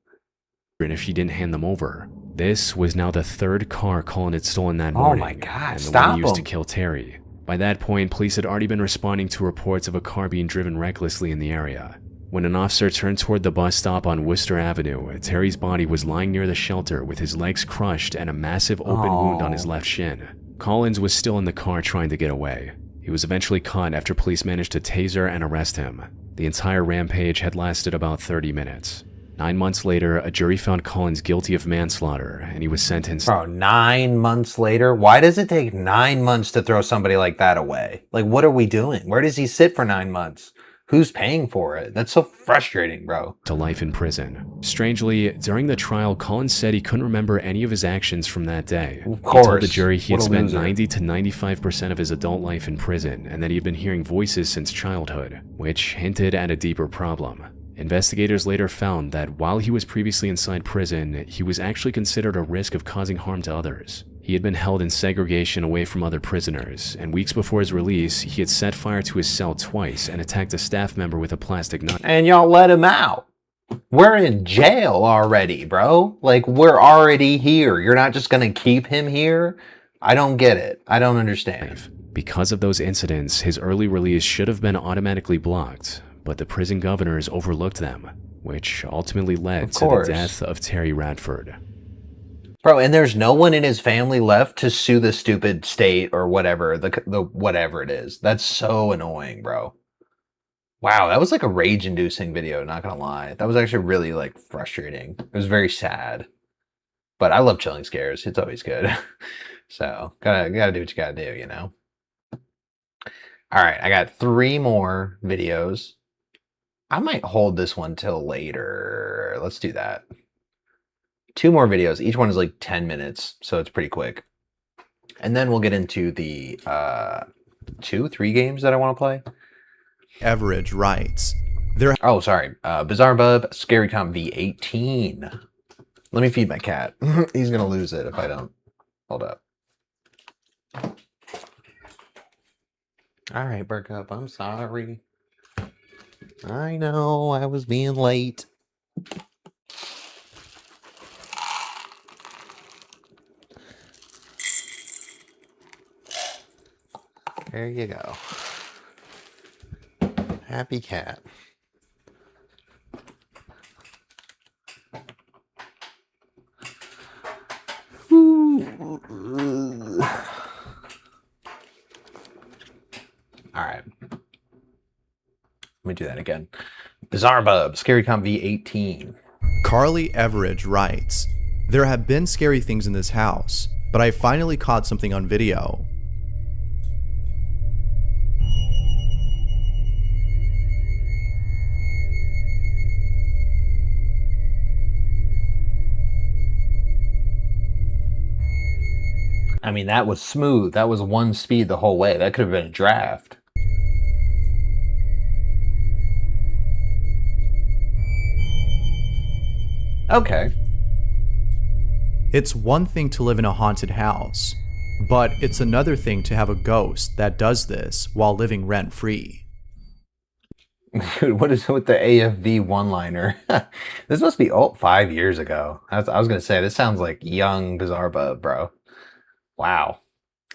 And if she didn't hand them over. This was now the third car Colin had stolen that Oh morning. my God, and the stop one he used him. to kill Terry. By that point, police had already been responding to reports of a car being driven recklessly in the area. When an officer turned toward the bus stop on Worcester Avenue, Terry's body was lying near the shelter with his legs crushed and a massive open wound on his left shin. Collins was still in the car trying to get away. He was eventually caught after police managed to taser and arrest him. The entire rampage had lasted about 30 minutes. 9 months later, a jury found Collins guilty of manslaughter, and he was sentenced. Bro, 9 months later? Why does it take 9 months to throw somebody like that away? Like, what are we doing? Where does he sit for 9 months? Who's paying for it? That's so frustrating, bro. To life in prison. Strangely, during the trial, Collins said he couldn't remember any of his actions from that day. Of course. He told the jury he had What a spent loser. 90 to 95% of his adult life in prison, and that he had been hearing voices since childhood, which hinted at a deeper problem. Investigators later found that while he was previously inside prison, he was actually considered a risk of causing harm to others. He had been held in segregation away from other prisoners, and weeks before his release, he had set fire to his cell twice and attacked a staff member with a plastic knife. And y'all let him out. We're in jail already, bro. Like, we're already here. You're not just gonna keep him here? I don't get it. I don't understand. Because of those incidents, his early release should have been automatically blocked, but the prison governors overlooked them, which ultimately led to the death of Terry Radford. Bro, and there's no one in his family left to sue the stupid state or whatever, the whatever it is. That's so annoying, bro. Wow, that was like a rage-inducing video, not gonna lie. That was actually really, like, frustrating. It was very sad. But I love chilling scares. It's always good. So, gotta do what you gotta do, you know? Alright, I got 3 more videos. I might hold this one till later. Let's do that. 2 more videos. Each one is like 10 minutes, so it's pretty quick. And then we'll get into the 2-3 games that I want to play. Average writes, Oh, sorry. Bizarre Bub, Scary Comp V18. Let me feed my cat. He's going to lose it if I don't. Hold up. All right, Burkup, I'm sorry. I know I was being late. There you go. Happy cat. All right. Let me do that again. Bizarre Bub, Scary Comp V18. Carly Everidge writes, there have been scary things in this house, but I finally caught something on video. I mean, that was smooth. That was one speed the whole way. That could have been a draft. Okay. It's one thing to live in a haunted house, but it's another thing to have a ghost that does this while living rent-free. Dude, what is it with the AFV one-liner? This must be 5 years ago. I was going to say, this sounds like young Bizarre Bub, bro. Wow.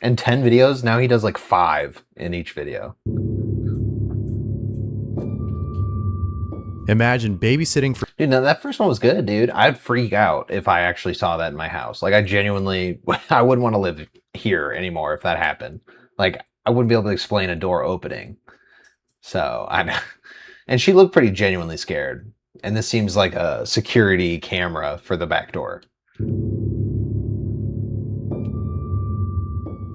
And 10 videos? Now he does like 5 in each video. Imagine babysitting for... Dude, no, that first one was good, dude. I'd freak out if I actually saw that in my house. Like, I genuinely... I wouldn't want to live here anymore if that happened. Like, I wouldn't be able to explain a door opening. So, and she looked pretty genuinely scared. And this seems like a security camera for the back door.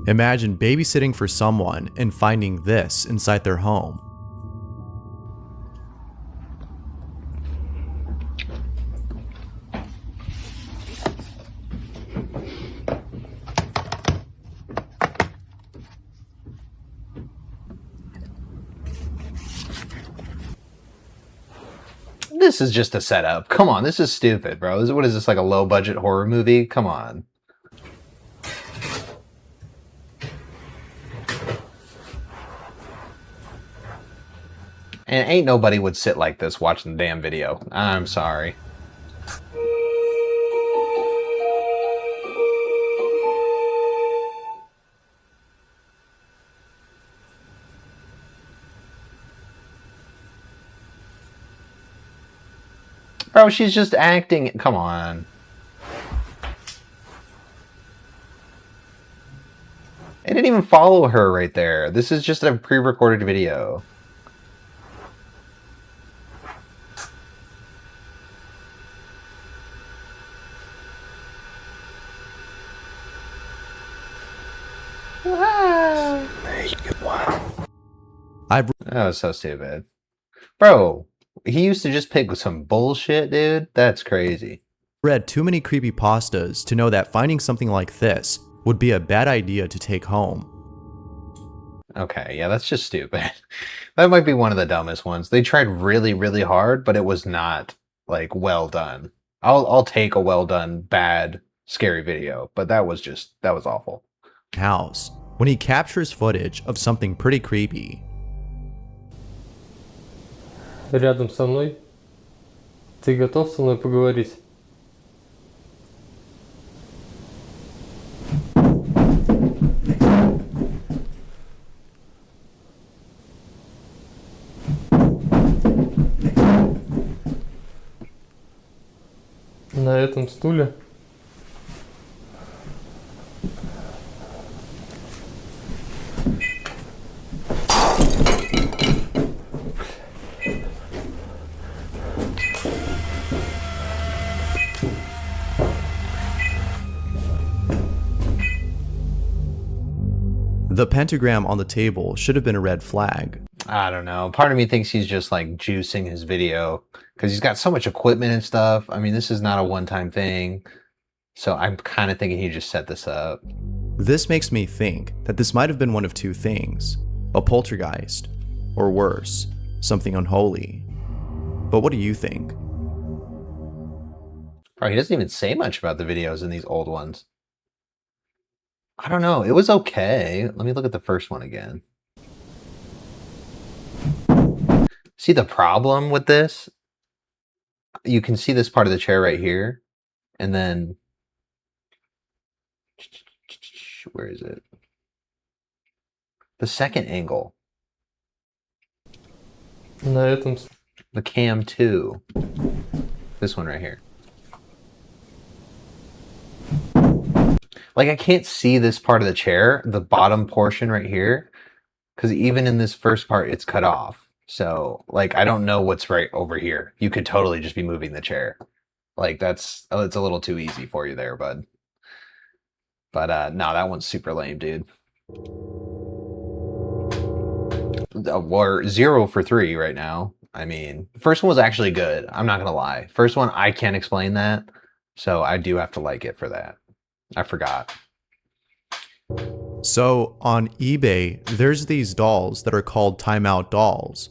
Imagine babysitting for someone and finding this inside their home. This is just a setup. Come on, this is stupid, bro. What is this, like a low-budget horror movie? Come on. And ain't nobody would sit like this watching the damn video. I'm sorry. Bro, she's just acting. Come on. I didn't even follow her right there. This is just a pre-recorded video. That was so stupid. Bro, he used to just pick some bullshit, dude. That's crazy. Read too many creepypastas to know that finding something like this would be a bad idea to take home. Okay, yeah, that's just stupid. That might be one of the dumbest ones. They tried really, really hard, but it was not, like, well done. I'll take a well done, bad, scary video, but that was awful. House, when he captures footage of something pretty creepy. Рядом со мной. Ты готов со мной поговорить? На этом стуле. The pentagram on the table should have been a red flag. I don't know. Part of me thinks he's just like juicing his video because he's got so much equipment and stuff. I mean, this is not a one-time thing. So I'm kind of thinking he just set this up. This makes me think that this might have been one of two things. A poltergeist, or worse, something unholy. But what do you think? Bro, he doesn't even say much about the videos in these old ones. I don't know. It was okay. Let me look at the first one again. See the problem with this? You can see this part of the chair right here. And then... Where is it? The second angle. The cam 2. This one right here. Like, I can't see this part of the chair, the bottom portion right here, because even in this first part, it's cut off. So, like, I don't know what's right over here. You could totally just be moving the chair. Like, it's a little too easy for you there, bud. But, no, that one's super lame, dude. We're 0 for 3 right now. I mean, the first one was actually good. I'm not going to lie. First one, I can't explain that. So, I do have to like it for that. I forgot. So on eBay, there's these dolls that are called timeout dolls.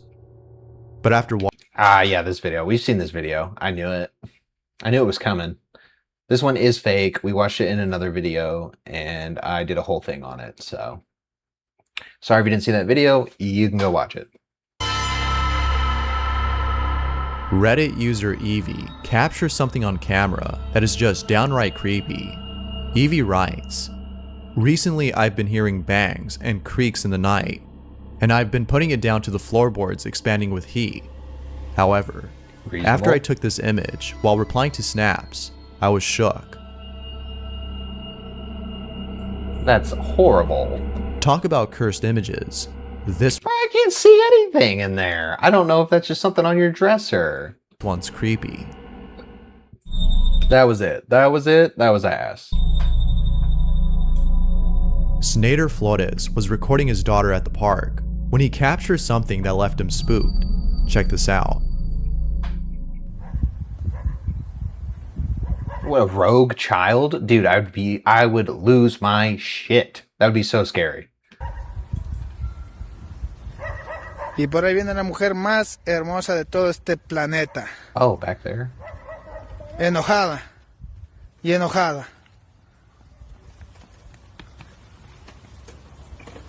But after yeah, this video. We've seen this video. I knew it. I knew it was coming. This one is fake. We watched it in another video, and I did a whole thing on it. So sorry if you didn't see that video. You can go watch it. Reddit user Evie captures something on camera that is just downright creepy. Evie writes, "Recently I've been hearing bangs and creaks in the night, and I've been putting it down to the floorboards expanding with heat. However, after I took this image while replying to snaps, I was shook." That's horrible. Talk about cursed images. This I can't see anything in there. I don't know if that's just something on your dresser. one's creepy. That was it. That was it. That was ass. Snader Flores was recording his daughter at the park when he captures something that left him spooked. Check this out. What, a rogue child? Dude, I would lose my shit. That would be so scary. Y por ahí viene la mujer más hermosa de todo este planeta. Oh, back there. Enojada. Y enojada.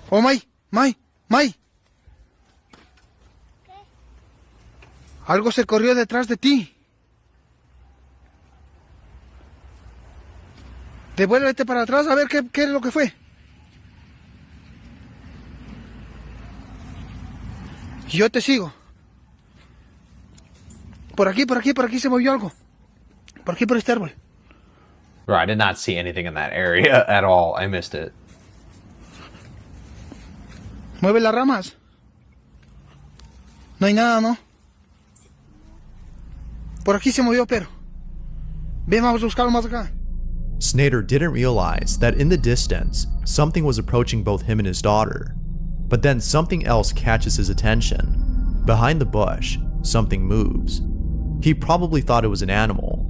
Oh, May. Algo se corrió detrás de ti. Devuélvete para atrás a ver qué es lo que fue. Yo te sigo. Por aquí se movió algo. Por aquí, por este árbol. Bro, I did not see anything in that area at all. I missed it. Mueve las ramas. No hay nada, ¿no? Por aquí se movió, pero... Ven, vamos a buscarlo más acá. Snader didn't realize that in the distance, something was approaching both him and his daughter. But then something else catches his attention. Behind the bush, something moves. He probably thought it was an animal,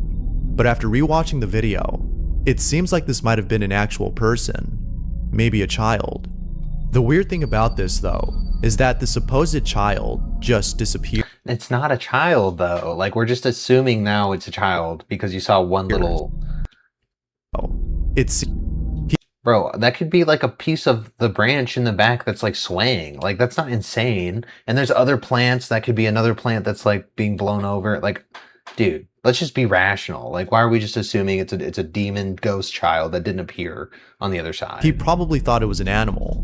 but after rewatching the video, it seems like this might have been an actual person, maybe a child. The weird thing about this, though, is that the supposed child just disappeared. It's not a child, though. Like, we're just assuming now it's a child because you saw one little... It's... Bro, that could be like a piece of the branch in the back that's like swaying. Like, that's not insane. And there's other plants. That could be another plant that's like being blown over. Like, dude, let's just be rational. Like, why are we just assuming it's a demon ghost child that didn't appear on the other side? He probably thought it was an animal,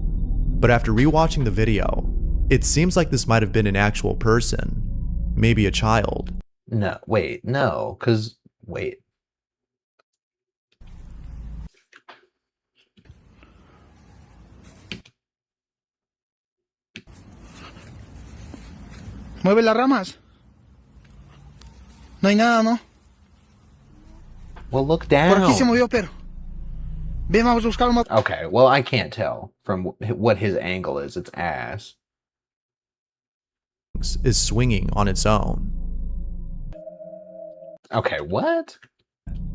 but after rewatching the video, it seems like this might have been an actual person, maybe a child. No, wait, no, because, wait. Mueve las ramas. No hay nada, ¿no? Well, look down. Por aquí se movió, pero... Ven, vamos a buscarlo más... Okay, well, I can't tell from what his angle is. It's ass. Is swinging on its own. Okay, what?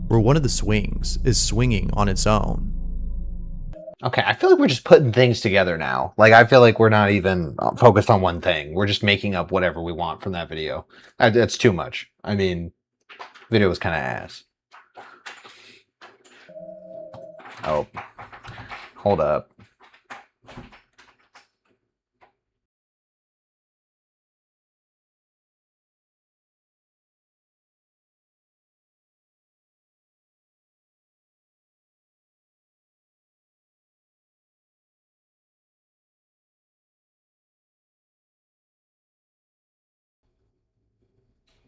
Where one of the swings is swinging on its own. Okay, I feel like we're just putting things together now. Like, I feel like we're not even focused on one thing. We're just making up whatever we want from that video. That's too much. I mean, video was kind of ass. Oh, hold up.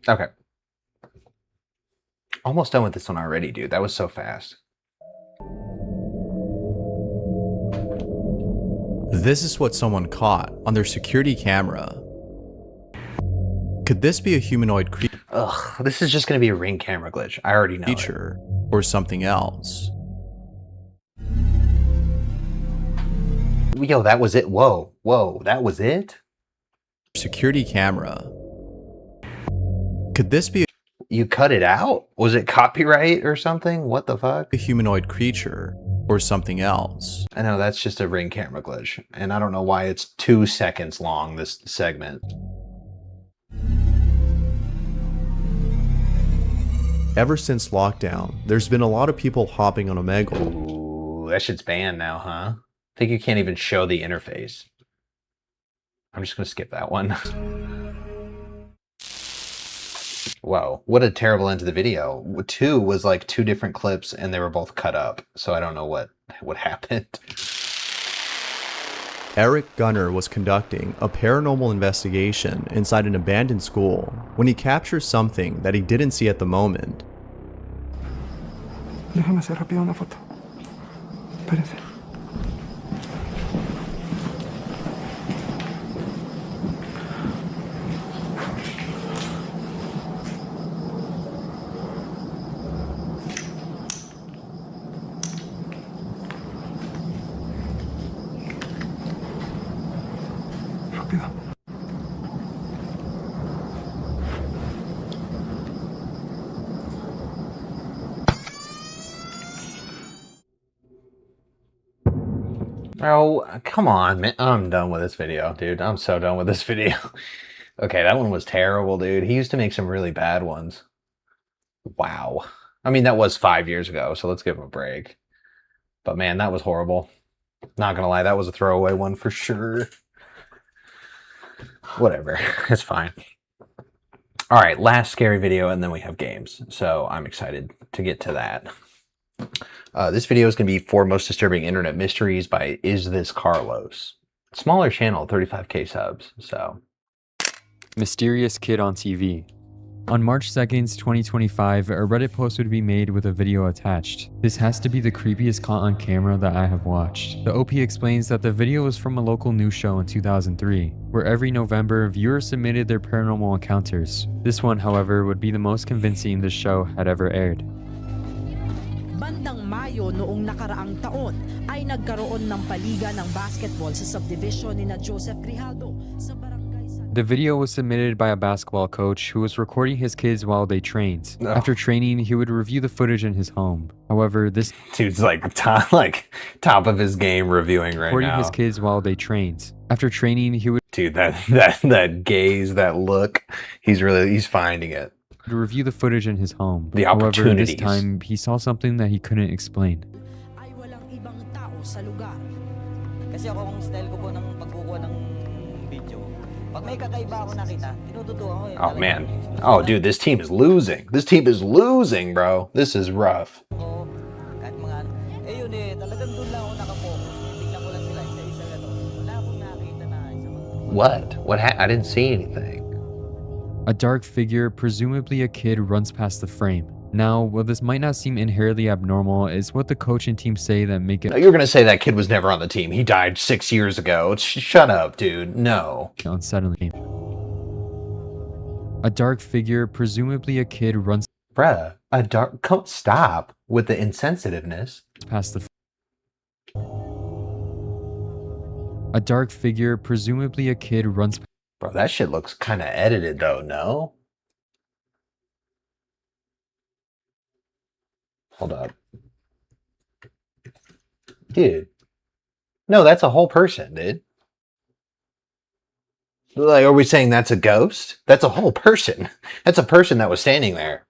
Okay. Almost done with this one already, dude. That was so fast. This is what someone caught on their security camera. Could this be a humanoid creature? Ugh, this is just going to be a Ring camera glitch. I already know it. Or something else? Yo, that was it. Whoa, whoa, that was it? Security camera. Could this be You cut it out? Was it copyright or something? What the fuck? a humanoid creature or something else? I know, that's just a Ring camera glitch. And I don't know why it's 2 seconds long, this segment. Ever since lockdown, there's been a lot of people hopping on Omegle. Ooh, that shit's banned now, huh? I think you can't even show the interface. I'm just gonna skip that one. Whoa, what a terrible end to the video. 2 was like 2 different clips and they were both cut up. So I don't know what happened. Eric Gunner was conducting a paranormal investigation inside an abandoned school when he captures something that he didn't see at the moment. Déjame hacer rápido una foto. Espérense. Oh, come on, man. I'm done with this video, dude. I'm so done with this video. Okay, that one was terrible, dude. He used to make some really bad ones. Wow. I mean, that was 5 years ago, so let's give him a break. But man, that was horrible. Not gonna lie, that was a throwaway one for sure. Whatever, it's fine. All right, last scary video, and then we have games. So I'm excited to get to that. This video is going to be 4 most disturbing internet mysteries by Is This Carlos? Smaller channel, 35k subs, so. Mysterious kid on TV. On March 2nd, 2025, a Reddit post would be made with a video attached. This has to be the creepiest caught on camera that I have watched. The OP explains that the video was from a local news show in 2003, where every November, viewers submitted their paranormal encounters. This one, however, would be the most convincing the show had ever aired. Bandang Mayo noong nakaraang taon ay nagkaroon ng paliga ng basketball sa subdivision ni Joseph Grijaldo sa barangay. The video was submitted by a basketball coach who was recording his kids while they trained. No. After training, he would review the footage in his home. However, this dude's like top of his game reviewing right recording now. his kids while they trained. After training, he would Dude, that gaze, that look, he's finding it. Review the footage in his home. The However, opportunities. this time he saw something that he couldn't explain. Ay walang ibang tao sa lugar. Kasi ako kung style ko po ng pagkukuha ng video. Pag may kakaiba ako nakita, tinututuan ko. Oh man. Oh dude, this team is losing. This team is losing, bro. This is rough. Kahit mga ano. Eh yun eh, talagang doon lang ako nakapokus. Tignan ko lang sila isa-isa na to. Wala akong nakita na isa. What I didn't see anything. A dark figure, presumably a kid, runs past the frame. Now, while this might not seem inherently abnormal, it's what the coach and team say that make it— No, you're gonna say that kid was never on the team. He died 6 years ago. Shut up, dude. No. unsettling. A dark figure, presumably a kid, runs— Bruh, stop with the insensitiveness. Past the— A dark figure, presumably a kid, runs— Bro, that shit looks kind of edited though, no? Hold up. Dude. No, that's a whole person, dude. Like, are we saying that's a ghost? That's a whole person. That's a person that was standing there.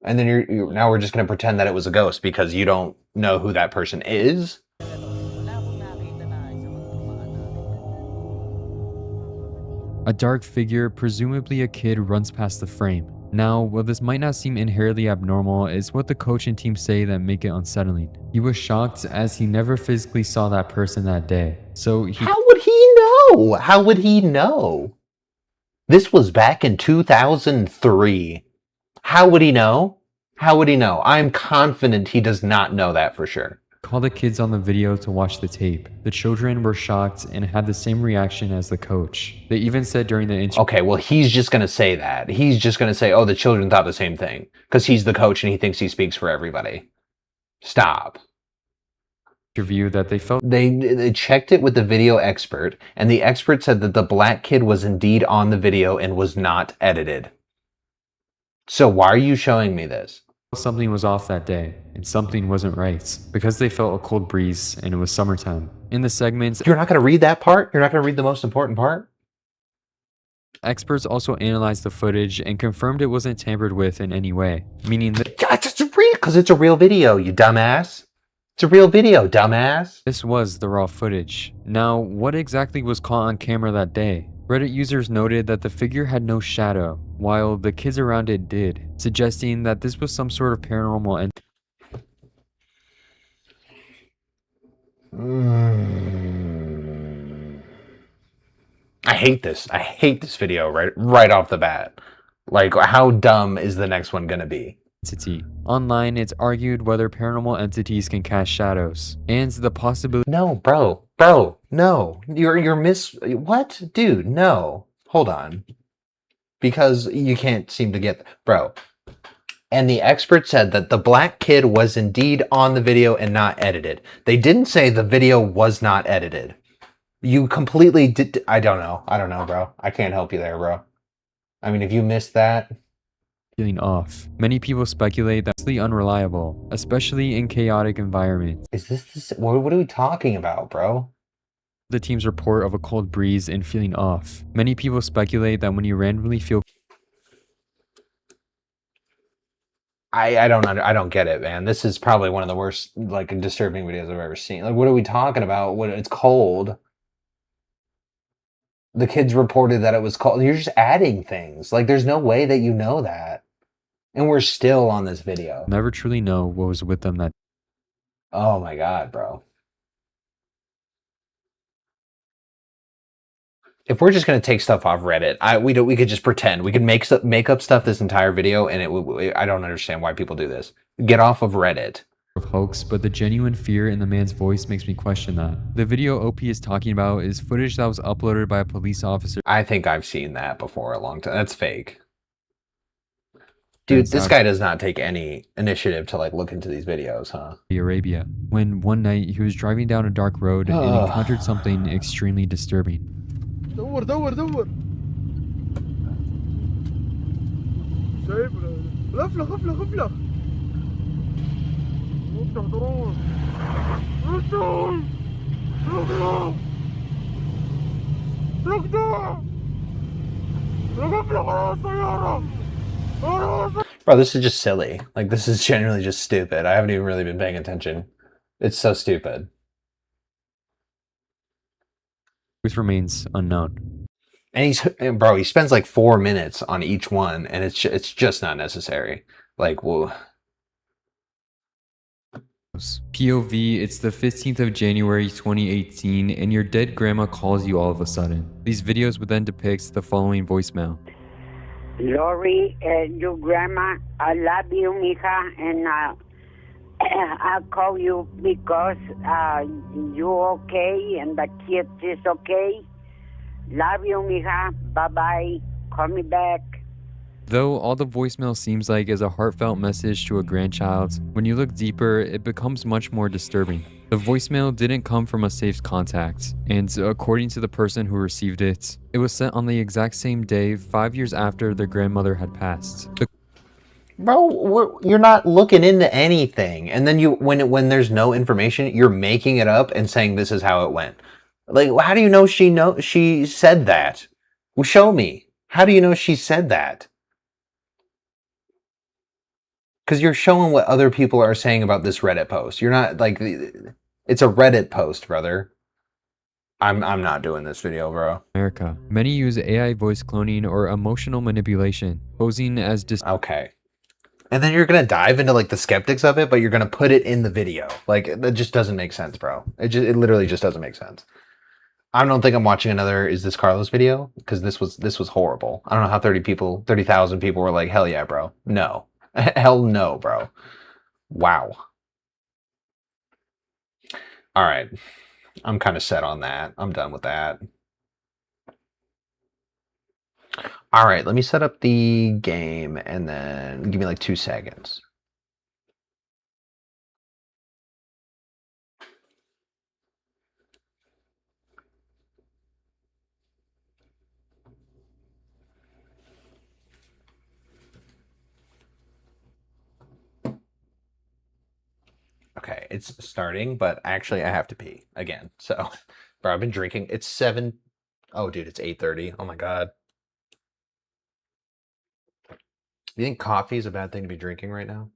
And then now we're just going to pretend that it was a ghost because you don't know who that person is? A dark figure, presumably a kid, runs past the frame. Now, while this might not seem inherently abnormal, it's what the coach and team say that make it unsettling. He was shocked as he never physically saw that person that day. So he— How would he know? How would he know? This was back in 2003. How would he know? How would he know? I'm confident he does not know that for sure. called the kids on the video to watch the tape. The children were shocked and had the same reaction as the coach. They even said during the interview— Okay, well, he's just going to say that. He's just going to say, oh, the children thought the same thing. Because he's the coach and he thinks he speaks for everybody. Stop. That they felt— They checked it with the video expert, and the expert said that the black kid was indeed on the video and was not edited. So why are you showing me this? something was off that day, and something wasn't right, because they felt a cold breeze and it was summertime. In the segments— You're not going to read that part? You're not going to read the most important part? Experts also analyzed the footage and confirmed it wasn't tampered with in any way, meaning that— It's real, because it's a real video, you dumbass. It's a real video, dumbass. This was the raw footage. Now, what exactly was caught on camera that day? Reddit users noted that the figure had no shadow, while the kids around it did, suggesting that this was some sort of paranormal entity. I hate this. I hate this video right off the bat. Like, how dumb is the next one gonna be? Online, it's argued whether paranormal entities can cast shadows, and the possibility— No, bro, no. What? Dude, no. Hold on. Because you can't seem to get— Bro. And the expert said that the black kid was indeed on the video and not edited. They didn't say the video was not edited. You completely did— I don't know, bro. I can't help you there, bro. I mean, if you missed that— feeling off. Many people speculate that's unreliable, especially in chaotic environments. Is this what are we talking about, bro? The team's report of a cold breeze and feeling off. Many people speculate that when you randomly feel— I don't get it, man. This is probably one of the worst, like, disturbing videos I've ever seen. Like, what are we talking about? It's cold. The kids reported that it was cold. You're just adding things. Like, there's no way that you know that. And we're still on this video. never truly know what was with them that— Oh my God, bro. If we're just gonna take stuff off Reddit, we could just pretend. We could make up stuff this entire video, and I don't understand why people do this. Get off of Reddit. Of hoax, but the genuine fear in the man's voice makes me question that. The video OP is talking about is footage that was uploaded by a police officer. I think I've seen that before a long time. That's fake. Dude, this guy does not take any initiative to like look into these videos, huh? Arabia, when one night he was driving down a dark road and encountered something extremely disturbing. دور دور دور شايف غفلة غفلة غفلة افتح دور Bro, this is just silly. Like, this is genuinely just stupid. I haven't even really been paying attention. It's so stupid. Truth remains unknown. And bro, he spends like 4 minutes on each one, and it's just not necessary. Like, whoa. POV, it's the 15th of January 2018, and your dead grandma calls you all of a sudden. These videos would then depict the following voicemail. Lori, your grandma, I love you, mija, and I'll call you because you okay and the kids is okay. Love you, mija. Bye-bye. Call me back. Though all the voicemail seems like is a heartfelt message to a grandchild, when you look deeper, it becomes much more disturbing. The voicemail didn't come from a safe contact, and according to the person who received it, it was sent on the exact same day 5 years after their grandmother had passed. Bro, you're not looking into anything, and then when there's no information, you're making it up and saying this is how it went. Like, how do you know she said that? Well, show me. How do you know she said that? Because you're showing what other people are saying about this Reddit post. You're not like, it's a Reddit post, brother. I'm not doing this video, bro. America. Many use AI voice cloning or emotional manipulation, posing as okay. And then you're gonna dive into like the skeptics of it, but you're gonna put it in the video. Like, that just doesn't make sense, bro. It literally just doesn't make sense. I don't think I'm watching another Is This Carlos video, because this was horrible. I don't know how 30,000 people were like, hell yeah, bro. No. Hell no, bro. Wow. All right. I'm kind of set on that. I'm done with that. All right, let me set up the game and then give me like 2 seconds. Okay, it's starting, but actually I have to pee again. So, bro, I've been drinking. It's 7. Oh, dude, it's 8:30. Oh my God. You think coffee is a bad thing to be drinking right now?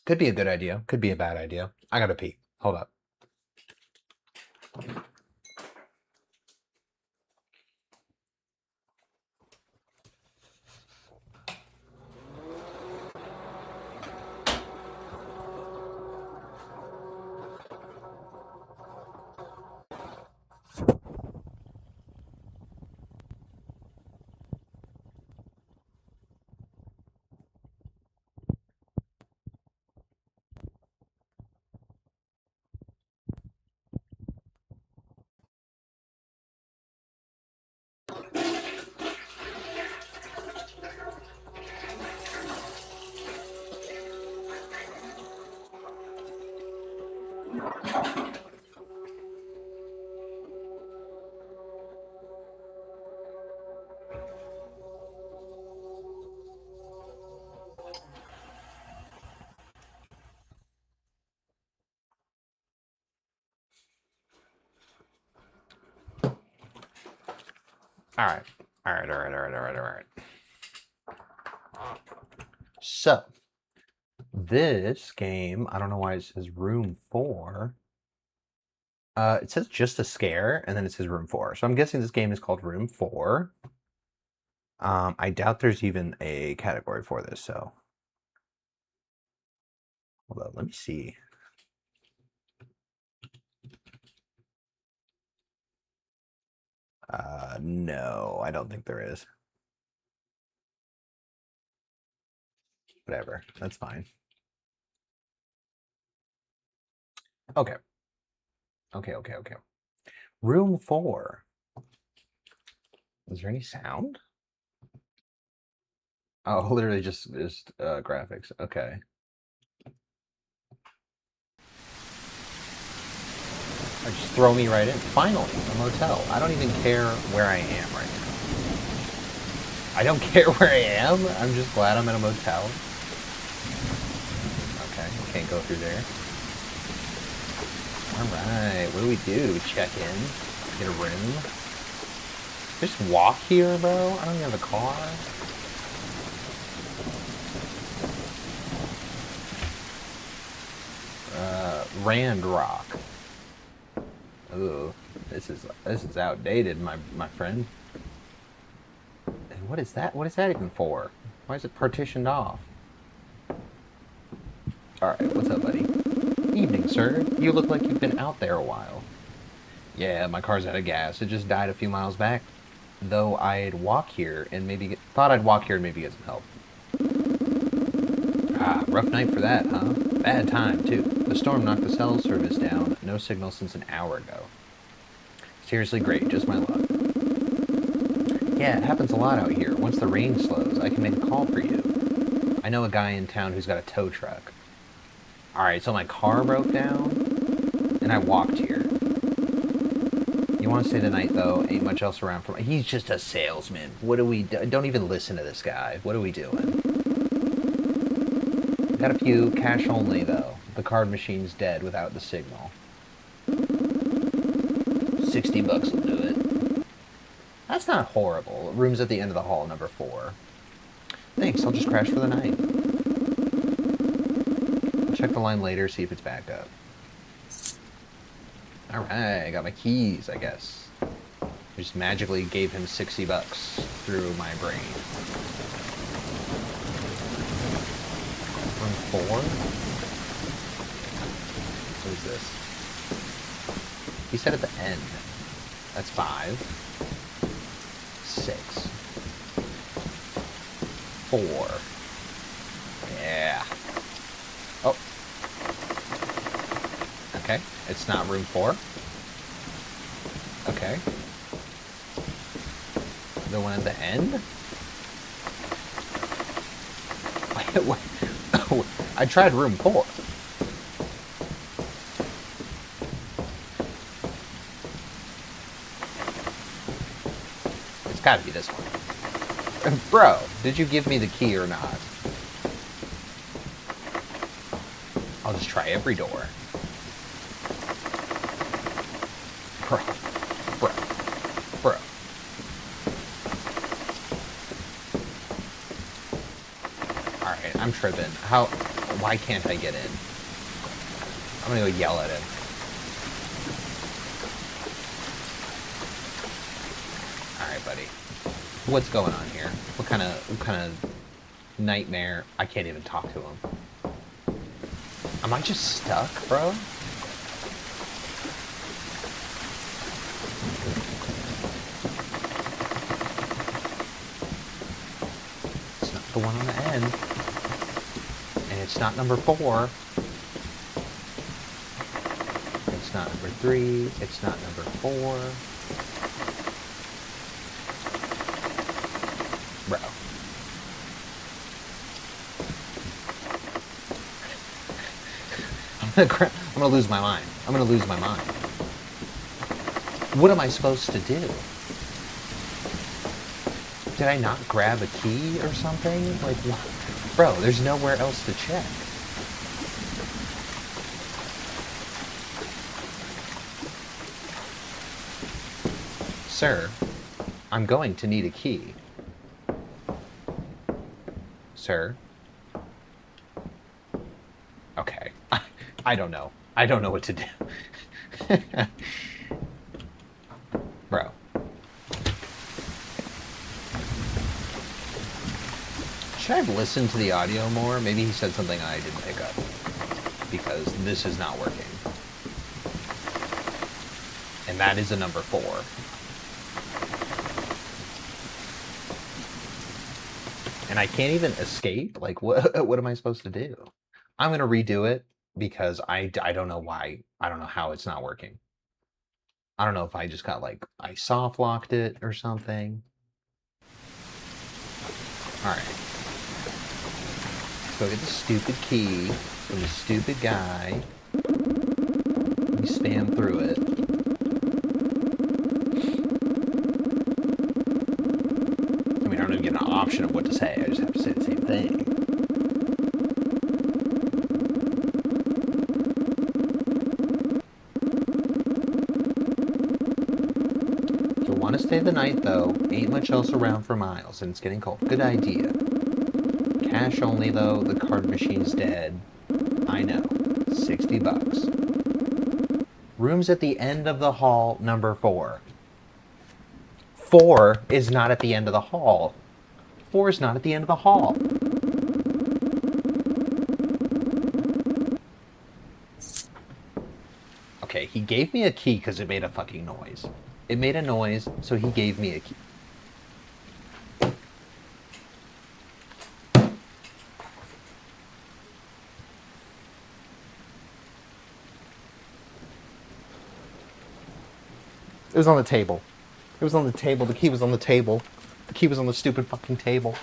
Could be a good idea. Could be a bad idea. I gotta pee. Hold up. All right. So, this game, I don't know why it says room 4. It says just a scare, and then it says room 4. So I'm guessing this game is called room 4. I doubt there's even a category for this, so. Hold on, let me see. No, I don't think there is. Whatever, that's fine. Okay. Okay. Room 4. Is there any sound? Oh, literally just graphics. Okay. Or just throw me right in. Finally, a motel. I don't even care where I am right now. I don't care where I am. I'm just glad I'm in a motel. Okay, can't go through there. Alright, what do we do? Do we check in? Get a room? Just walk here, bro? I don't even have a car. Rand Rock. Ooh, this is outdated, my friend. And what is that? What is that even for? Why is it partitioned off? Alright, what's up, buddy? Evening, sir. You look like you've been out there a while. Yeah, my car's out of gas. It just died a few miles back. Though I'd walk here and maybe thought I'd walk here and maybe get some help. Ah, rough night for that, huh? Bad time, too. The storm knocked the cell service down. No signal since an hour ago. Seriously great, just my luck. Yeah, it happens a lot out here. Once the rain slows, I can make a call for you. I know a guy in town who's got a tow truck. Alright, so my car broke down, and I walked here. You want to stay the night, though? Ain't much else around for me. He's just a salesman. What do we do? Don't even listen to this guy. What are we doing? Got a few. Cash only, though. The card machine's dead without the signal. $60 will do it. That's not horrible. Room's at the end of the hall, number 4. Thanks, I'll just crash for the night. I'll check the line later, see if it's backed up. Alright, I got my keys, I guess. I just magically gave him $60 through my brain. Room 4? What is this? He said at the end. That's 5. 6. 4. Yeah. Oh. Okay, it's not room 4. Okay. The one at the end? Wait. I tried room 4. It's gotta be this one. Bro, did you give me the key or not? I'll just try every door. Bro. Alright, I'm tripping. Why can't I get in? I'm gonna go yell at him. Alright, buddy. What's going on here? What kind of nightmare? I can't even talk to him. Am I just stuck, bro? It's not the one on the end. And it's not number 4. It's not number 3. It's not number 4. Bro. I'm gonna lose my mind. I'm gonna lose my mind. What am I supposed to do? Did I not grab a key or something? Like, what? Bro, there's nowhere else to check. Sir, I'm going to need a key. Sir? Okay. I don't know. I don't know what to do. Bro. Should I have listened to the audio more? Maybe he said something I didn't pick up. Because this is not working. And that is a number 4. And I can't even escape? Like, what am I supposed to do? I'm going to redo it because I don't know why. I don't know how it's not working. I don't know if I just got, like, I soft locked it or something. Alright. Let's go get the stupid key from the stupid guy. We spam through it. I mean, I don't even get an option of what to say. I just have to say the same thing. You'll want to stay the night, though. Ain't much else around for miles, and it's getting cold. Good idea. Cash only, though. The card machine's dead. I know. $60. Room's at the end of the hall, number 4. 4 is not at the end of the hall. 4 is not at the end of the hall. Okay, he gave me a key because it made a fucking noise. It made a noise, so he gave me a key. It was on the table. It was on the table. The key was on the table. The key was on the stupid fucking table.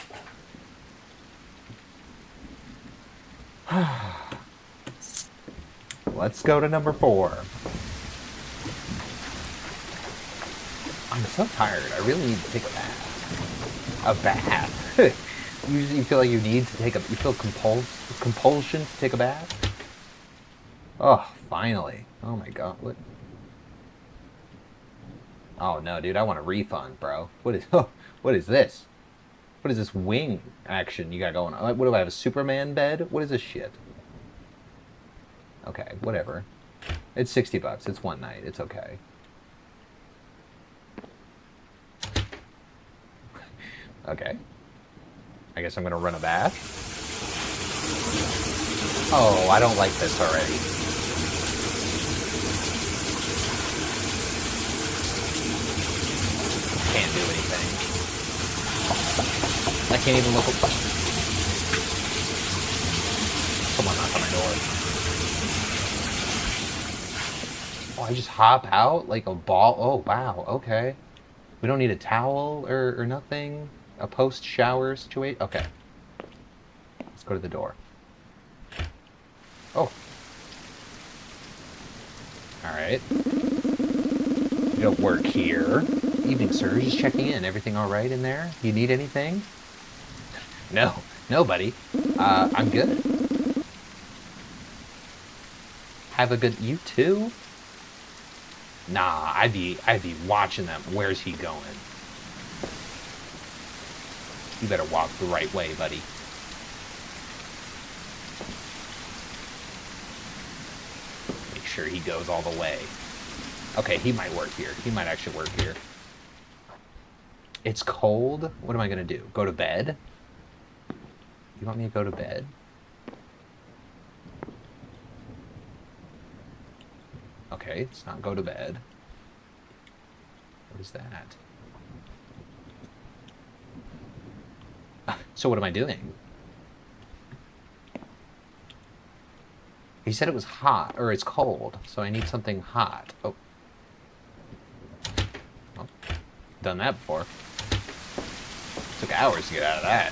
Let's go to number 4. I'm so tired. I really need to take a bath. A bath? You feel like you need to take a... You feel compulsion to take a bath? Oh, finally. Oh my god. What? Oh no, dude, I want a refund, bro. What is this? What is this wing action you got going on? What do I have, a Superman bed? What is this shit? Okay, whatever. It's $60. It's one night. It's okay. Okay. I guess I'm gonna run a bath. Oh, I don't like this already. Can't do anything. I can't even look. Someone knock on my door. Oh, I just hop out like a ball. Oh, wow. Okay. We don't need a towel or nothing. A post-shower situation. Okay. Let's go to the door. Oh. Alright. You don't work here. Evening, sir. Just checking in. Everything all right in there? You need anything? No. No, buddy. I'm good. Have a good... You too? Nah, I'd be watching them. Where's he going? You better walk the right way, buddy. Make sure he goes all the way. Okay, he might work here. He might actually work here. It's cold? What am I gonna do? Go to bed? You want me to go to bed? Okay, let's not go to bed. What is that? So what am I doing? He said it was hot, or it's cold, so I need something hot. Oh. Well, done that before. Took hours to get out of that.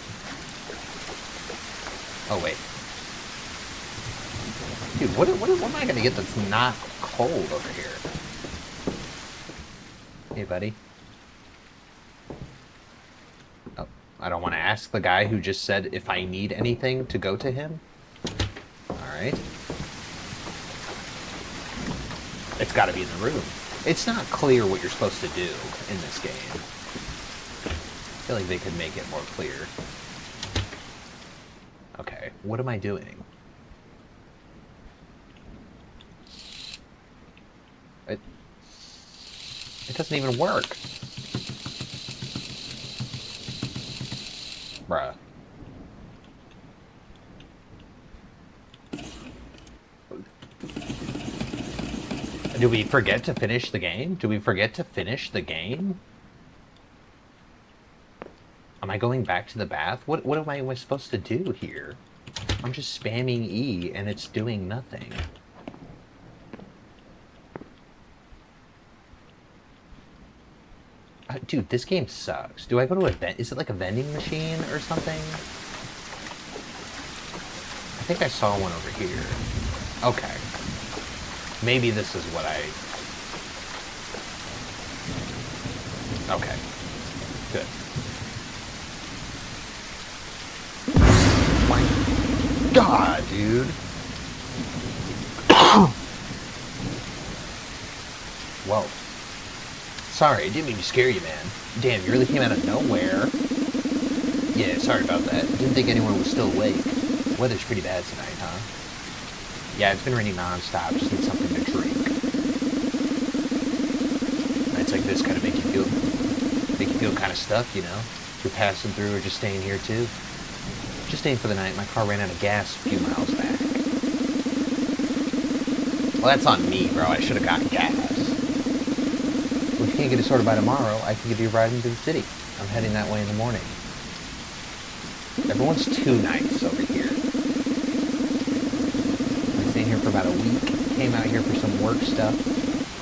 Oh, wait. Dude, what am I gonna get that's not cold over here? Hey, buddy. Oh, I don't want to ask the guy who just said if I need anything to go to him. Alright. It's gotta be in the room. It's not clear what you're supposed to do in this game. I feel like they could make it more clear. Okay, what am I doing? It doesn't even work. Bruh. Do we forget to finish the game? Do we forget to finish the game? Am I going back to the bath? What am I supposed to do here? I'm just spamming E and it's doing nothing. Dude, this game sucks. Do I go to a vent? Is it like a vending machine or something? I think I saw one over here. Okay. Maybe this is what I... Okay. Good. My God, dude. Whoa. Sorry, didn't mean to scare you, man. Damn, you really came out of nowhere. Yeah, sorry about that. Didn't think anyone was still awake. Weather's pretty bad tonight, huh? Yeah, it's been raining non-stop. Just need something to drink. Nights like this kind of make you feel kind of stuck, you know? If you're passing through or just staying here too. Just staying for the night. My car ran out of gas a few miles back. Well, that's on me, bro. I should have gotten gas. If you can't get it sorted by tomorrow, I can give you a ride into the city. I'm heading that way in the morning. Everyone's too nice over here. I've been staying here for about a week. Came out here for some work stuff.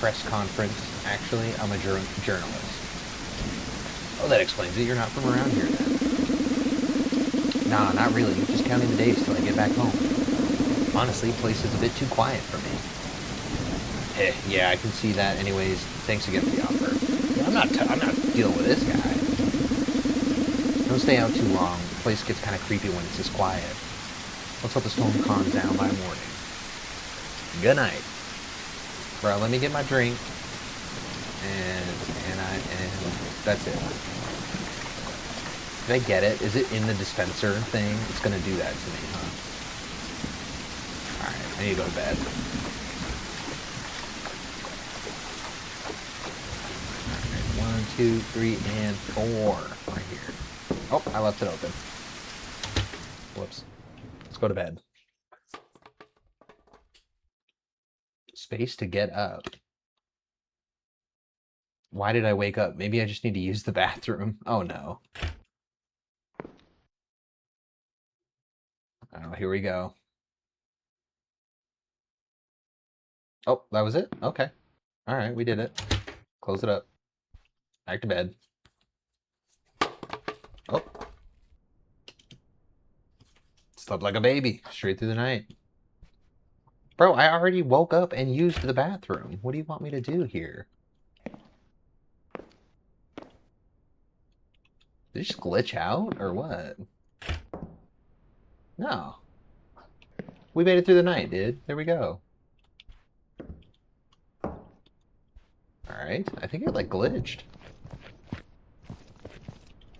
Press conference. Actually, I'm a journalist. Oh, that explains it. You're not from around here then. Nah, not really. Just counting the days till I get back home. Honestly, the place is a bit too quiet for me. Yeah, I can see that. Anyways, thanks again for the offer. Yeah, I'm not dealing with this guy. Don't stay out too long. The place gets kind of creepy when it's this quiet. Let's hope the storm calms down by morning. Good night. Bro, let me get my drink. And that's it. Did I get it? Is it in the dispenser thing? It's gonna do that to me, huh? Alright, I need to go to bed. Alright, 1, 2, 3, and 4. Right here. Oh, I left it open. Whoops. Let's go to bed. Space to get up. Why did I wake up? Maybe I just need to use the bathroom. Oh no. Oh, here we go. Oh, that was it? Okay. Alright, we did it. Close it up. Back to bed. Oh. Slept like a baby. Straight through the night. Bro, I already woke up and used the bathroom. What do you want me to do here? Did it just glitch out, or what? No. We made it through the night, dude. There we go. Alright, I think it, like, glitched.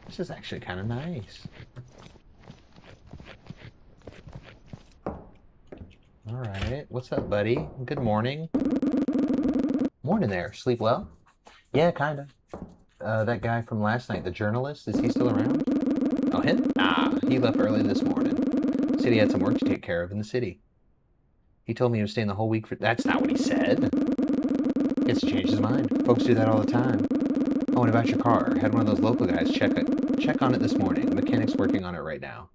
This is actually kind of nice. Alright, what's up, buddy? Good morning. Morning there. Sleep well? Yeah, kind of. That guy from last night, the journalist, is he still around? Oh, him? Nah, he left early this morning. Said he had some work to take care of in the city. He told me he was staying the whole week for... That's not what he said. Gets to change his mind. Folks do that all the time. Oh, and about your car. Had one of those local guys check on it this morning. The mechanic's working on it right now.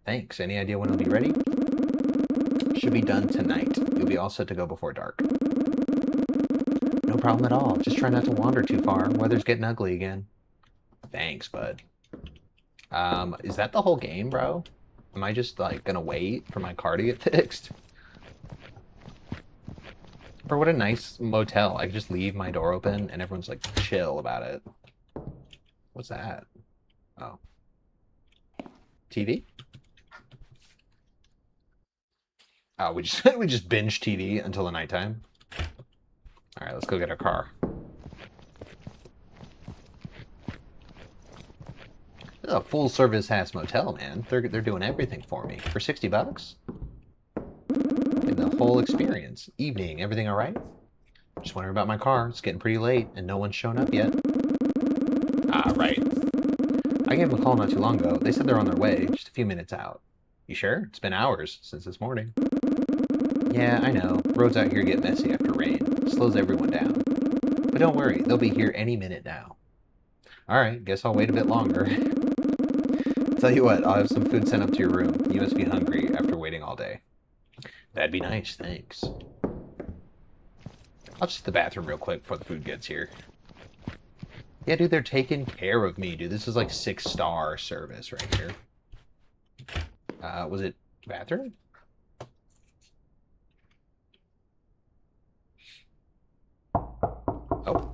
Thanks. Any idea when it'll be ready? Should be done tonight. You'll be all set to go before dark. No problem at all. Just try not to wander too far. Weather's getting ugly again. Thanks, bud. Is that the whole game, bro? Am I just, like, gonna wait for my car to get fixed? Bro, what a nice motel. I could just leave my door open and everyone's, like, chill about it. What's that? Oh. TV? Oh, we just binge TV until the nighttime. All right, let's go get our car. This is a full-service ass motel, man. They're doing everything for me for $60. Getting the whole experience. Evening, everything all right? Just wondering about my car. It's getting pretty late, and no one's shown up yet. Ah, right. I gave them a call not too long ago. They said they're on their way, just a few minutes out. You sure? It's been hours since this morning. Yeah, I know. Roads out here get messy after rain. Slows everyone down. But don't worry, they'll be here any minute now. Alright, guess I'll wait a bit longer. tell you what, I'll have some food sent up to your room. You must be hungry after waiting all day. That'd be nice, thanks. I'll just hit the bathroom real quick before the food gets here. Yeah, dude, they're taking care of me, dude. This is like 6-star service right here. Was it bathroom? Oh.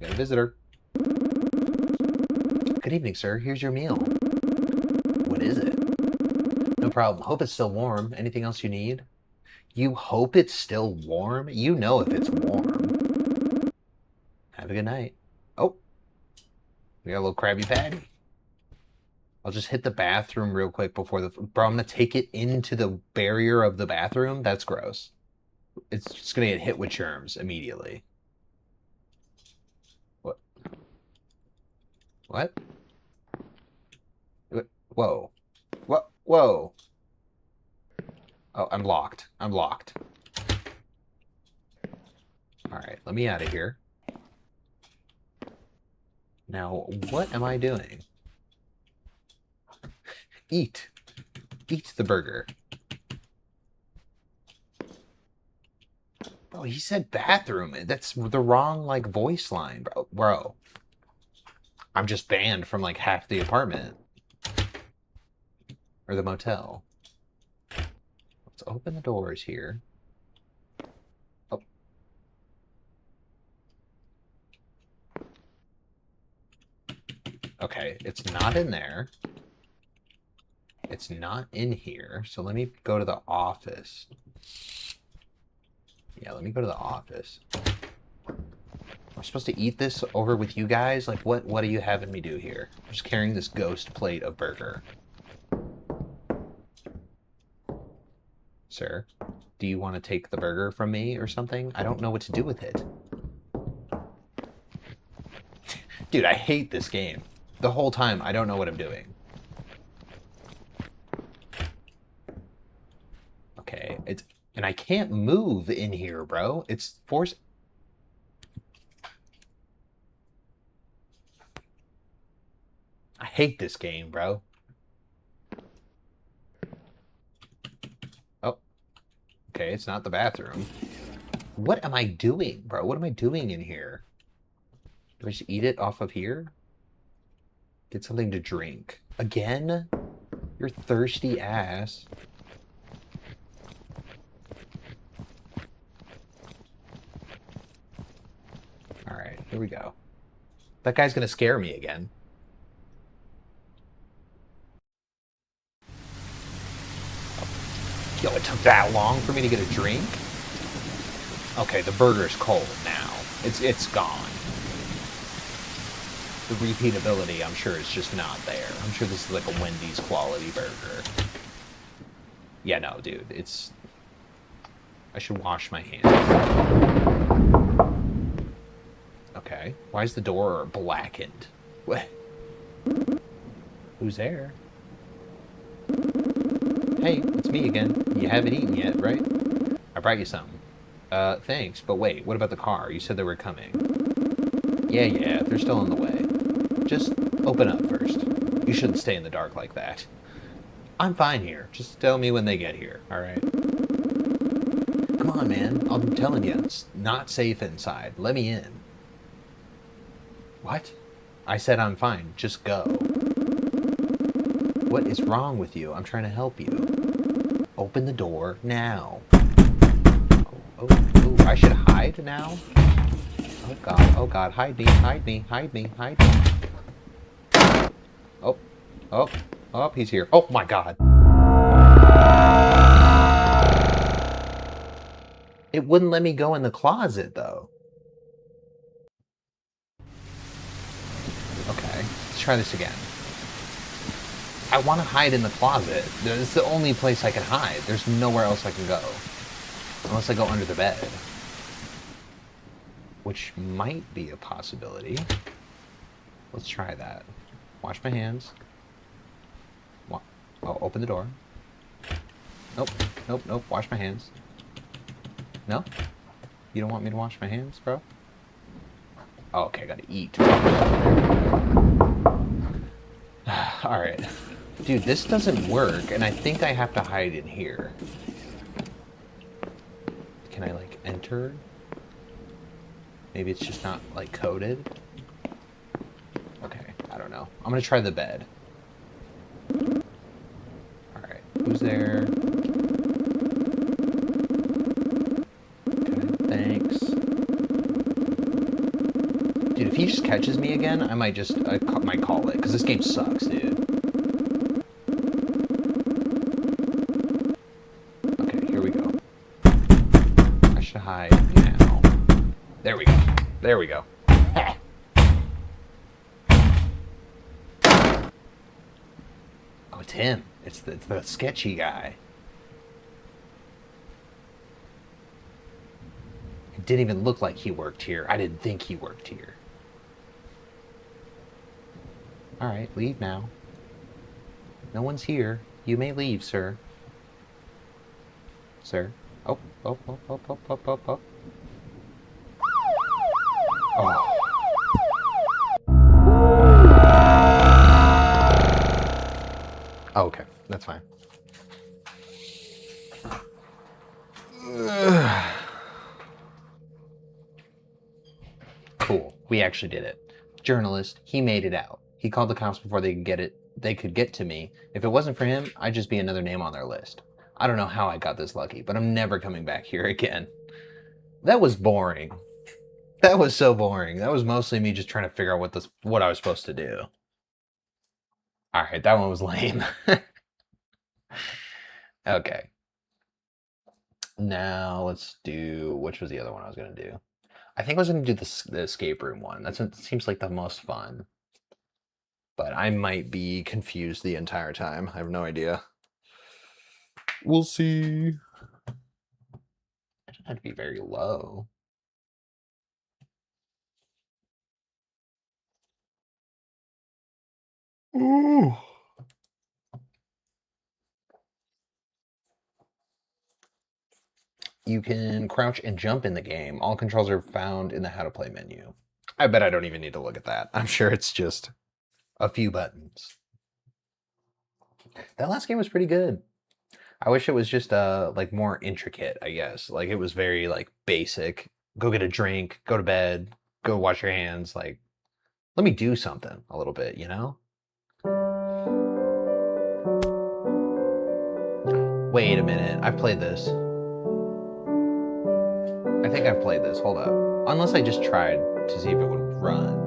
Got a visitor. Good evening, sir. Here's your meal. What is it? No problem. Hope it's still warm. Anything else you need? You hope it's still warm? You know if it's warm. Have a good night. Oh. We got a little Krabby Patty. I'll just hit the bathroom real quick before the... Bro, I'm going to take it into the barrier of the bathroom? That's gross. It's just going to get hit with germs immediately. What? What? Whoa. What? Whoa. Oh, I'm locked. I'm locked. Alright, let me out of here. Now, what am I doing? Eat. Eat the burger. Bro, he said bathroom. That's the wrong, like, voice line, bro. Bro. I'm just banned from, like, half the apartment. Or the motel. Let's open the doors here. Oh. Okay, it's not in there. It's not in here. So let me go to the office. Yeah, let me go to the office. I'm supposed to eat this over with you guys? Like, what are you having me do here? I'm just carrying this ghost plate of burger. Sir, do you want to take the burger from me or something? I don't know what to do with it. Dude, I hate this game. The whole time, I don't know what I'm doing. Okay, and I can't move in here, bro. It's forced. I hate this game, bro. Oh. Okay, it's not the bathroom. What am I doing, bro? What am I doing in here? Do I just eat it off of here? Get something to drink. Again? Your thirsty ass. Alright, here we go. That guy's gonna scare me again. Yo, it took that long for me to get a drink? Okay, the burger's cold now. It's gone. The repeatability, I'm sure, is just not there. I'm sure this is like a Wendy's quality burger. Yeah, no, dude, it's... I should wash my hands. Okay, why is the door blackened? What? Who's there? Hey, it's me again. You haven't eaten yet, right? I brought you something. Thanks, but wait, what about the car? You said they were coming. Yeah, they're still on the way. Just open up first. You shouldn't stay in the dark like that. I'm fine here. Just tell me when they get here, alright? Come on, man. I'm telling you, it's not safe inside. Let me in. What? I said I'm fine. Just go. What is wrong with you? I'm trying to help you. Open the door now. Oh, I should hide now? Oh god, hide me, hide me, hide me, hide me. Oh, he's here. Oh my god. It wouldn't let me go in the closet, though. Okay, let's try this again. I want to hide in the closet. It's the only place I can hide. There's nowhere else I can go. Unless I go under the bed. Which might be a possibility. Let's try that. Wash my hands. Oh, open the door. Nope. Wash my hands. No? You don't want me to wash my hands, bro? Oh, okay, I gotta eat. Alright. Dude, this doesn't work, and I think I have to hide in here. Can I, like, enter? Maybe it's just not, like, coded? Okay, I don't know. I'm gonna try the bed. Alright, who's there? Okay, thanks. Dude, if he just catches me again, I might just, might call it, because this game sucks, dude. Okay, here we go. I should hide now. There we go. There we go. Oh, it's him. It's the sketchy guy. It didn't even look like he worked here. I didn't think he worked here. Alright, leave now. No one's here. You may leave, sir. Sir. Oh. Oh. Oh, okay. That's fine. Cool. We actually did it. Journalist, he made it out. He called the cops before they could get to me. If it wasn't for him, I'd just be another name on their list. I don't know how I got this lucky, but I'm never coming back here again. That was boring. That was so boring. That was mostly me just trying to figure out what I was supposed to do. Alright, that one was lame. Okay. Now let's do, which was the other one I was going to do? I think I was going to do the escape room one. That seems like the most fun. But I might be confused the entire time. I have no idea. We'll see. I don't have to be very low. Ooh. You can crouch and jump in the game. All controls are found in the how to play menu. I bet I don't even need to look at that. I'm sure it's just a few buttons. That last game was pretty good. I wish it was just like more intricate, I guess. Like it was very like basic. Go get a drink, go to bed, go wash your hands. Like, let me do something a little bit, you know? Wait a minute, I've played this. I think I've played this, hold up. Unless I just tried to see if it would run.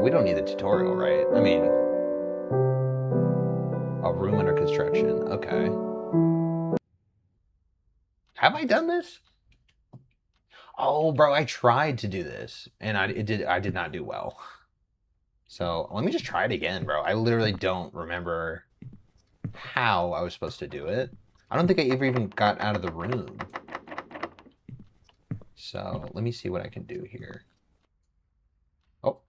We don't need the tutorial, right? I mean, a room under construction. Okay. Have I done this? Oh, bro, I tried to do this, and I did not do well. So let me just try it again, bro. I literally don't remember how I was supposed to do it. I don't think I ever even got out of the room. So let me see what I can do here. Oh.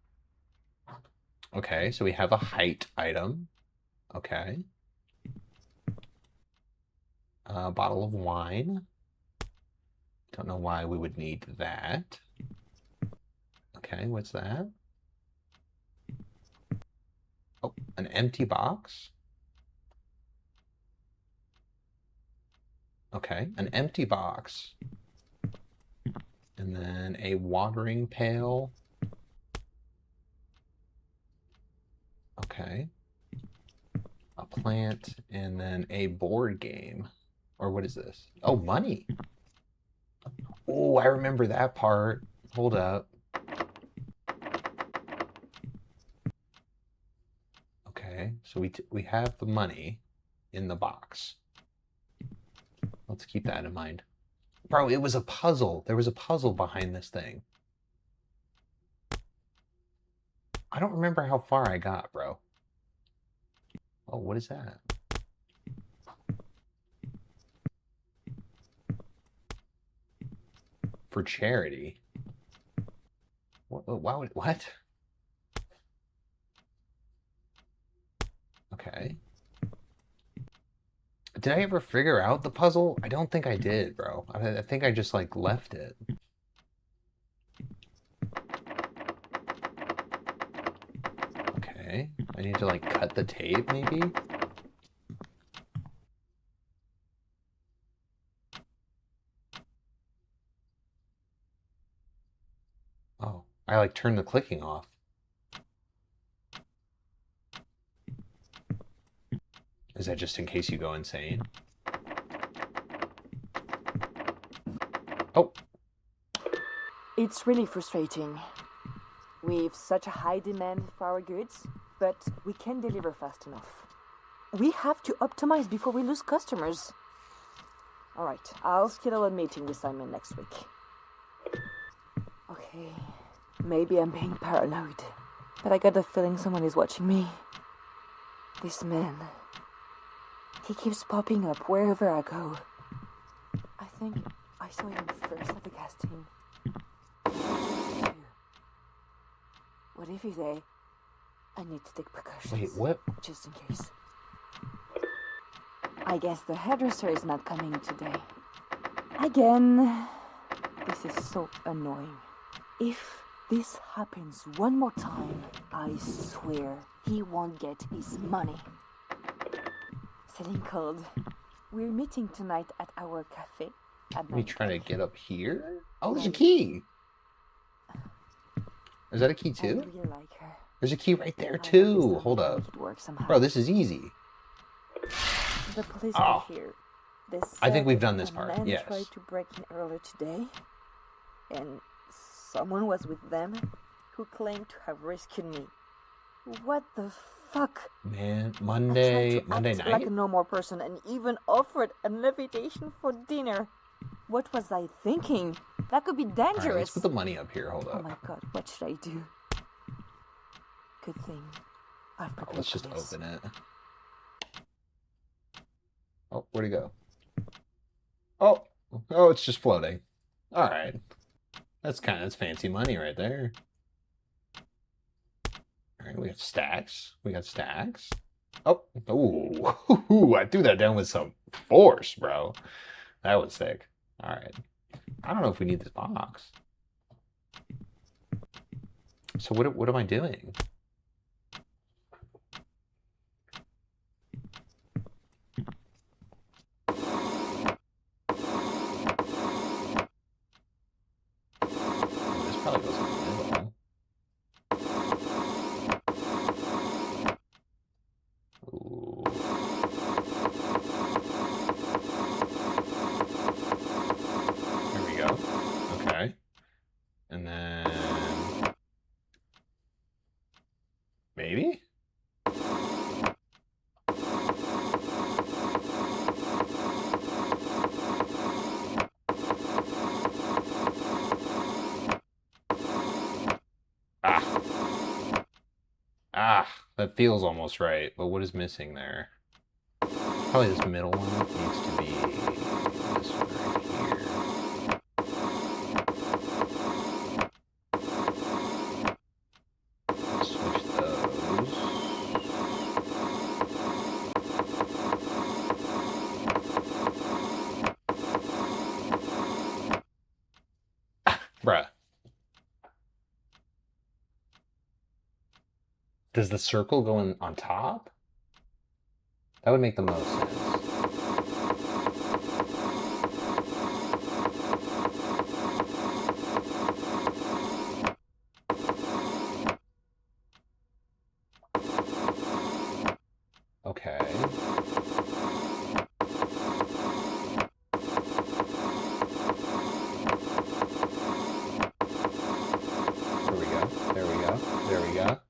Okay, so we have a height item. Okay. A bottle of wine. Don't know why we would need that. Okay, what's that? Oh, an empty box. Okay, an empty box. And then a watering pail. Okay. A plant, and then a board game. Or what is this? Oh, money. Oh, I remember that part. Hold up. Okay, so we have the money in the box. Let's keep that in mind. Bro, it was a puzzle. There was a puzzle behind this thing. I don't remember how far I got, bro. Oh, what is that? For charity? Why would, what? Okay. Did I ever figure out the puzzle? I don't think I did, bro. I think I just, like, left it. Okay. I need to, like, cut the tape, maybe? Oh, I, like, turned the clicking off. Is that just in case you go insane? Oh. It's really frustrating. We've such a high demand for our goods, but we can't deliver fast enough. We have to optimize before we lose customers. Alright, I'll schedule a meeting with Simon next week. Okay, maybe I'm being paranoid, but I got the feeling someone is watching me. This man. He keeps popping up wherever I go. I think I saw him first at the casting. What if he's a... I need to take precautions. Wait, what? Just in case. I guess the hairdresser is not coming today. Again. This is so annoying. If this happens one more time, I swear he won't get his money. Selling cold. We're meeting tonight at our cafe. Let me try to get up here. Oh, there's a key. Is that a key too? I really like her. There's a key right there too. Hold up. Bro, this is easy. The police are here. I think we've done this part, a man yes. tried to break in earlier today, and someone was with them who claimed to have rescued me. What the fuck? Man, Monday night? Like a normal person and even offered an invitation for dinner. What was I thinking? That could be dangerous. All right, let's put the money up here. Hold up. Oh my god, what should I do? Good thing I've prepared Let's for just this. open it. Oh, where'd it go? Oh, it's just floating. All right, that's fancy money right there. All right, we have stacks. We got stacks. Oh, ooh, I threw that down with some force, bro. That was sick. All right. I don't know if we need this box. So what am I doing? This probably goes in the middle. Ooh. There we go. Okay. And then maybe? That feels almost right, but what is missing there? Probably this middle one needs to be this one right here. Switch those. Bruh. Does the circle go on top? That would make the most sense. Okay. There we go. There we go. There we go.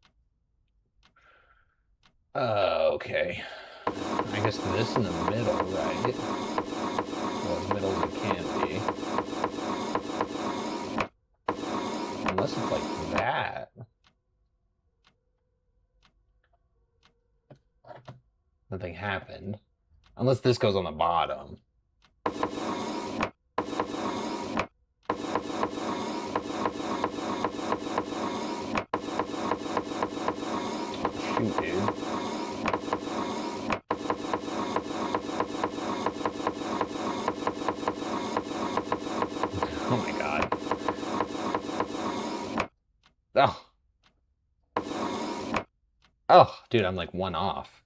Okay. I guess this in the middle, right? Well, as middle as it can be. Unless it's like that. Nothing happened. Unless this goes on the bottom. Shoot, dude. Oh. Oh, dude, I'm like one off.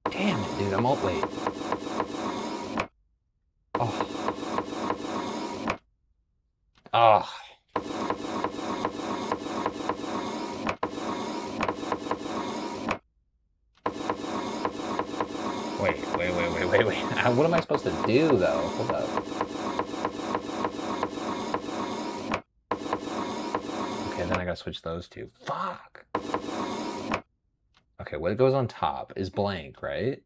Damn it, dude, I'm all wait. Oh. Oh. Wait. What am I supposed to do, though? Hold up. Okay, then I gotta switch those two. Fuck! Okay, what goes on top is blank, right?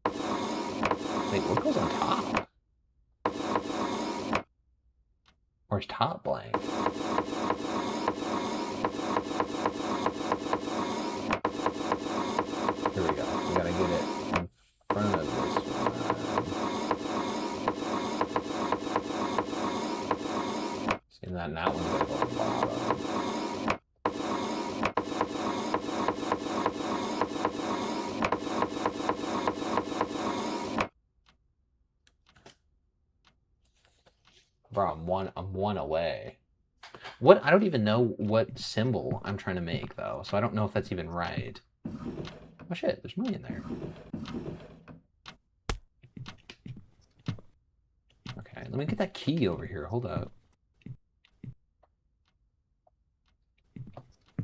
Wait, what goes on top? Or is top blank? Here we go. We gotta get it in front of this one. See that? And that one's gonna go on the bottom. Bro, I'm one away. What? I don't even know what symbol I'm trying to make, though, so I don't know if that's even right. Oh shit, there's money in there. Okay, let me get that key over here. Hold up.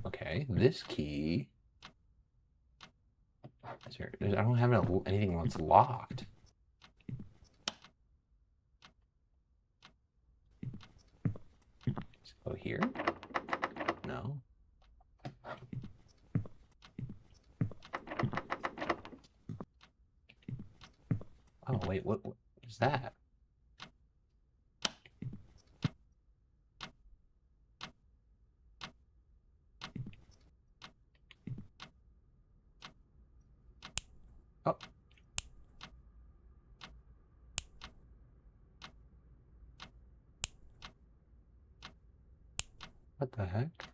Okay, this key. Is there, I don't have anything that's locked. Let's go here. No. Oh, wait, what is that? Oh. What the heck?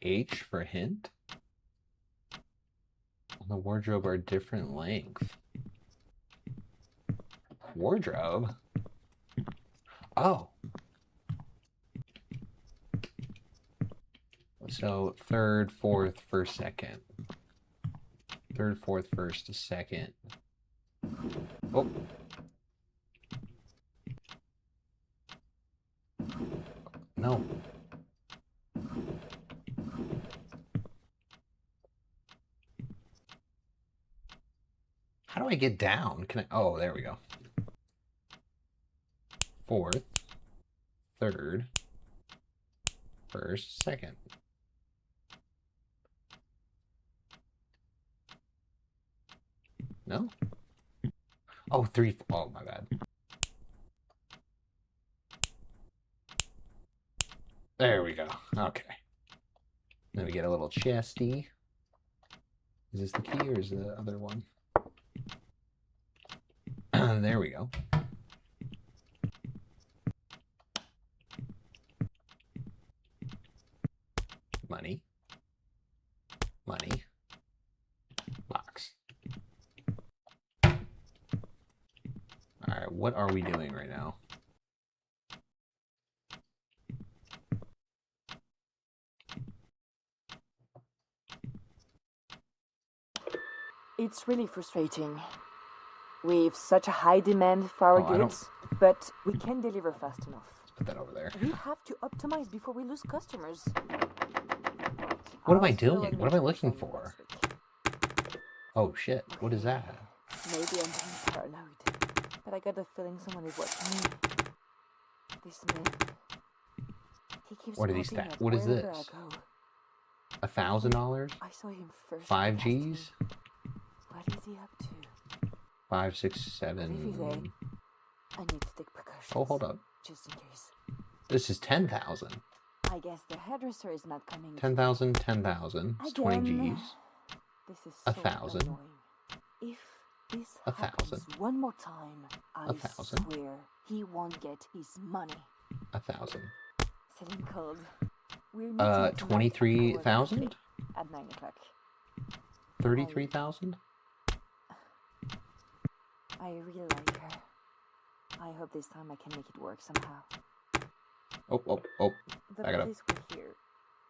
H for hint? On the wardrobe are different length. Wardrobe? Oh. So third, fourth, first, second. Third, fourth, first, second. Oh. No. How do I get down? Can I? Oh, there we go. Fourth, third, first, second. No? Oh, three. Oh, my bad. There we go. Okay. Then we get a little chesty. Is this the key or is the other one? There we go. Money. Money. Box. Alright, what are we doing right now? It's really frustrating. We've such a high demand for our goods, but we can't deliver fast enough. Let's put that over there. We have to optimize before we lose customers. What am I doing? What am I looking for? Oh shit, what is that? Maybe I'm being paranoid, but I got the feeling someone is watching me. This man, he keeps What are these stats? What is this? $1,000? I saw him first. 5 Gs? What is he up to? 5, 6, 7. If he's there, I need to take precautions. Oh, hold up. just in case. This is 10,000. I guess the hairdresser is not coming. 10,000, 10,000. It's 20 Again. G's. This is so 1,000. annoying. If this 1,000. happens one more time, I 1,000. swear he won't get his money. 1,000. Sitting cold. We're meeting tonight at 23,000? At 9 o'clock. 33,000? I really like her. I hope this time I can make it work somehow. Oh. The Back it up. police were here.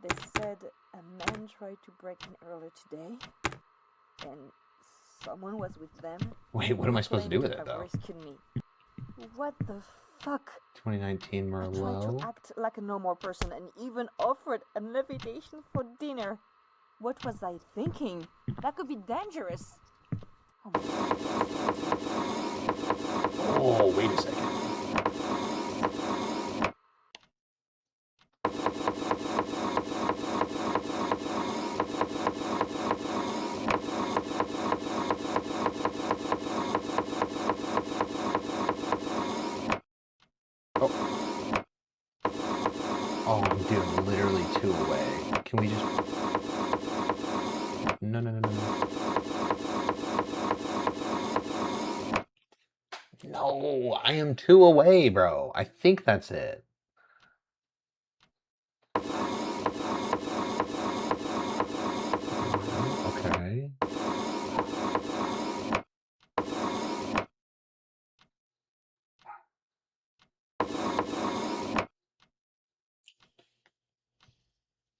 They said a man tried to break in earlier today, and someone was with them. Wait, what am I supposed to do with it, Claimed though? to have rescued me. What the fuck? 2019 I tried Merlot. to act like a normal person and even offered an invitation for dinner. What was I thinking? That could be dangerous. Oh, wait a second. Oh, dude, I'm literally 2 away. Can we just... No. No, I am 2 away, bro. I think that's it. Okay.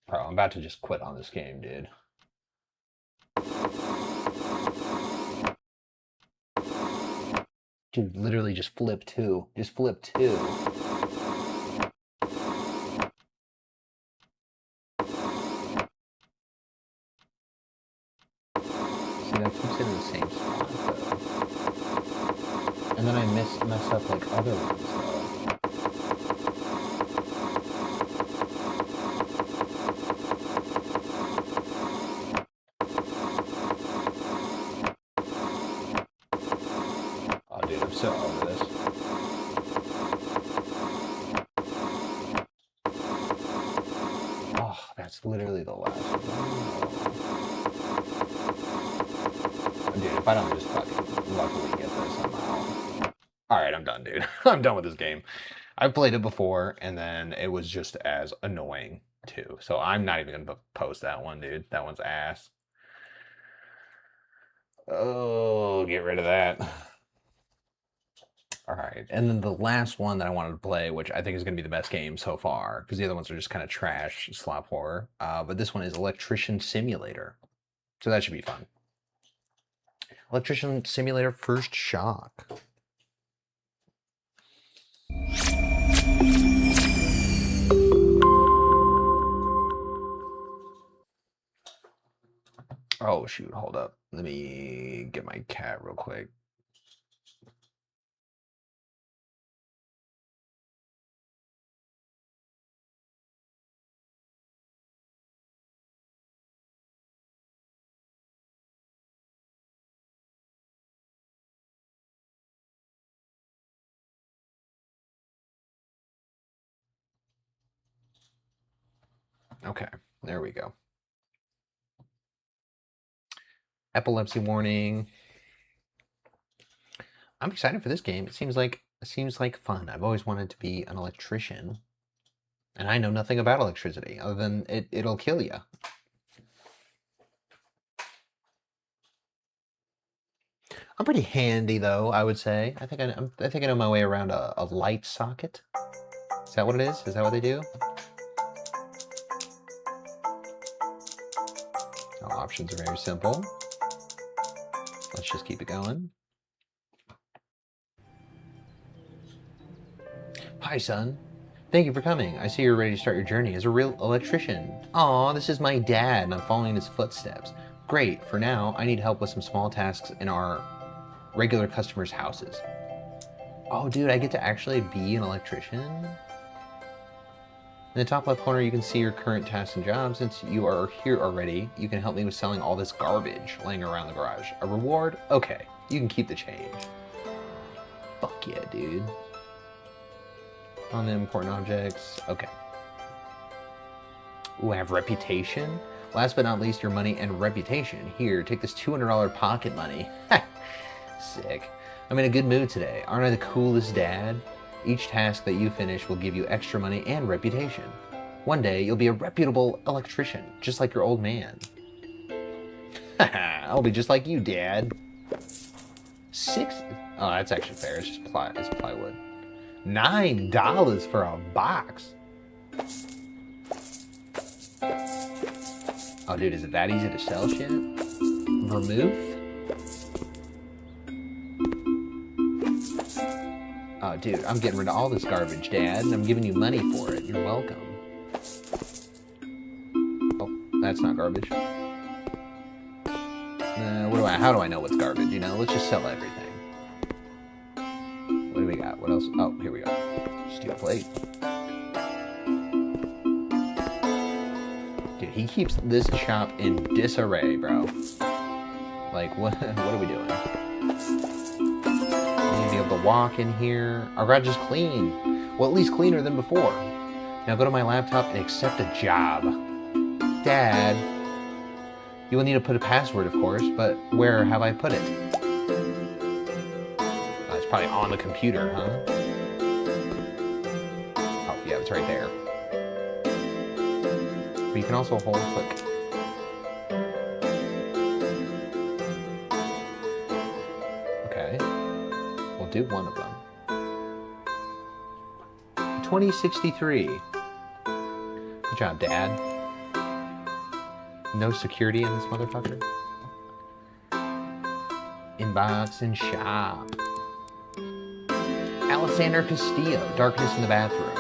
Bro, I'm about to just quit on this game, dude. Dude, literally just flip 2. Just flip 2. See, that keeps it in the same spot, though. And then I mess up, like, other ones, though. Oh, dude, I'm so over this. Oh, that's literally the last one. Dude, if I don't just fucking luckily get this somehow. Alright, I'm done, dude. I'm done with this game. I've played it before, and then it was just as annoying, too. So I'm not even going to post that one, dude. That one's ass. Oh, get rid of that. Alright, and then the last one that I wanted to play, which I think is going to be the best game so far, because the other ones are just kind of trash, slop horror. But this one is Electrician Simulator. So that should be fun. Electrician Simulator First Shock. Oh, shoot, hold up. Let me get my cat real quick. Okay, there we go. Epilepsy warning. I'm excited for this game. It seems like fun. I've always wanted to be an electrician, and I know nothing about electricity other than it'll kill you. I'm pretty handy though, I would say. I think I know my way around a light socket. Is that what it is? Is that what they do? All options are very simple. Let's just keep it going. Hi, son. Thank you for coming. I see you're ready to start your journey as a real electrician. Aw, this is my dad, and I'm following in his footsteps. Great. For now, I need help with some small tasks in our regular customers' houses. Oh, dude, I get to actually be an electrician? In the top left corner, you can see your current tasks and jobs. Since you are here already, you can help me with selling all this garbage laying around the garage. A reward? Okay, you can keep the change. Fuck yeah, dude. On the important objects. Okay. Ooh, I have reputation. Last but not least, your money and reputation. Here, take this $200 pocket money. Sick. I'm in a good mood today. Aren't I the coolest dad? Each task that you finish will give you extra money and reputation. One day, you'll be a reputable electrician, just like your old man. I'll be just like you, Dad. Oh, that's actually fair. It's just it's plywood. $9 for a box. Oh, dude, is it that easy to sell shit? Vermouth? Oh, dude, I'm getting rid of all this garbage, Dad, and I'm giving you money for it. You're welcome. Oh, that's not garbage. How do I know what's garbage, you know? Let's just sell everything. What do we got? What else? Oh, here we go. Steel plate. Dude, he keeps this shop in disarray, bro. Like, what are we doing? I need to be able to walk in here. Our garage is clean. Well, at least cleaner than before. Now go to my laptop and accept a job. Dad. You will need to put a password, of course, but where have I put it? Oh, it's probably on the computer, huh? Oh, yeah, it's right there. But you can also hold click. Okay. We'll do one of them. 2063. Good job, Dad. No security in this motherfucker. Inbox and shop. Alexander Castillo, darkness in the bathroom.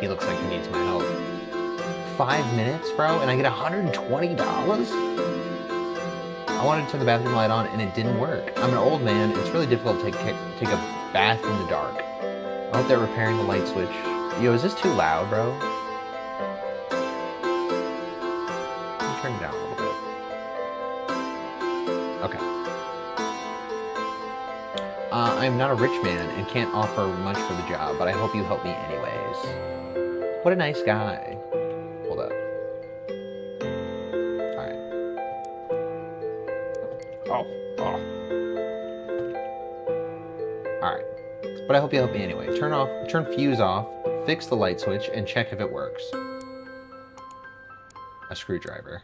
He looks like he needs my help. 5 minutes, bro, and I get $120? I wanted to turn the bathroom light on and it didn't work. I'm an old man. It's really difficult to take a bath in the dark. I hope they're repairing the light switch. Yo, is this too loud, bro? Turn it down a little bit. Okay. I'm not a rich man and can't offer much for the job, but I hope you help me anyways. What a nice guy. Hold up. Alright. Oh. Alright. But I hope you help me anyway. Turn fuse off, fix the light switch, and check if it works. A screwdriver.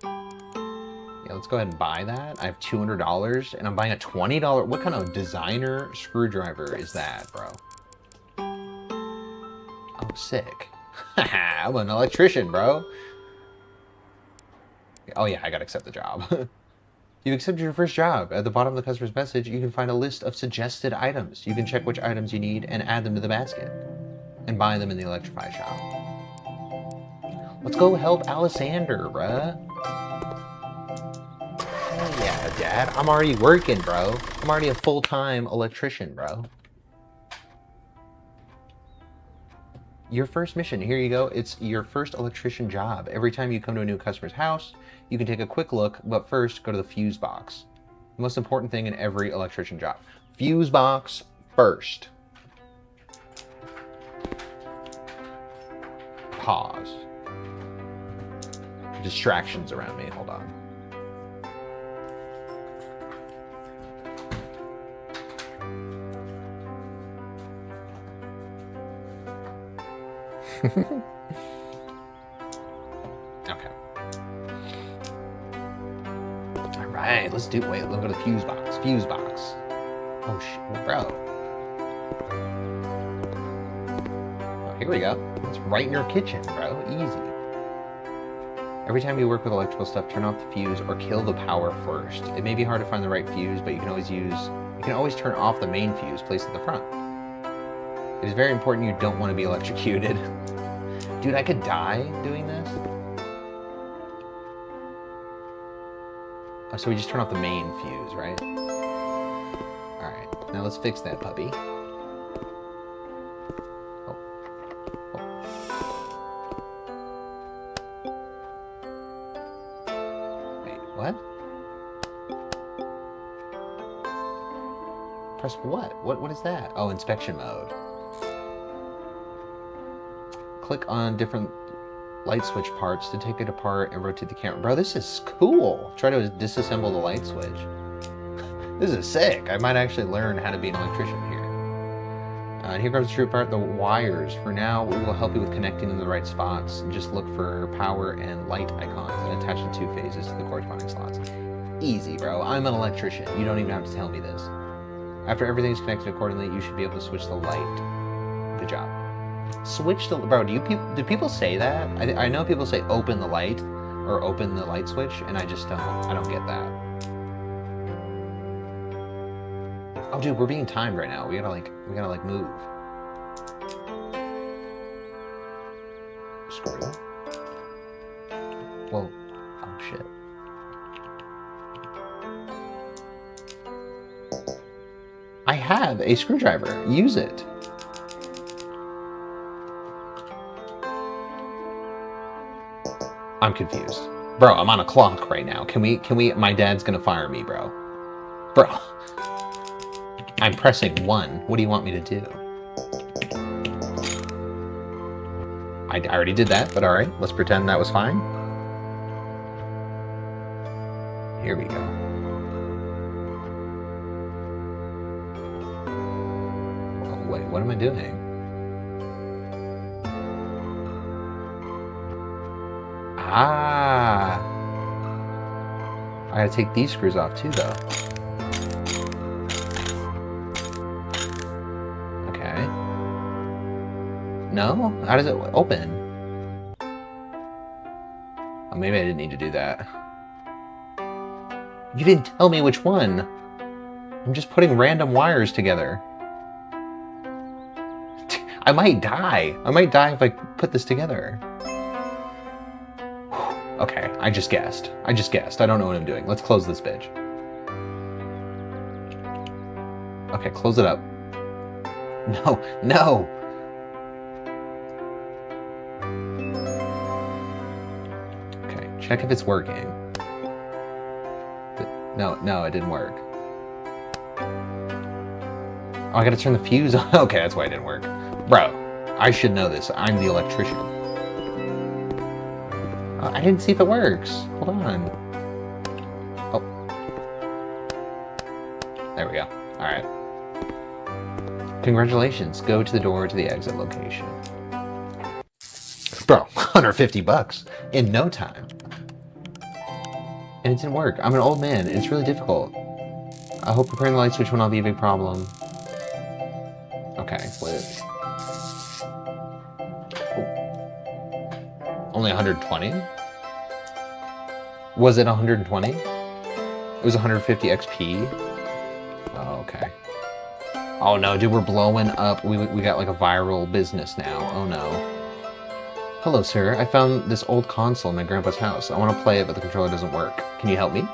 Yeah, let's go ahead and buy that. I have $200 and I'm buying a $20. What kind of designer screwdriver is that, bro? Oh, sick. I'm an electrician, bro. Oh yeah, I gotta accept the job. You've accepted your first job. At the bottom of the customer's message, you can find a list of suggested items. You can check which items you need and add them to the basket. And buy them in the Electrify shop. Let's go help Alexander, bruh. Hell yeah, Dad. I'm already working, bro. I'm already a full-time electrician, bro. Your first mission, here you go. It's your first electrician job. Every time you come to a new customer's house, you can take a quick look, but first, go to the fuse box. The most important thing in every electrician job. Fuse box first. Pause. Distractions around me. Hold on. Okay. All right, let's do. Wait, let's go to the fuse box. Fuse box. Oh shit, bro. Oh, here we go. It's right in your kitchen, bro. Easy. Every time you work with electrical stuff, turn off the fuse or kill the power first. It may be hard to find the right fuse, but you can always turn off the main fuse placed at the front. It is very important you don't want to be electrocuted. Dude, I could die doing this. Oh, so we just turn off the main fuse, right? Alright, now let's fix that puppy. What? Press what? What is that? Oh, inspection mode. Click on different light switch parts to take it apart and rotate the camera. Bro, this is cool. Try to disassemble the light switch. This is sick. I might actually learn how to be an electrician here. And here comes the true part, the wires. For now, we will help you with connecting in the right spots. Just look for power and light icons and attach the 2 phases to the corresponding slots. Easy, bro. I'm an electrician. You don't even have to tell me this. After everything's connected accordingly, you should be able to switch the light. Good job. Switch the... Bro, do people say that? I know people say open the light or open the light switch, and I just don't. I don't get that. Oh, dude, we're being timed right now. We gotta move. Screw. Well, oh shit. I have a screwdriver. Use it. I'm confused. Bro, I'm on a clock right now. Can we, my dad's gonna fire me, bro. Bro. I'm pressing 1. What do you want me to do? I already did that, but alright. Let's pretend that was fine. Here we go. Oh, wait, what am I doing? Ah! I gotta take these screws off too, though. No? How does it open? Oh, maybe I didn't need to do that. You didn't tell me which one. I'm just putting random wires together. I might die. I might die if I put this together. Okay, I just guessed. I don't know what I'm doing. Let's close this bitch. Okay, close it up. No, no! Check if it's working. No, it didn't work. Oh, I gotta turn the fuse on. Okay, that's why it didn't work. Bro, I should know this. I'm the electrician. I didn't see if it works. Hold on. Oh. There we go. Alright. Congratulations. Go to the door to the exit location. Bro, 150 bucks in no time. And it didn't work. I'm an old man. It's really difficult. I hope preparing the light switch will not be a big problem. Okay, wait. Oh. Only 120? Was it 120? It was 150 XP? Oh, okay. Oh no, dude, we're blowing up. We got like a viral business now. Oh no. Hello, sir. I found this old console in my grandpa's house. I want to play it, but the controller doesn't work. Can you help me?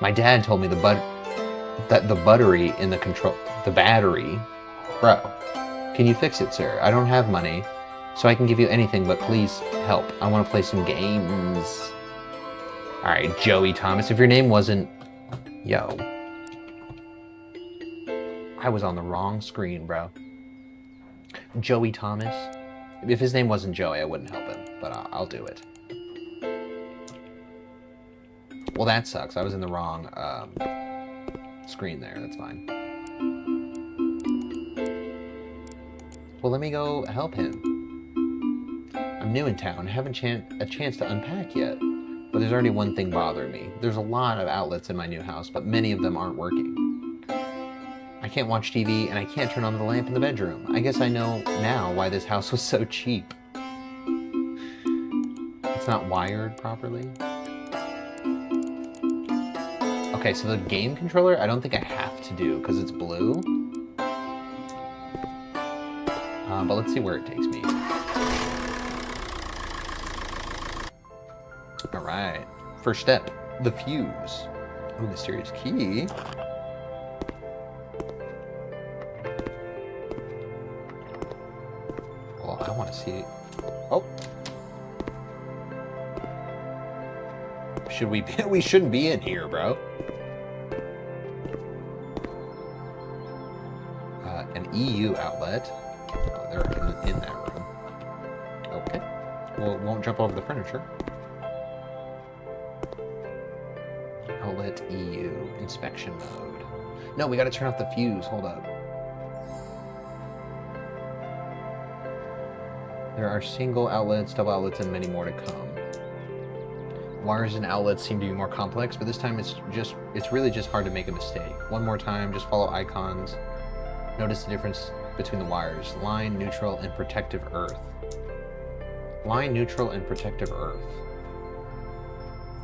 My dad told me the battery in the battery. Bro, can you fix it, sir? I don't have money, so I can give you anything, but please help. I want to play some games. All right, Joey Thomas. If your name wasn't... Yo. I was on the wrong screen, bro. Joey Thomas. If his name wasn't Joey, I wouldn't help him, but I'll do it. Well, that sucks. I was in the wrong screen there. That's fine. Well, let me go help him. I'm new in town. I haven't a chance to unpack yet, but there's already one thing bothering me. There's a lot of outlets in my new house, but many of them aren't working. I can't watch TV, and I can't turn on the lamp in the bedroom. I guess I know now why this house was so cheap. It's not wired properly. Okay, so the game controller, I don't think I have to do, because it's blue. But let's see where it takes me. Alright. First step, the fuse. Ooh, mysterious key. Well, I want to see... Oh! Should we be... We shouldn't be in here, bro. An EU outlet. Oh, they're in that room. Okay. Well, it won't jump over the furniture. Outlet EU. Inspection mode. No, we gotta turn off the fuse. Hold up. There are single outlets, double outlets, and many more to come. Wires and outlets seem to be more complex, but this time it's really just hard to make a mistake. One more time, just follow icons. Notice the difference between the wires. Line, neutral, and protective earth. Line, neutral, and protective earth.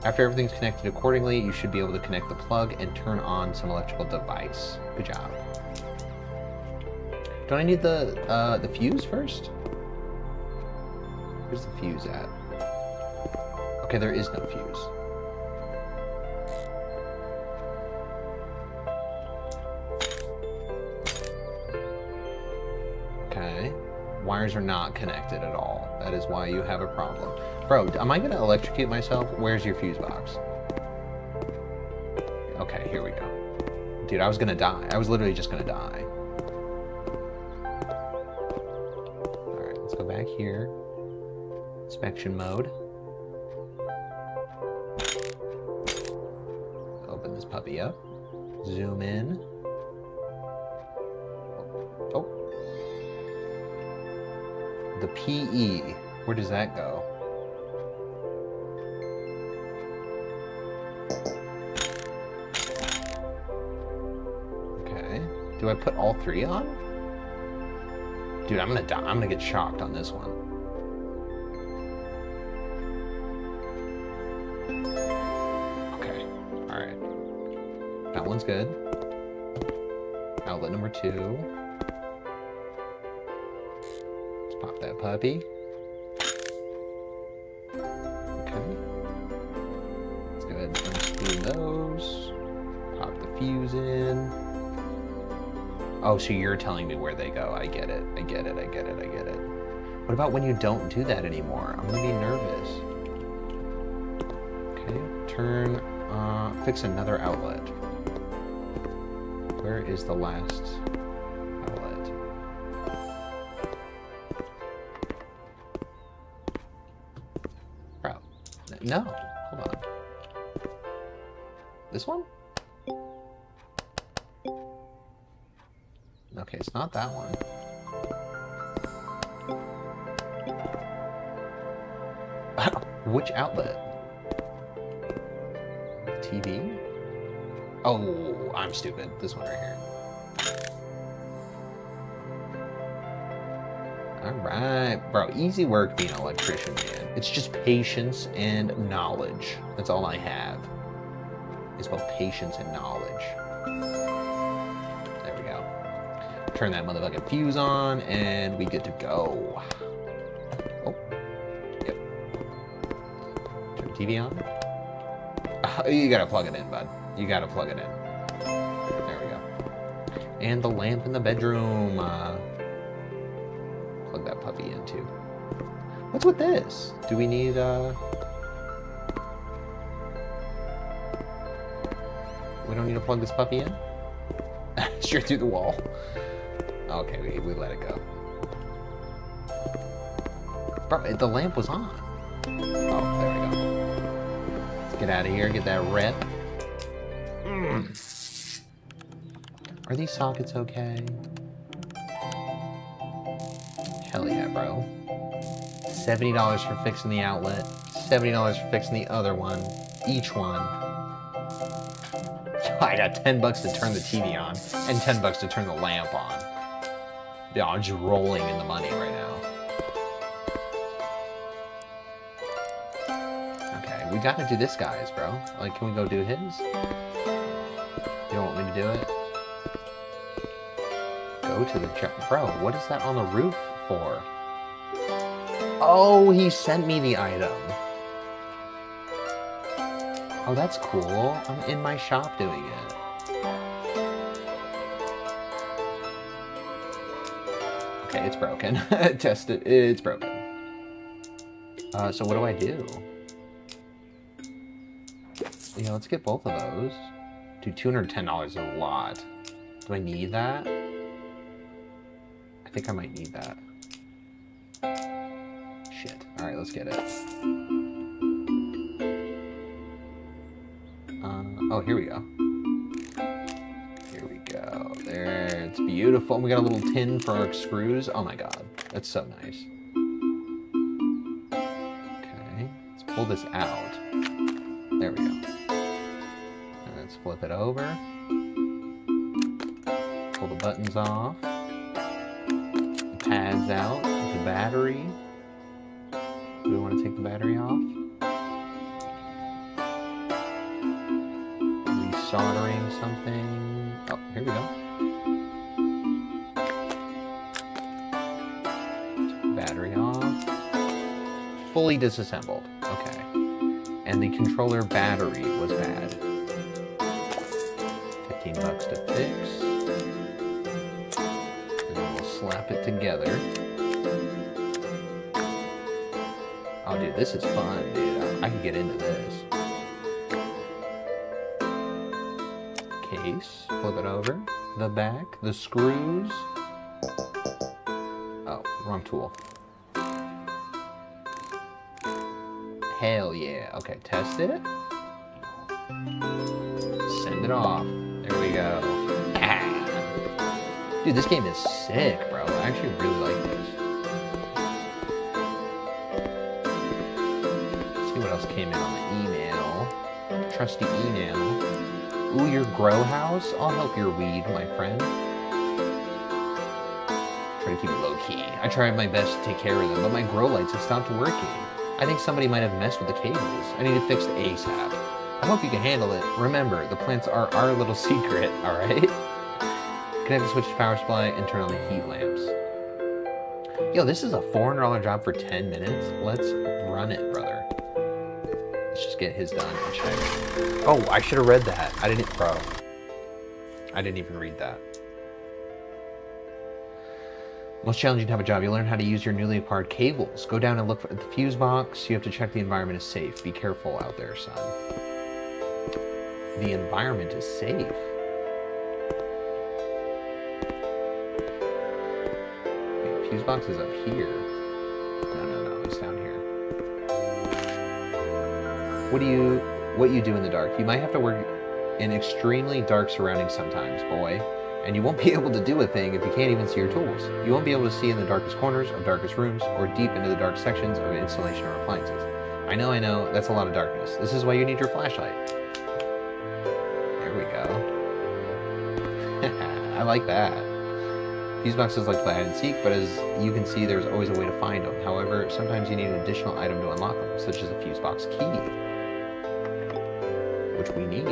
After everything's connected accordingly, you should be able to connect the plug and turn on some electrical device. Good job. Don't I need the fuse first? Where's the fuse at? Okay, there is no fuse. Okay. Wires are not connected at all. That is why you have a problem. Bro, am I gonna electrocute myself? Where's your fuse box? Okay, here we go. Dude, I was gonna die. I was literally just gonna die. Alright, let's go back here. Inspection mode. Open this puppy up. Zoom in. Oh. The PE. Where does that go? Okay. Do I put all three on? Dude, I'm gonna die. I'm gonna get shocked on this one. That one's good. Outlet number 2. Let's pop that puppy. Okay. Let's go ahead and unscrew those. Pop the fuse in. Oh, so you're telling me where they go. I get it. I get it. I get it. I get it. What about when you don't do that anymore? I'm gonna be nervous. Okay. Turn. Fix another outlet. Where is the last outlet? Bro. No. Hold on. This one? Okay, it's not that one. Which outlet? TV? Oh, I'm stupid. This one right here. Alright. Bro, easy work being an electrician, man. It's just patience and knowledge. That's all I have. It's both patience and knowledge. There we go. Turn that motherfucking fuse on, and we get to go. Oh. Yep. Turn the TV on. You gotta plug it in, bud. You gotta plug it in. There we go. And the lamp in the bedroom. Plug that puppy in too. What's with this? Do we need we don't need to plug this puppy in? Straight through the wall. Okay, we let it go. Bro, the lamp was on. Oh, there we go. Let's get out of here, get that rep. Are these sockets okay? Hell yeah, bro. $70 for fixing the outlet, $70 for fixing the other one, each one. I got $10 to turn the TV on, and $10 to turn the lamp on. Yeah, I'm just rolling in the money right now. Okay, we gotta do this guy's, bro. Like, can we go do his? You don't want me to do it? Go to the bro, what is that on the roof for? Oh, he sent me the item. Oh, that's cool. I'm in my shop doing it. Okay, it's broken. Test it. It's broken. So what do I do? Yeah, let's get both of those. Dude, $210 is a lot. Do I need that? I think I might need that. shit. All right, let's get it. Oh, here we go. Here we go. There, it's beautiful. We got a little tin for our screws. Oh my god, that's so nice. Okay, let's pull this out. There we go. And let's flip it over. Pull the buttons off. The pads out. The battery. Do we want to take the battery off? Soldering something. Oh, here we go. Battery off. Fully disassembled. Okay. And the controller battery was bad. $15 to fix. And then we'll slap it together. Oh, dude, this is fun, dude. I can get into this. Case, flip it over, the back, the screws. Oh, wrong tool. Hell yeah. Okay, test it. Send it off. There we go. Ah. Dude, this game is sick, bro. I actually really like this. Let's see what else came in on the email. Trusty email. Ooh, your grow house? I'll help your weed, my friend. Try to keep it low key. I tried my best to take care of them, but my grow lights have stopped working. I think somebody might have messed with the cables. I need it fixed ASAP. I hope you can handle it. Remember, the plants are our little secret, alright? Connect the switch to power supply and turn on the heat lamps. Yo, this is a $400 job for 10 minutes. Let's run it, brother. Let's just get his done and check. Oh, I should have read that. I didn't, bro. I didn't even read that. Most challenging type of job. You learn how to use your newly acquired cables. Go down and look for the fuse box. You have to check the environment is safe. Be careful out there, son. The environment is safe. Wait, fuse box is up here. No, it's down here. What you do in the dark? You might have to work in extremely dark surroundings sometimes, boy. And you won't be able to do a thing if you can't even see your tools. You won't be able to see in the darkest corners of darkest rooms or deep into the dark sections of installation or appliances. I know, that's a lot of darkness. This is why you need your flashlight. There we go. I like that. Fuse boxes like play hide and seek, but as you can see, there's always a way to find them. However, sometimes you need an additional item to unlock them, such as a fuse box key, which we need.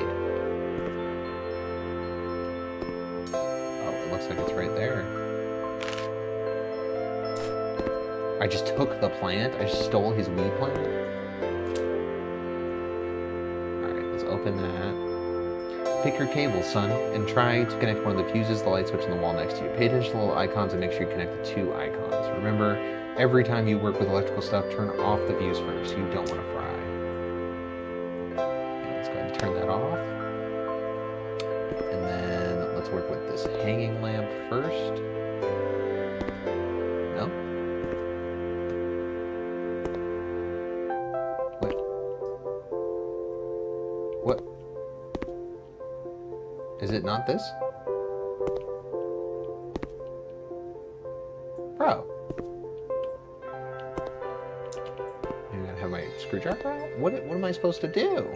Looks like it's right there. I just took the plant. I just stole his weed plant. Alright, let's open that. Pick your cable, son, and try to connect one of the fuses, the light switch, and the wall next to you. Pay attention to the little icons and make sure you connect the two icons. Remember, every time you work with electrical stuff, turn off the fuse first. You don't want to fry. Okay, let's go ahead and turn that off. And then let's work with this hanging lamp first. No? Wait. What? Is it not this? Bro. I'm gonna have my screwdriver out? What am I supposed to do?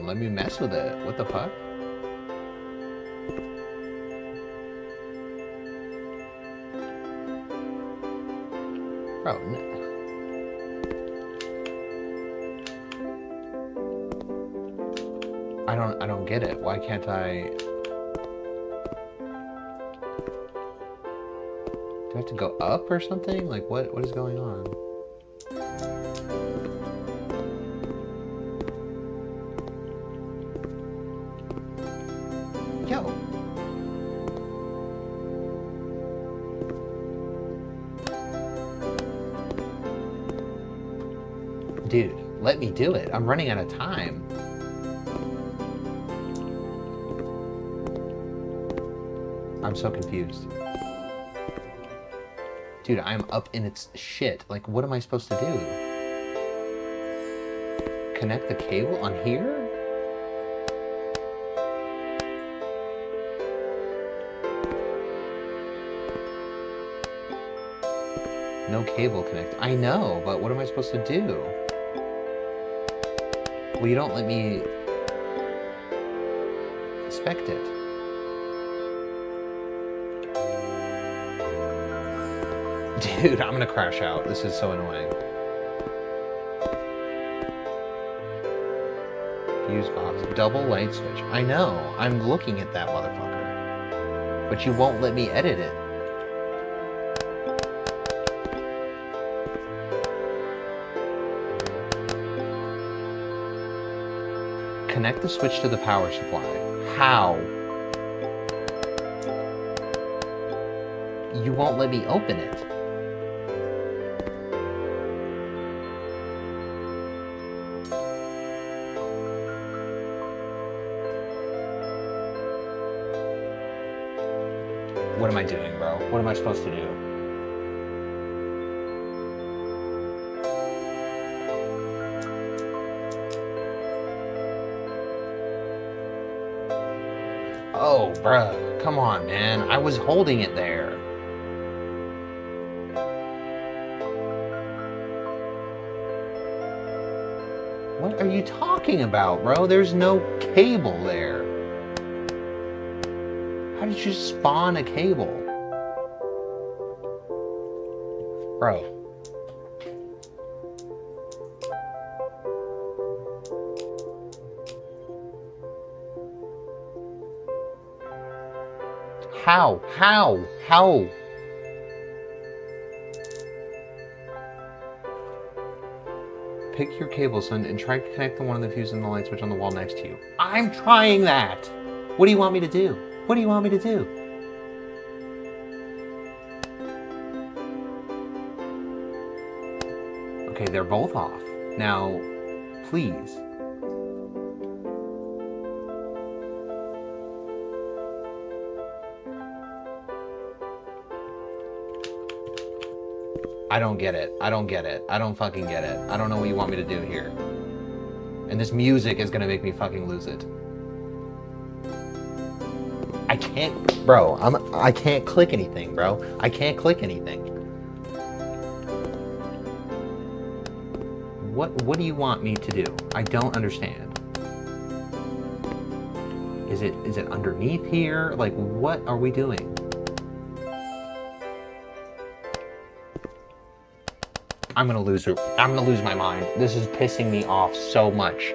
Let me mess with it. What the fuck? Bro, no. I don't get it. Why can't I? Do I have to go up or something? Like what is going on? Yo. Dude, let me do it. I'm running out of time. I'm so confused. Dude, I'm up in its shit. Like, what am I supposed to do? Connect the cable on here? No cable connect. I know, but what am I supposed to do? Well, you don't let me inspect it. Dude, I'm gonna crash out. This is so annoying. Fuse box. Double light switch. I know. I'm looking at that motherfucker. But you won't let me edit it. Connect the switch to the power supply. How? You won't let me open it. What am I doing, bro? What am I supposed to do? Oh, bruh. Come on, man. I was holding it there. What are you talking about, bro? There's no cable there. How did you spawn a cable? Bro. How? Pick your cable, son, and try to connect the one of the fuse and the light switch on the wall next to you. I'm trying that! What do you want me to do? What do you want me to do? Okay, they're both off. Now, please. I don't get it. I don't get it. I don't fucking get it. I don't know what you want me to do here. And this music is gonna make me fucking lose it. I can't, bro, I can't click anything, bro. I can't click anything. What do you want me to do? I don't understand. Is it underneath here? Like, what are we doing? I'm gonna lose it. I'm gonna lose my mind. This is pissing me off so much.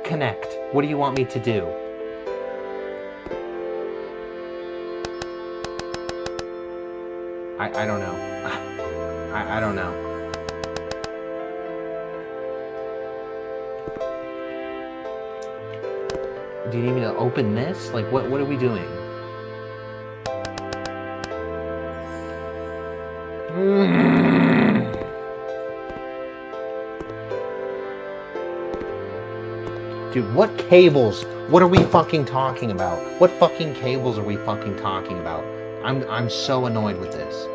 Connect. What do you want me to do? I don't know. I don't know. Do you need me to open this? Like, what are we doing? Dude, what cables? What are we fucking talking about? What fucking cables are we fucking talking about? I'm so annoyed with this.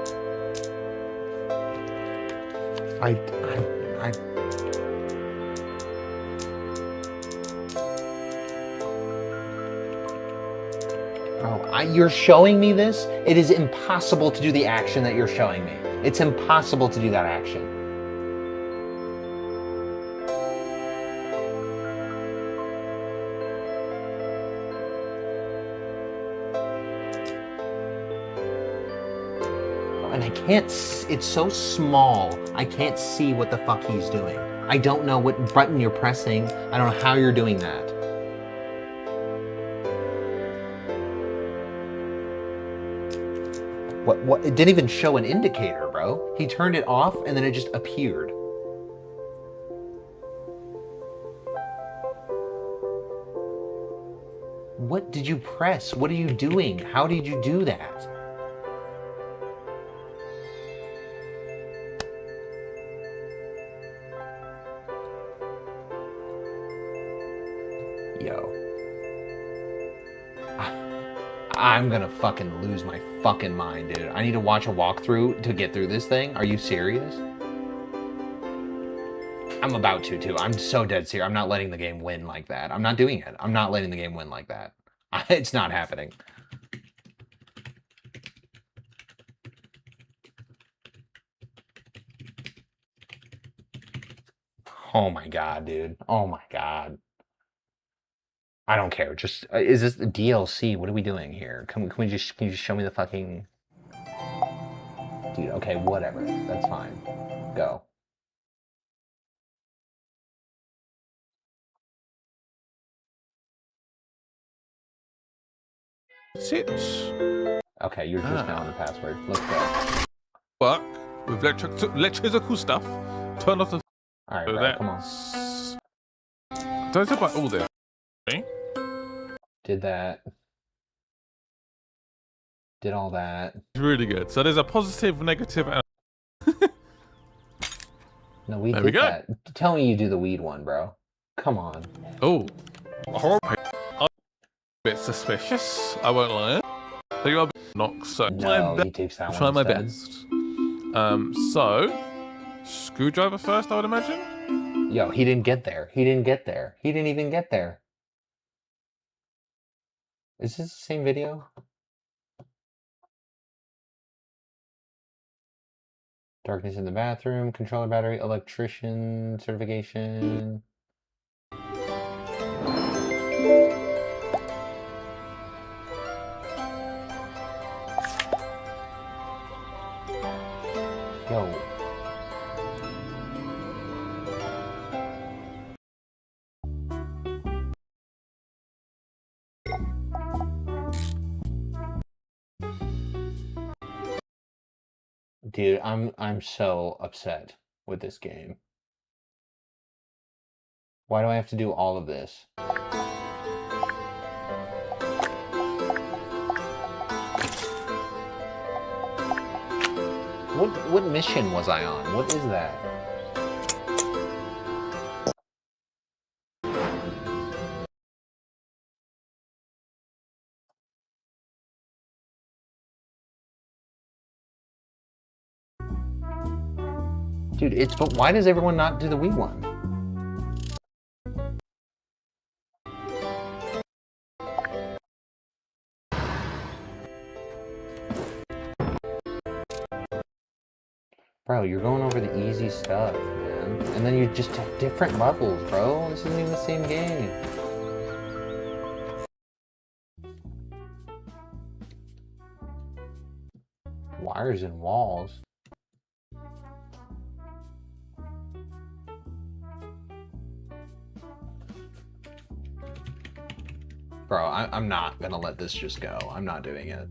You're showing me this? It is impossible to do the action that you're showing me. It's impossible to do that action. And I can't, it's so small, I can't see what the fuck he's doing. I don't know what button you're pressing. I don't know how you're doing that. What? It didn't even show an indicator, bro. He turned it off and then it just appeared. What did you press? What are you doing? How did you do that? I'm gonna fucking lose my fucking mind, dude. I need to watch a walkthrough to get through this thing. Are you serious? I'm about to, too. I'm so dead serious. I'm not letting the game win like that. I'm not doing it. I'm not letting the game win like that. It's not happening. Oh my god, dude. Oh my god. I don't care. Just is this the DLC? What are we doing here? Can you just show me the fucking dude? Okay, whatever. That's fine. Go. Tips. Okay, you're just now on the password. Let's go. Work with electrical stuff. Turn off the. All right, bro, come on. Don't talk about all this. Did that. Did all that. Really good. So there's a positive, negative, and no, we there did we go. That. Tell me you do the weed one, bro. Come on. Oh, horrible. I'm a bit suspicious. I won't lie. So you're a bit knocked. So No, he takes that try one my instead. best. So screwdriver first, I would imagine. Yo, he didn't get there. He didn't get there. He didn't even get there. Is this the same video? Darkness in the bathroom, controller battery, electrician, certification. Yo. Dude, I'm so upset with this game. Why do I have to do all of this? What mission was I on? What is that? Dude, but why does everyone not do the Wii one? Bro, you're going over the easy stuff, man. And then you just have different levels, bro. This isn't even the same game. Wires and walls. Bro, I'm not gonna let this just go. I'm not doing it.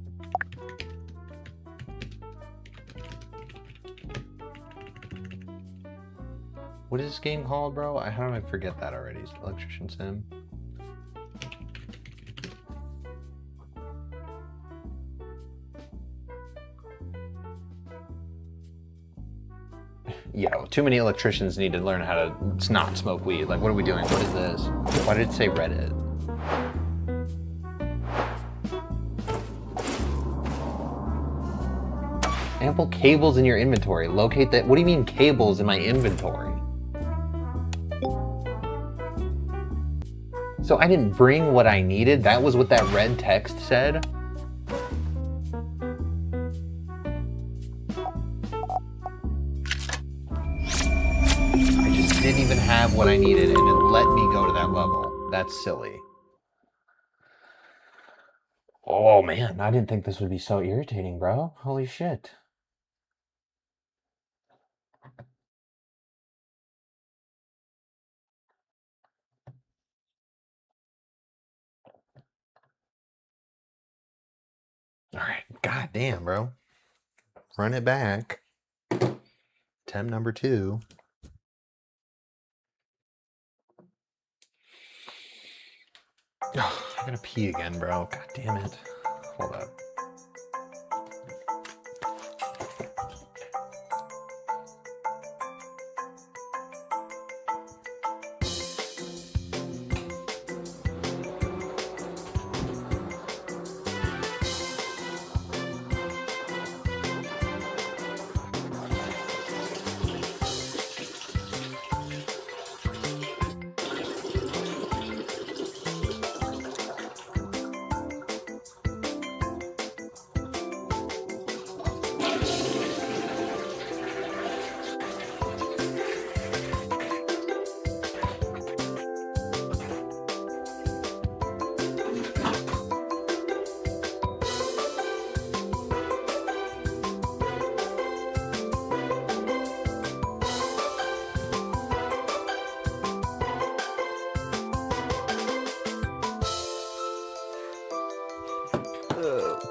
What is this game called, bro? How do I forget that already? Electrician Sim? Yo, too many electricians need to learn how to not smoke weed. Like, what are we doing? What is this? Why did it say Reddit? Ample cables in your inventory. Locate that. What do you mean cables in my inventory? So I didn't bring what I needed? That was what that red text said? I just didn't even have what I needed and it let me go to that level. That's silly. Oh man, I didn't think this would be so irritating, bro. Holy shit. All right, goddamn, bro. Run it back. Attempt number 2. Oh, I'm gonna pee again, bro. God damn it. Hold up.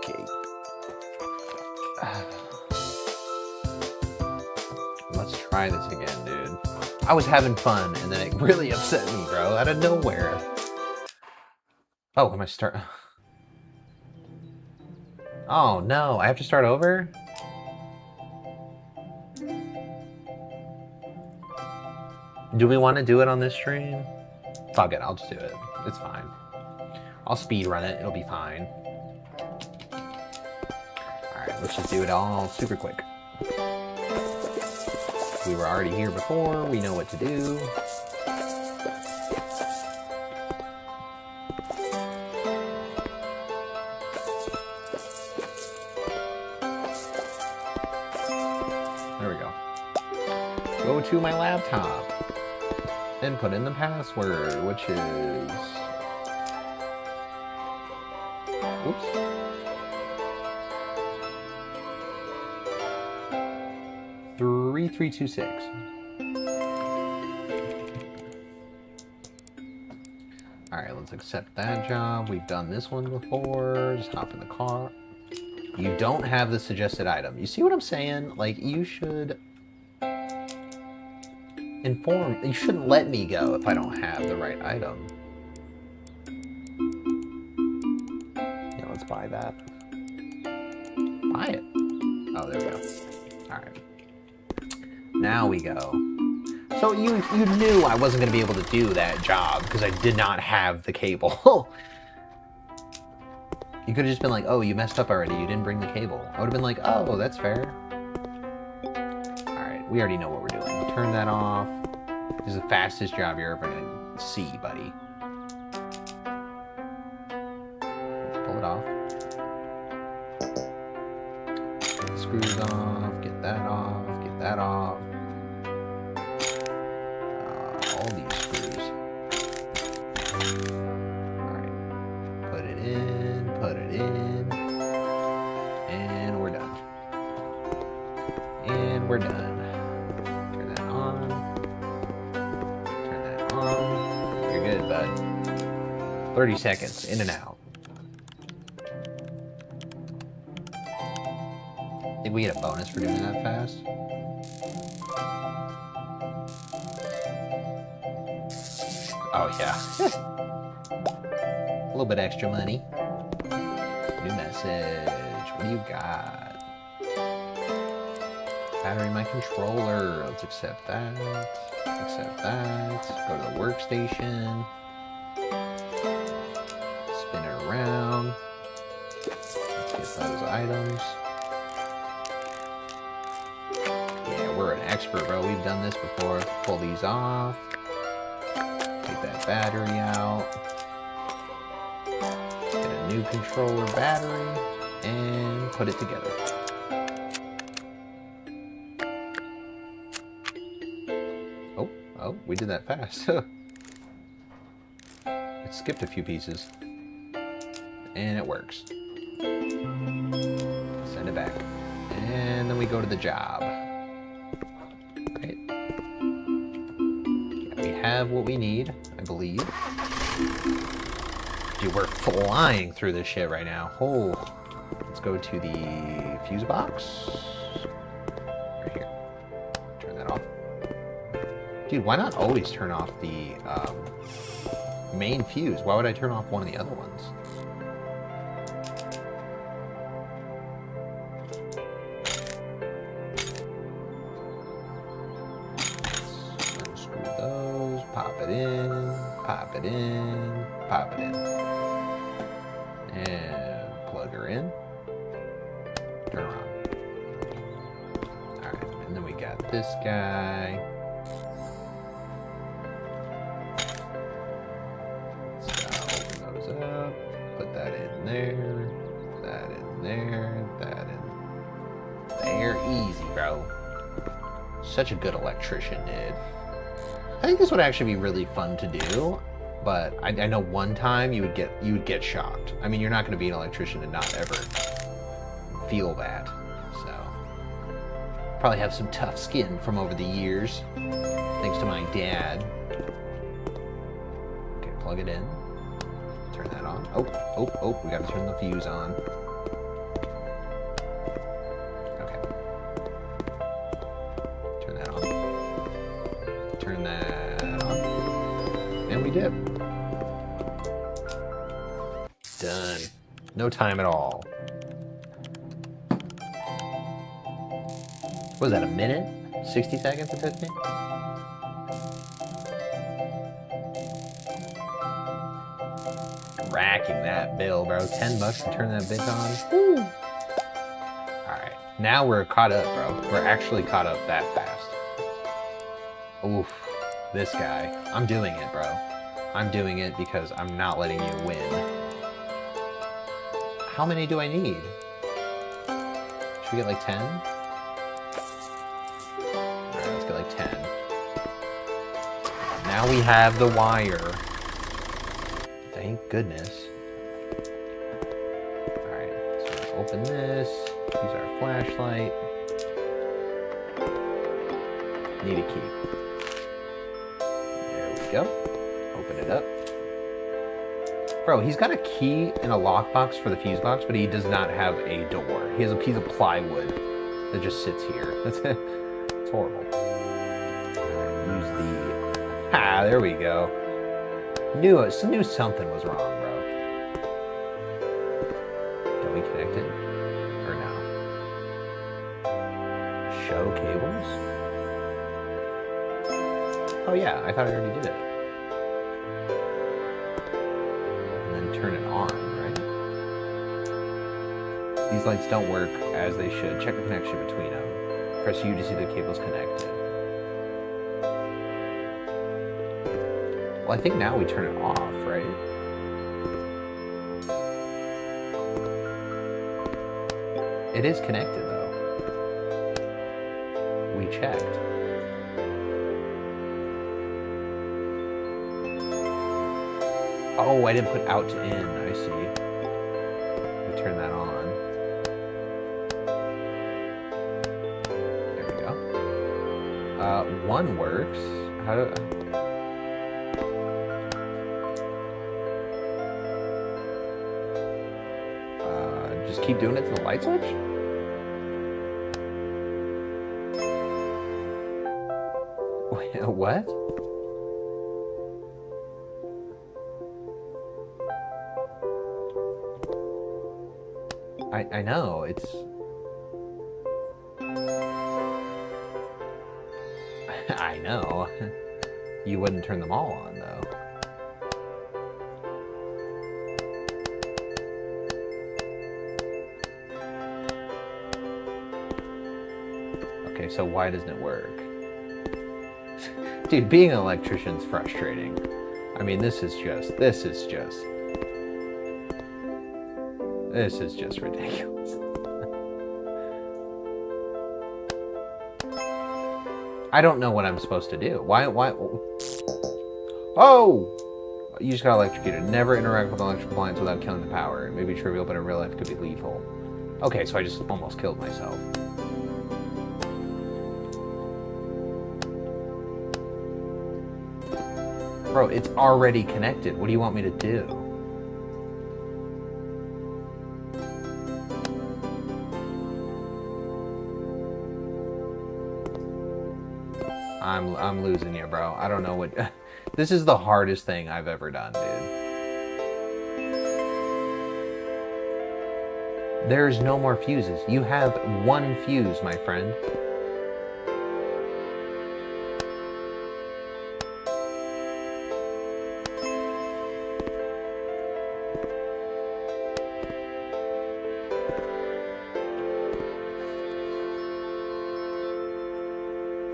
Okay. Let's try this again, dude. I was having fun, and then it really upset me, bro, out of nowhere. Oh, am I start? Oh no, I have to start over? Do we want to do it on this stream? Fuck it, I'll just do it. It's fine. I'll speed run it, it'll be fine. Alright, let's just do it all super quick. We were already here before, we know what to do. There we go. Go to my laptop and put in the password, which is... Oops. Three 326. Alright, let's accept that job. We've done this one before. Just hop in the car. You don't have the suggested item. You see what I'm saying? Like, you should inform. You shouldn't let me go if I don't have the right item. Yeah, let's buy that. Buy it. Oh, there we go. Alright. Now we go. So you knew I wasn't going to be able to do that job because I did not have the cable. You could have just been like, oh, you messed up already. You didn't bring the cable. I would have been like, oh, that's fair. Alright, we already know what we're doing. Turn that off. This is the fastest job you're ever going to see, buddy. Pull it off. Get the screws off. Get that off. Get that off. All these screws. Alright. Put it in. Put it in. And we're done. And we're done. Turn that on. Turn that on. You're good, bud. 30 seconds. In and out. Think we get a bonus for doing that fast? Oh, yeah. A little bit extra money. New message. What do you got? Battery my controller. Let's accept that. Accept that. Go to the workstation. Spin it around. Let's get those items. Yeah, we're an expert, bro. We've done this before. Pull these off. Take that battery out. Get a new controller battery and put it together. Oh, we did that fast. It skipped a few pieces. And it works. Send it back. And then we go to the job. Right? Yeah, we have what we need, I believe. Dude, we're flying through this shit right now. Oh, let's go to the fuse box. Right here. Turn that off. Dude, why not always turn off the main fuse? Why would I turn off one of the other ones? Unscrew those, pop it in, pop it in, pop it in. And plug her in. Turn around. Alright, and then we got this guy. Up, put that in there, that in there, that in there. Easy, bro. Such a good electrician, dude. I think this would actually be really fun to do, but I know one time you would get shocked. I mean, you're not going to be an electrician and not ever feel that. So probably have some tough skin from over the years, thanks to my dad. Okay, plug it in. Turn that on. Oh, we gotta turn the fuse on. No time at all. What was that, a minute? 60 seconds it took me? Racking that bill, bro. $10 to turn that bitch on. Woo. Alright. Now we're caught up, bro. We're actually caught up that fast. Oof. This guy. I'm doing it, bro. I'm doing it because I'm not letting you win. How many do I need? Should we get like 10? Alright, let's get like 10. Now we have the wire. Thank goodness. Alright, so we're gonna open this. Use our flashlight. Need a key. There we go. Open it up. Bro, he's got a key and a lockbox for the fuse box, but he does not have a door. He has a piece of plywood that just sits here. That's it. It's horrible. Right, use the... Ah, there we go. Knew something was wrong, bro. Can we connect it? Or no? Show cables? Oh yeah, I thought I already did it. Turn it on, right? These lights don't work as they should. Check the connection between them. Press U to see the cables connected. Well, I think now we turn it off, right? It is connected, though. We checked. Oh, I didn't put out to in. I see. We turn that on. There we go. One works. How do... just keep doing it to the light switch? Wait, what? I know, it's... I know. You wouldn't turn them all on, though. Okay, so why doesn't it work? Dude, being an electrician's frustrating. I mean, this is just ridiculous. I don't know what I'm supposed to do. Why? Oh! You just got electrocuted. Never interact with an electrical appliance without killing the power. It may be trivial, but in real life it could be lethal. Okay, so I just almost killed myself. Bro, it's already connected. What do you want me to do? I'm losing you, bro. I don't know what... This is the hardest thing I've ever done, dude. There's no more fuses. You have one fuse, my friend.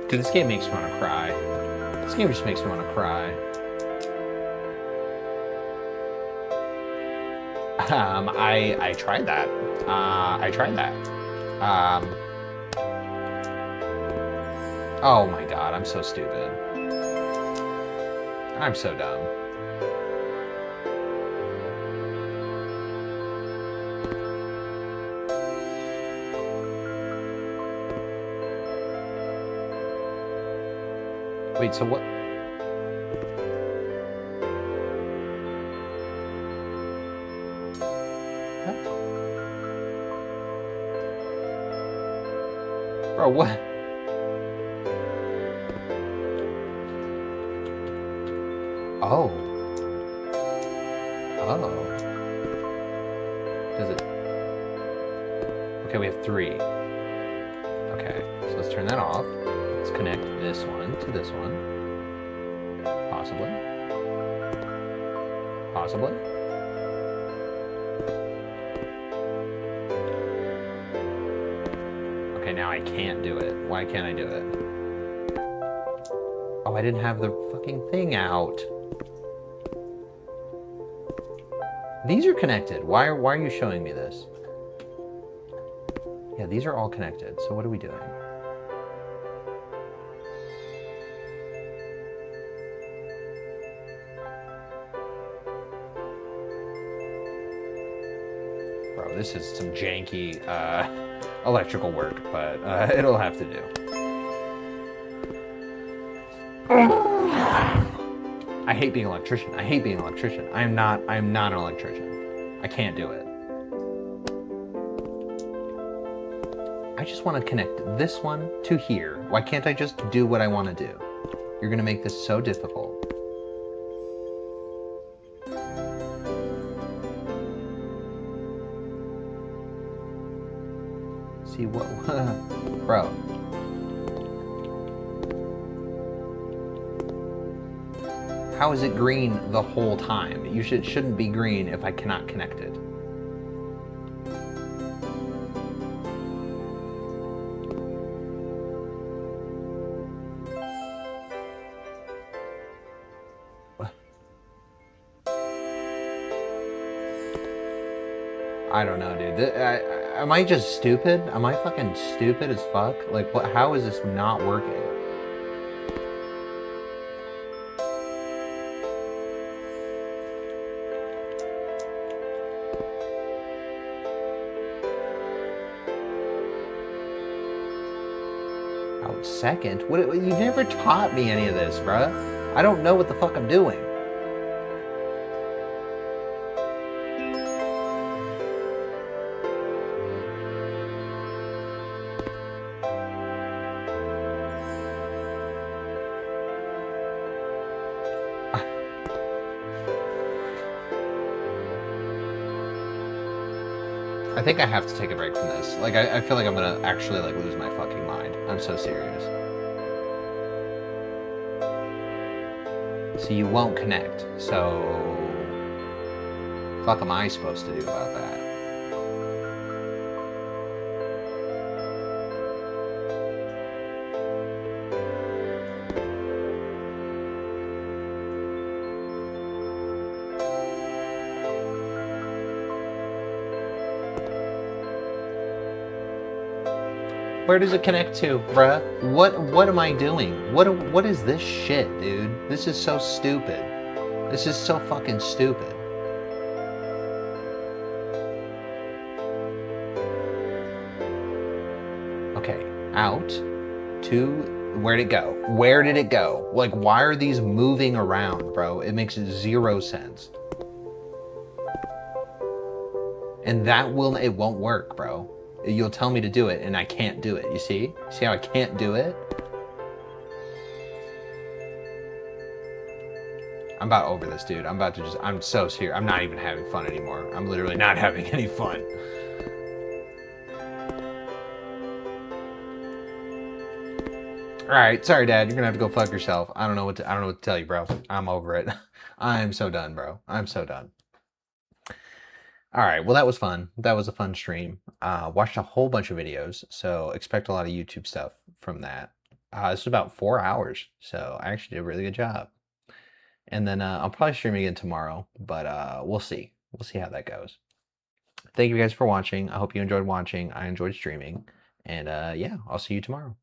Dude, this game makes me want to cry. This game just makes me want to cry. I tried that. Oh my god, I'm so stupid. I'm so dumb. Wait, so what? What? Bro, what? Oh. Oh. Okay, we have 3. Okay, so let's turn that off. Let's connect this one to this one. Possibly. Possibly. Okay, now I can't do it. Why can't I do it? Oh, I didn't have the fucking thing out. These are connected. Why are you showing me this? Yeah, these are all connected. So what are we doing? Bro, this is some janky electrical work, but it'll have to do. I hate being an electrician. I hate being an electrician. I'm not an electrician. I can't do it. I just want to connect this one to here. Why can't I just do what I want to do? You're gonna make this so difficult. See what, bro. How is it green the whole time? You shouldn't be green if I cannot connect it. I don't know, dude. Am I just stupid? Am I fucking stupid as fuck? Like, what? How is this not working? Out second? What? You never taught me any of this, bruh. I don't know what the fuck I'm doing. I think I have to take a break from this. Like, I feel like I'm gonna actually, like, lose my fucking mind. I'm so serious. So you won't connect. So... fuck am I supposed to do about that? Where does it connect to, bruh? What am I doing? What is this shit, dude? This is so stupid. This is so fucking stupid. Okay, out to, where'd it go? Where did it go? Like, why are these moving around, bro? It makes 0 sense. And that it won't work, bro. You'll tell me to do it, and I can't do it. You see? See how I can't do it? I'm about over this, dude. I'm about to just... I'm so serious. I'm not even having fun anymore. I'm literally not having any fun. Alright, sorry, Dad. You're gonna have to go fuck yourself. I don't know what to tell you, bro. I'm over it. I'm so done, bro. I'm so done. Alright, well that was fun. That was a fun stream. Watched a whole bunch of videos, so expect a lot of YouTube stuff from that. This was about 4 hours, so I actually did a really good job. And then I'll probably stream again tomorrow, but we'll see. We'll see how that goes. Thank you guys for watching. I hope you enjoyed watching. I enjoyed streaming. And yeah, I'll see you tomorrow.